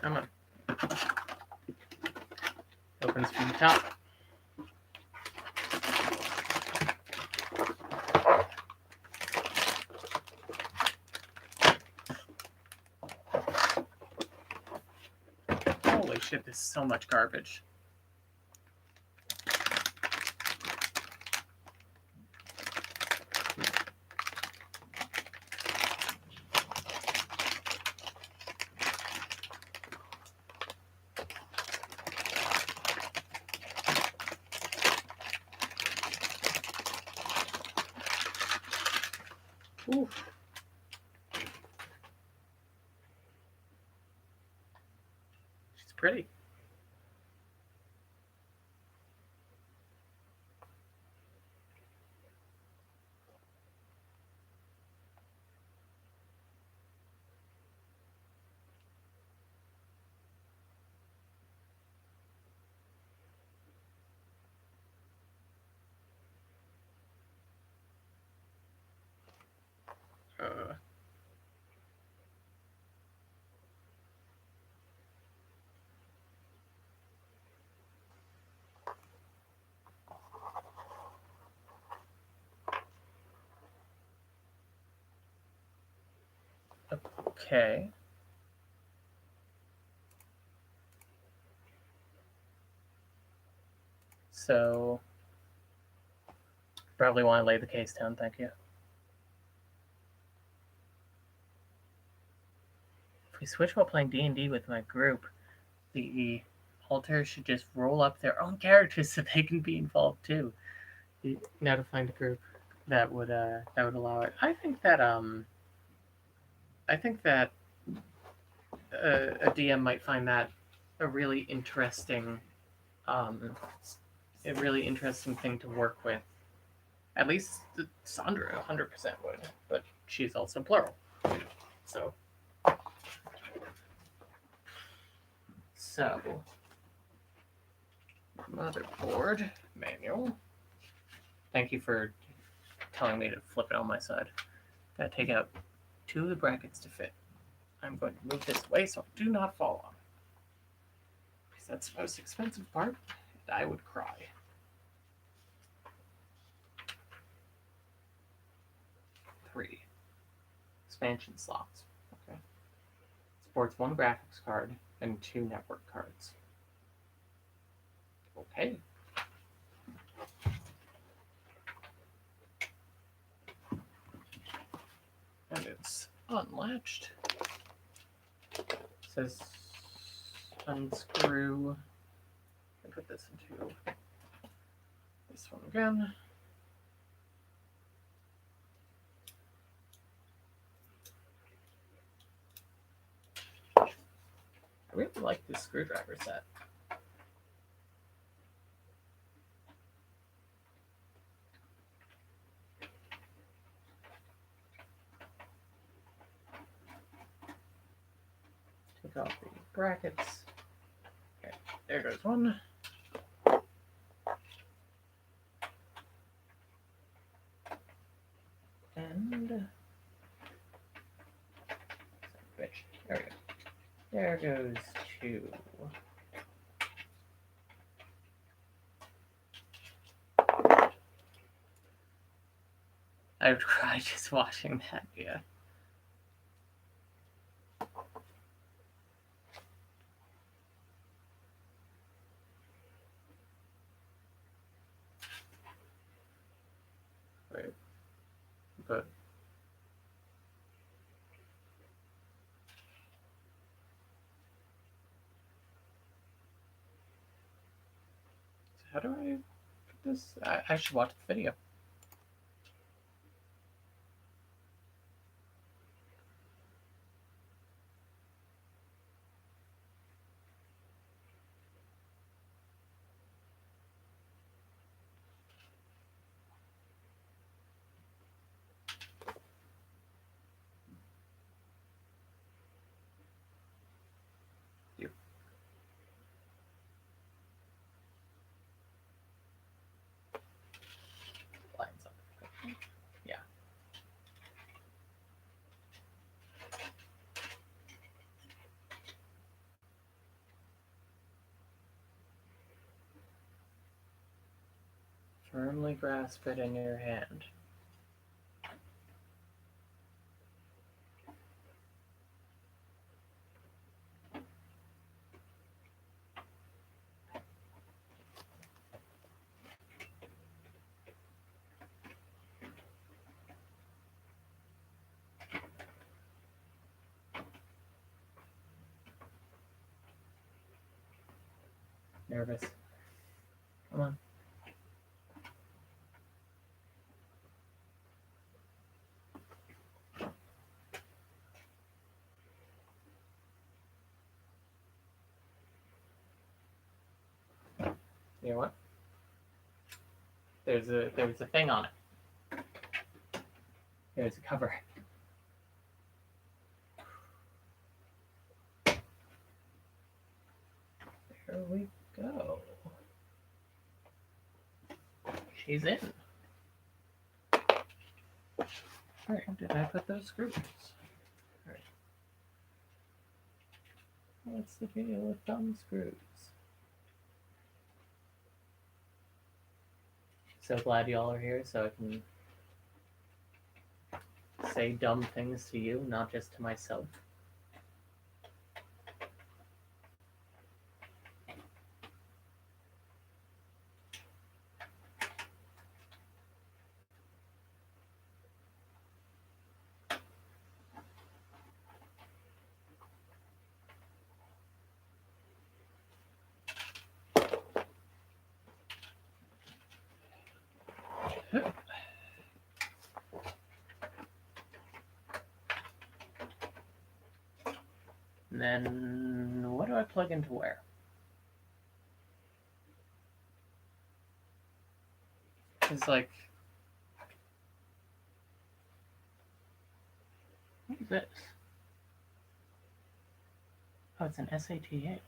Speaker 1: Come on. Opens from the top. Holy shit, this is so much garbage. Oof. She's pretty. Okay. So, probably want to lay the case down, thank you. If we switch while playing D&D with my group, the alters should just roll up their own characters so they can be involved too. Now to find a group that would allow it. I think that a DM might find that a really interesting thing to work with. At least Sandra 100% would, but she's also plural. So motherboard manual. Thank you for telling me to flip it on my side. Gotta take out 2 of the brackets to fit. I'm going to move this away so I do not fall on it. Because that's the most expensive part, and I would cry. 3 expansion slots. Okay. Supports 1 graphics card and 2 network cards. Okay. And it's unlatched. It says unscrew. I put this into this one again. I really like this screwdriver set. Take off the brackets. Okay, there goes one. And there we go. There goes 2. I would cry just watching that, yeah. Right. But so how do I put this? I should watch the video. Lines up. Yeah. Firmly grasp it in your hand. Nervous. Come on. You know what? There's a thing on it. There's a cover. There we go. She's in. Where did I put those screws? Alright. What's the deal with thumb screws? So glad y'all are here so I can say dumb things to you, not just to myself. And then what do I plug into where? It's like, what is this? Oh, it's an SATA.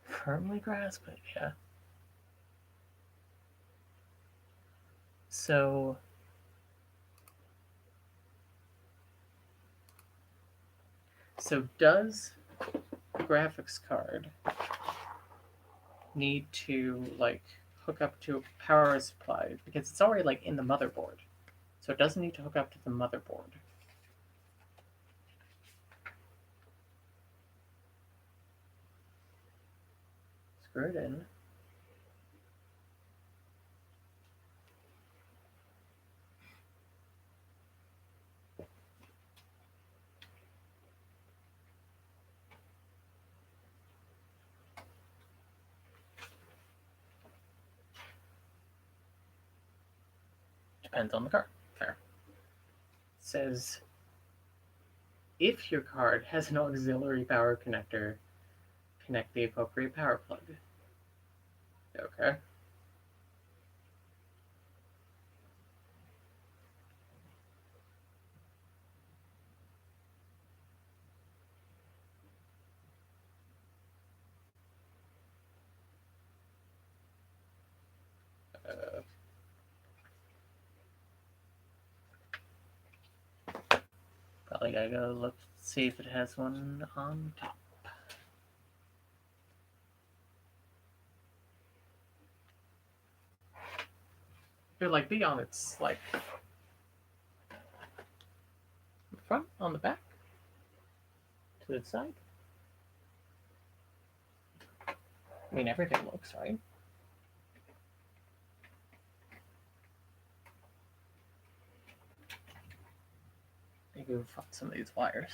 Speaker 1: Firmly grasp it, yeah. So does the graphics card need to like hook up to a power supply? Because it's already like in the motherboard. So it doesn't need to hook up to the motherboard. Screw it in. Depends on the card. Fair. It says if your card has an auxiliary power connector, connect the appropriate power plug. Okay. Probably gotta go look, see if it has one on top. It would like be on its like front, on the back, to the side. I mean, everything looks right. Maybe we'll find some of these wires.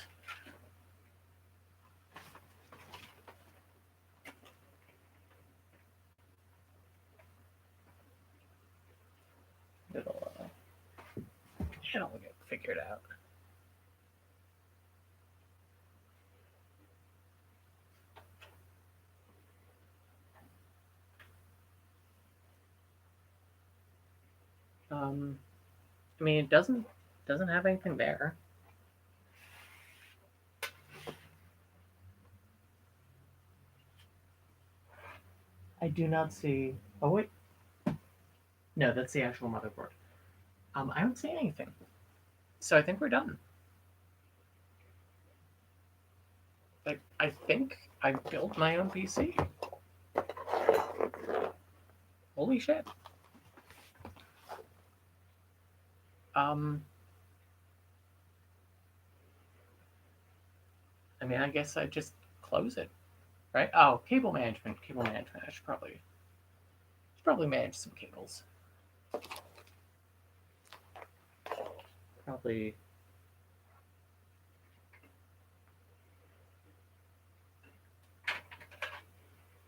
Speaker 1: It'll get figured out. I mean, it doesn't have anything there. I do not see. Oh wait, no, that's the actual motherboard. I don't see anything. So I think we're done. Like, I think I built my own PC. Holy shit. I mean, I guess I just close it, right? Oh, cable management. I should probably manage some cables. Probably.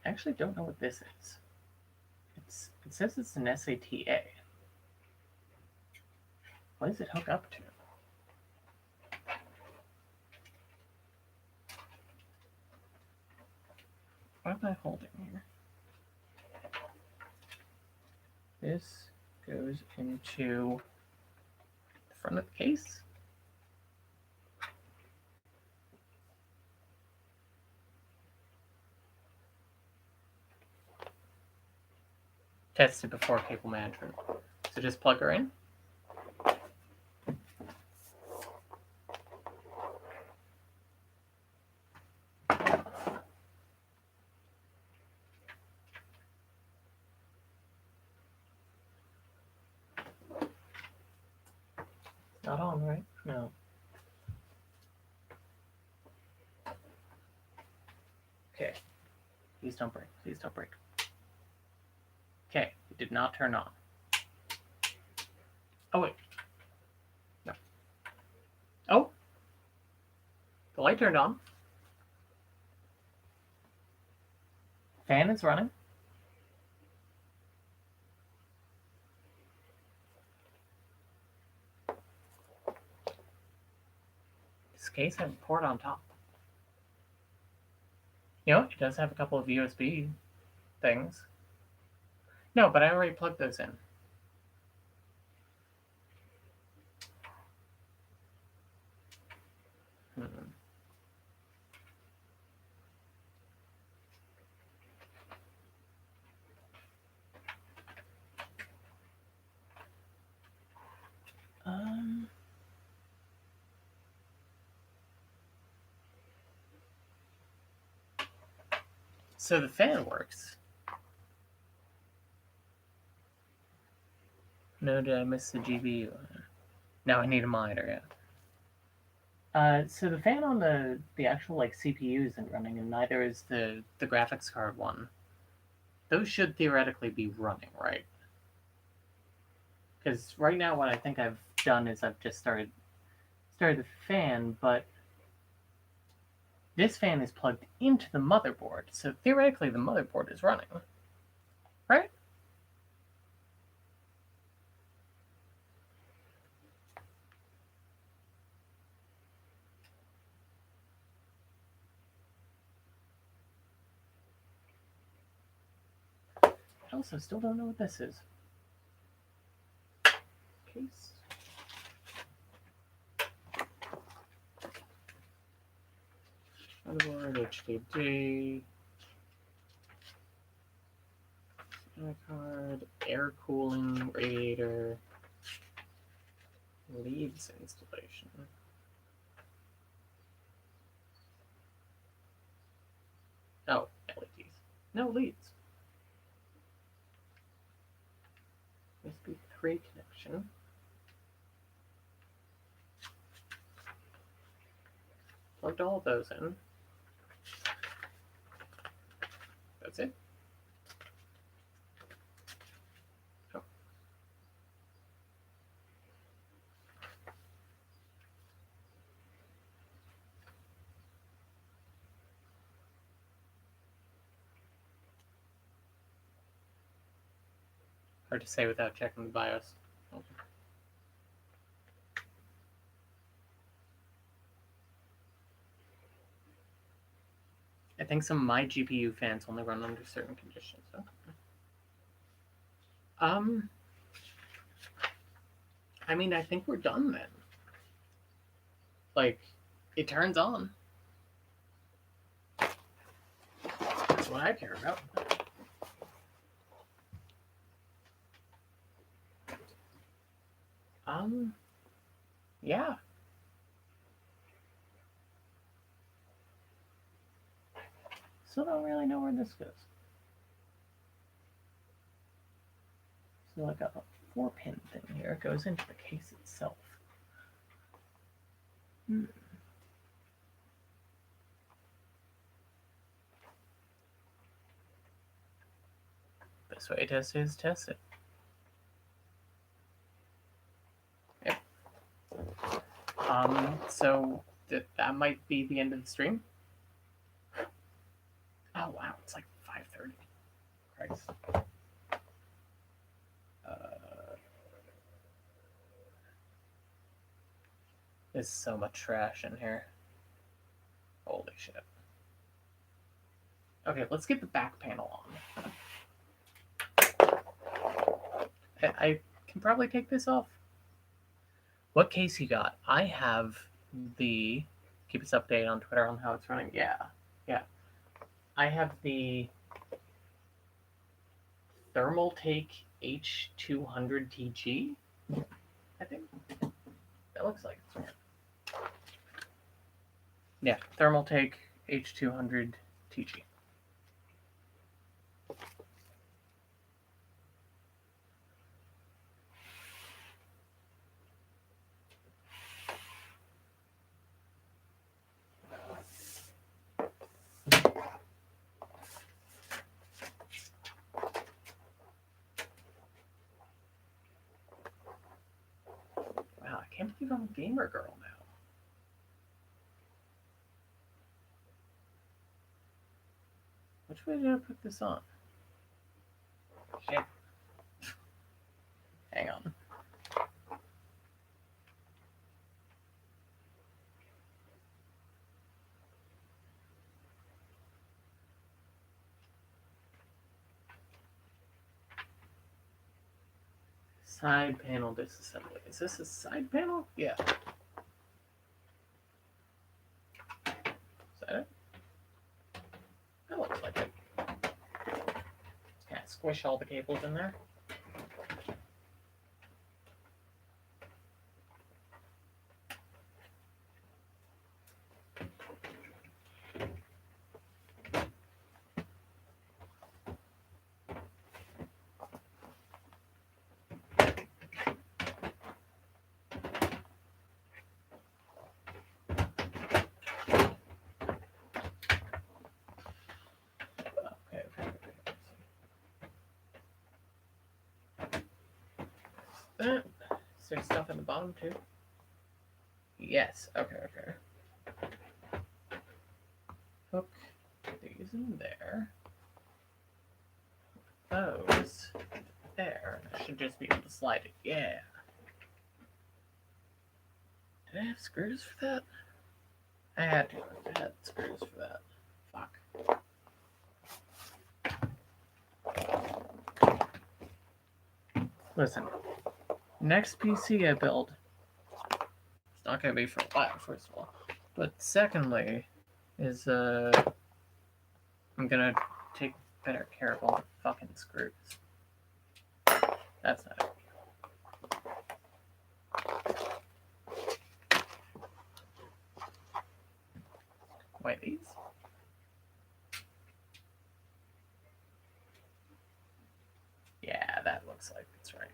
Speaker 1: I actually don't know what this is. It says it's an SATA. What does it hook up to? What am I holding here? This goes into the front of the case. Tested before cable management. So just plug her in. Not on, right? No. Okay. Please don't break. Please don't break. Okay. It did not turn on. Oh, wait. No. Oh. The light turned on. Fan is running. This case has a port on top. You know, it does have a couple of USB things. No, but I already plugged those in. So the fan works. No, did I miss the GPU? Now I need a monitor, yeah. So the fan on the actual like CPU isn't running, and neither is the graphics card one. Those should theoretically be running, right? Because right now, what I think I've done is I've just started the fan, but this fan is plugged into the motherboard, so theoretically the motherboard is running, right? I also still don't know what this is. Case. Motherboard, HDD. Card, air cooling, radiator, leads installation. Oh, LEDs. No leads. USB 3 connection. Plugged all of those in. That's it. Oh. Hard to say without checking the BIOS. Oh. I think some of my GPU fans only run under certain conditions. So. I mean, I think we're done then. Like, it turns on. That's what I care about. Yeah. Still don't really know where this goes. So like a 4-pin thing here. It goes into the case itself. Best way to test it is test it. Yep. So that might be the end of the stream. Oh wow, it's like 5:30. Christ. There's so much trash in here. Holy shit. Okay, let's get the back panel on. I can probably take this off. What case you got? I have the... Keep us updated on Twitter on how it's running. Yeah. I have the Thermaltake H200 TG, I think. That looks like it's running. Yeah, Thermaltake H200 TG. Wow, I can't believe I'm a gamer girl now. Which way did I put this on? Shit. Hang on. Side panel disassembly. Is this a side panel? Yeah. Is that it? That looks like it. Yeah, squish all the cables in there. Is there stuff in the bottom too? Yes. Okay. Hook these in there. Those there. I should just be able to slide it. Yeah. Did I have screws for that? I had to. I had screws for that. Fuck. Listen. Next PC I build, it's not gonna be for a while, first of all. But secondly, is I'm gonna take better care of all the fucking screws. That's not it. Wait, these? Yeah, that looks like it's right.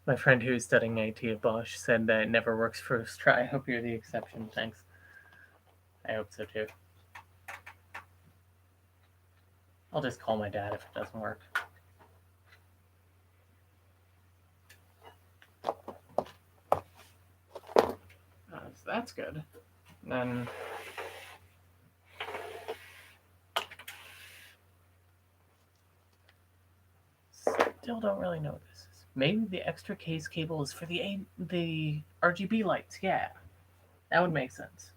Speaker 1: My friend who's studying IT at Bosch said that it never works first try. I hope you're the exception. Thanks. I hope so too. I'll just call my dad if it doesn't work. So that's good. And then still don't really know what this is. Maybe the extra case cable is for the RGB lights. Yeah, that would make sense.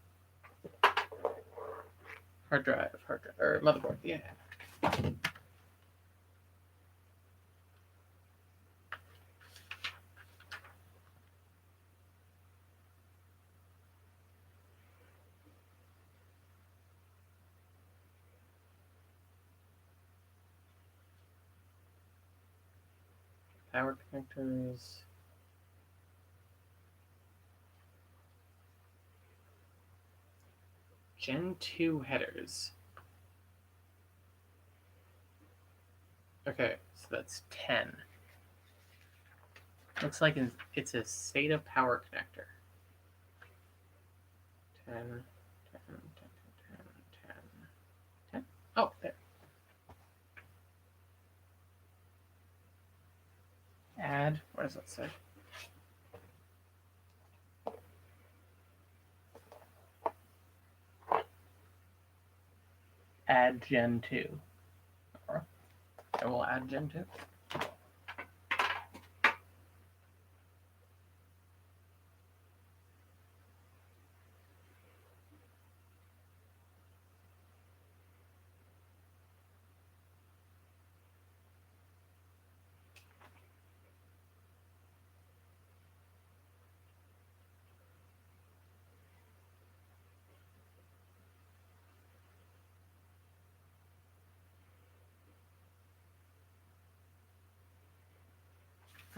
Speaker 1: Hard drive, or motherboard. Yeah. Power connectors. Gen 2 headers. Okay, so that's 10. Looks like it's a SATA power connector. 10, 10, 10, 10, 10, 10. Oh, there. Add, what does that say? Add Gen 2. I will add Gen 2.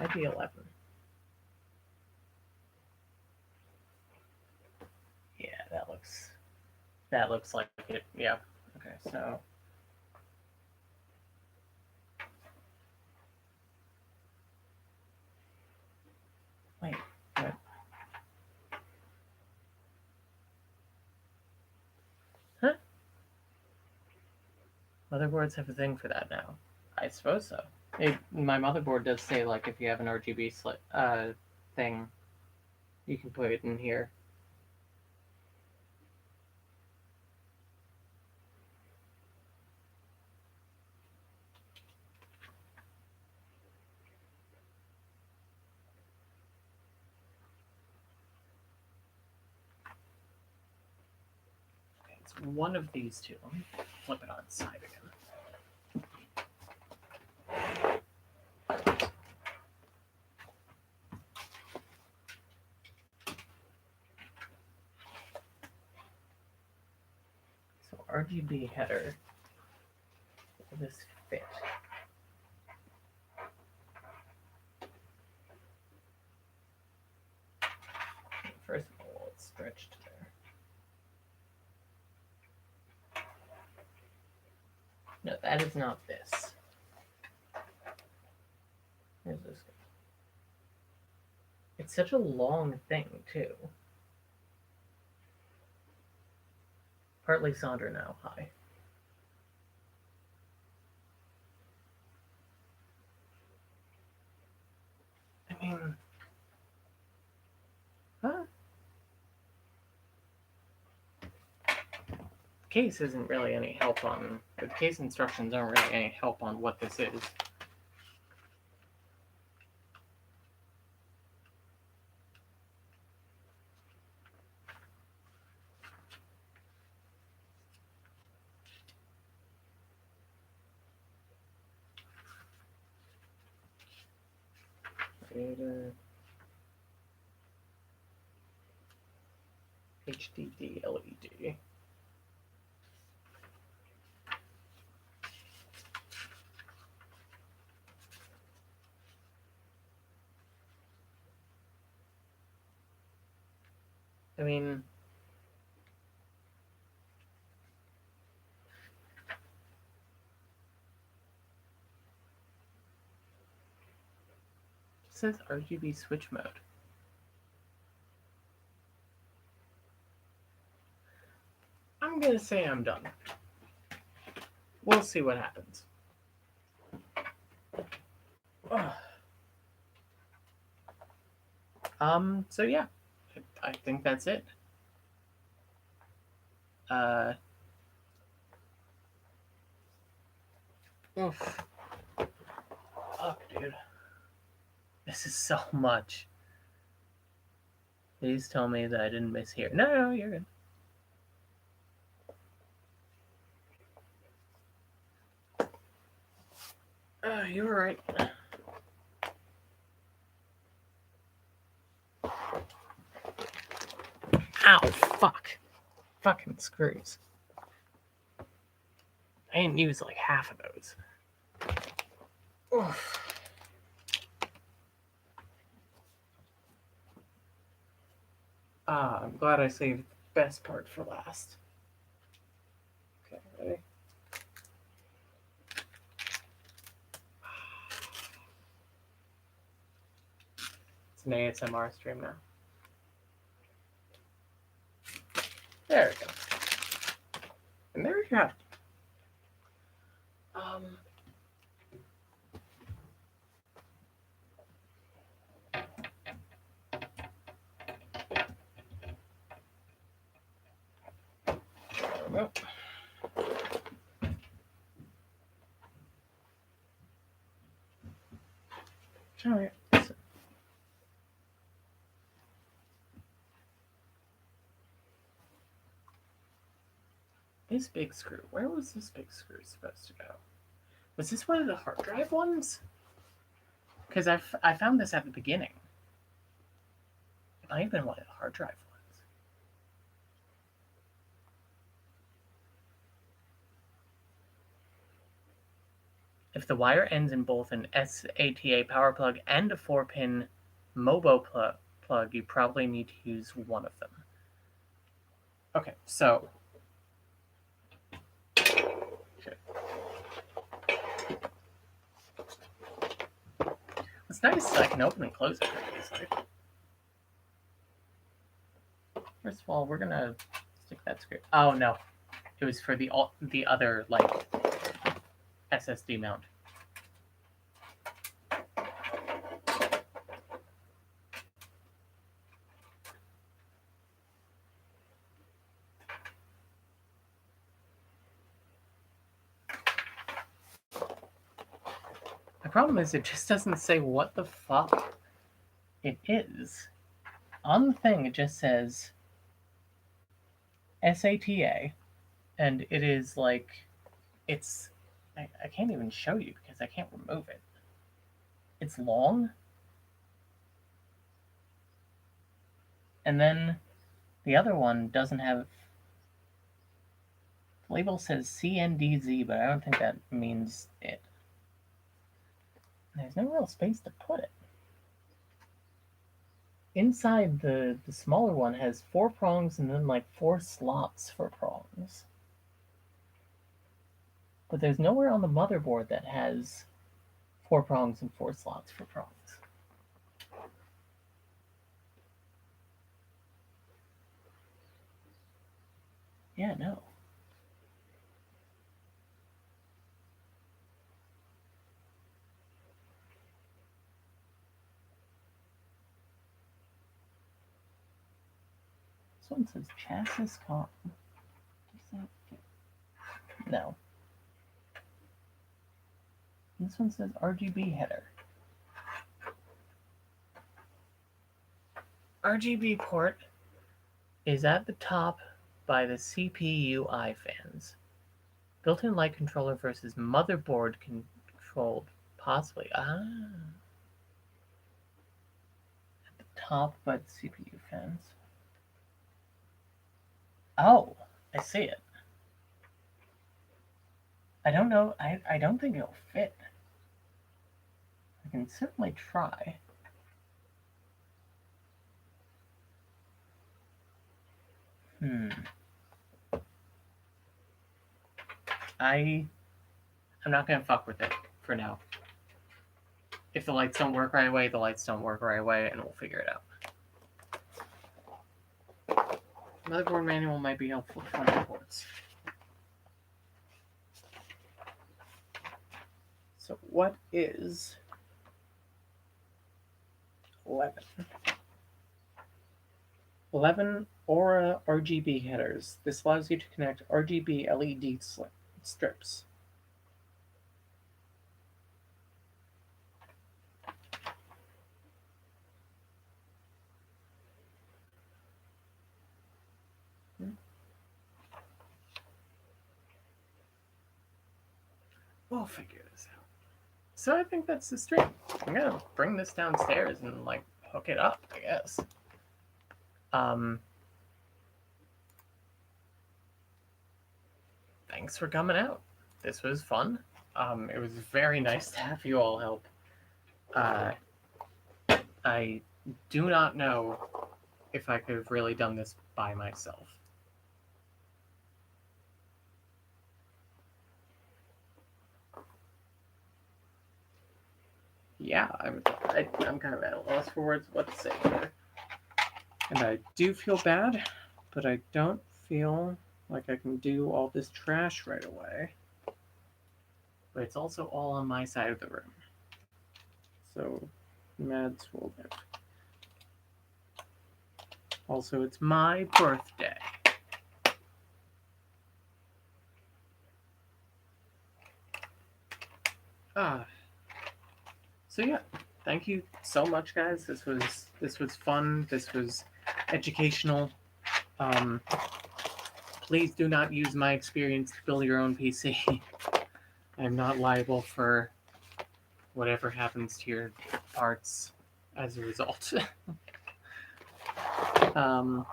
Speaker 1: IP11. Yeah, that looks like it. Yeah. Okay, so wait, what? Huh? Motherboards have a thing for that now. I suppose so. My motherboard does say like if you have an RGB thing, you can put it in here. Okay, it's one of these two. Let me flip it on its side again. So RGB header. Will this fit? First of all, it's stretched there. No, that is not this. Here's this guy. It's such a long thing, too. Partly Sandra now. Hi. mean, huh? Case isn't really any help on the case instructions aren't really any help on what this is. Data HDD LED. I mean, it says RGB switch mode. I'm gonna say I'm done. We'll see what happens. So yeah, I think that's it. Oof. Fuck, dude. This is so much. Please tell me that I didn't miss here. No, you're good. You were right. Ow, fuck. Fucking screws. I didn't use like half of those. Oof. I'm glad I saved the best part for last. Okay, ready? It's an ASMR stream now. There we go. And there you have it. There we go. This big screw. Where was this big screw supposed to go? Was this one of the hard drive ones? Because I found this at the beginning. It might have been one of the hard drive ones. If the wire ends in both an SATA power plug and a 4-pin MOBO plug, you probably need to use one of them. Okay, so... It's nice that I can open and close it pretty easily. First of all, we're gonna stick that screw. Oh no, it was for the other like SSD mount. The problem is it just doesn't say what the fuck it is. On the thing, it just says SATA, and it is like, it's, I can't even show you because I can't remove it. It's long. And then the other one doesn't have, the label says CNDZ, but I don't think that means it. There's no real space to put it. Inside the smaller one has 4 prongs and then like 4 slots for prongs. But there's nowhere on the motherboard that has 4 prongs and 4 slots for prongs. Yeah, no. one says chassis com. No. This one says RGB header. RGB port is at the top by the CPU-I fans. Built-in light controller versus motherboard controlled, possibly. At the top by the CPU fans. Oh, I see it. I don't know. I don't think it'll fit. I can certainly try. I'm not gonna fuck with it for now. If the lights don't work right away, the lights don't work right away, and we'll figure it out. Motherboard manual might be helpful for ports. So what is 11? 11 Aura RGB headers. This allows you to connect RGB LED strips. We'll figure this out. So I think that's the stream. I'm gonna bring this downstairs and like hook it up, I guess. Thanks for coming out. This was fun. It was very nice to have you all help. I do not know if I could have really done this by myself. Yeah, I'm kind of at a loss for words what to say here. And I do feel bad, but I don't feel like I can do all this trash right away. But it's also all on my side of the room. So, mad swole bit. Also, it's my birthday. So yeah, thank you so much, guys. This was fun. This was educational. Please do not use my experience to build your own PC. I'm not liable for whatever happens to your parts as a result. I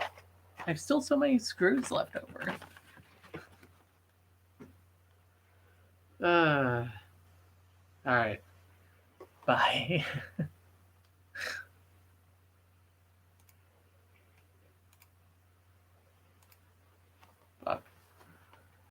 Speaker 1: have still so many screws left over. All right. Bye.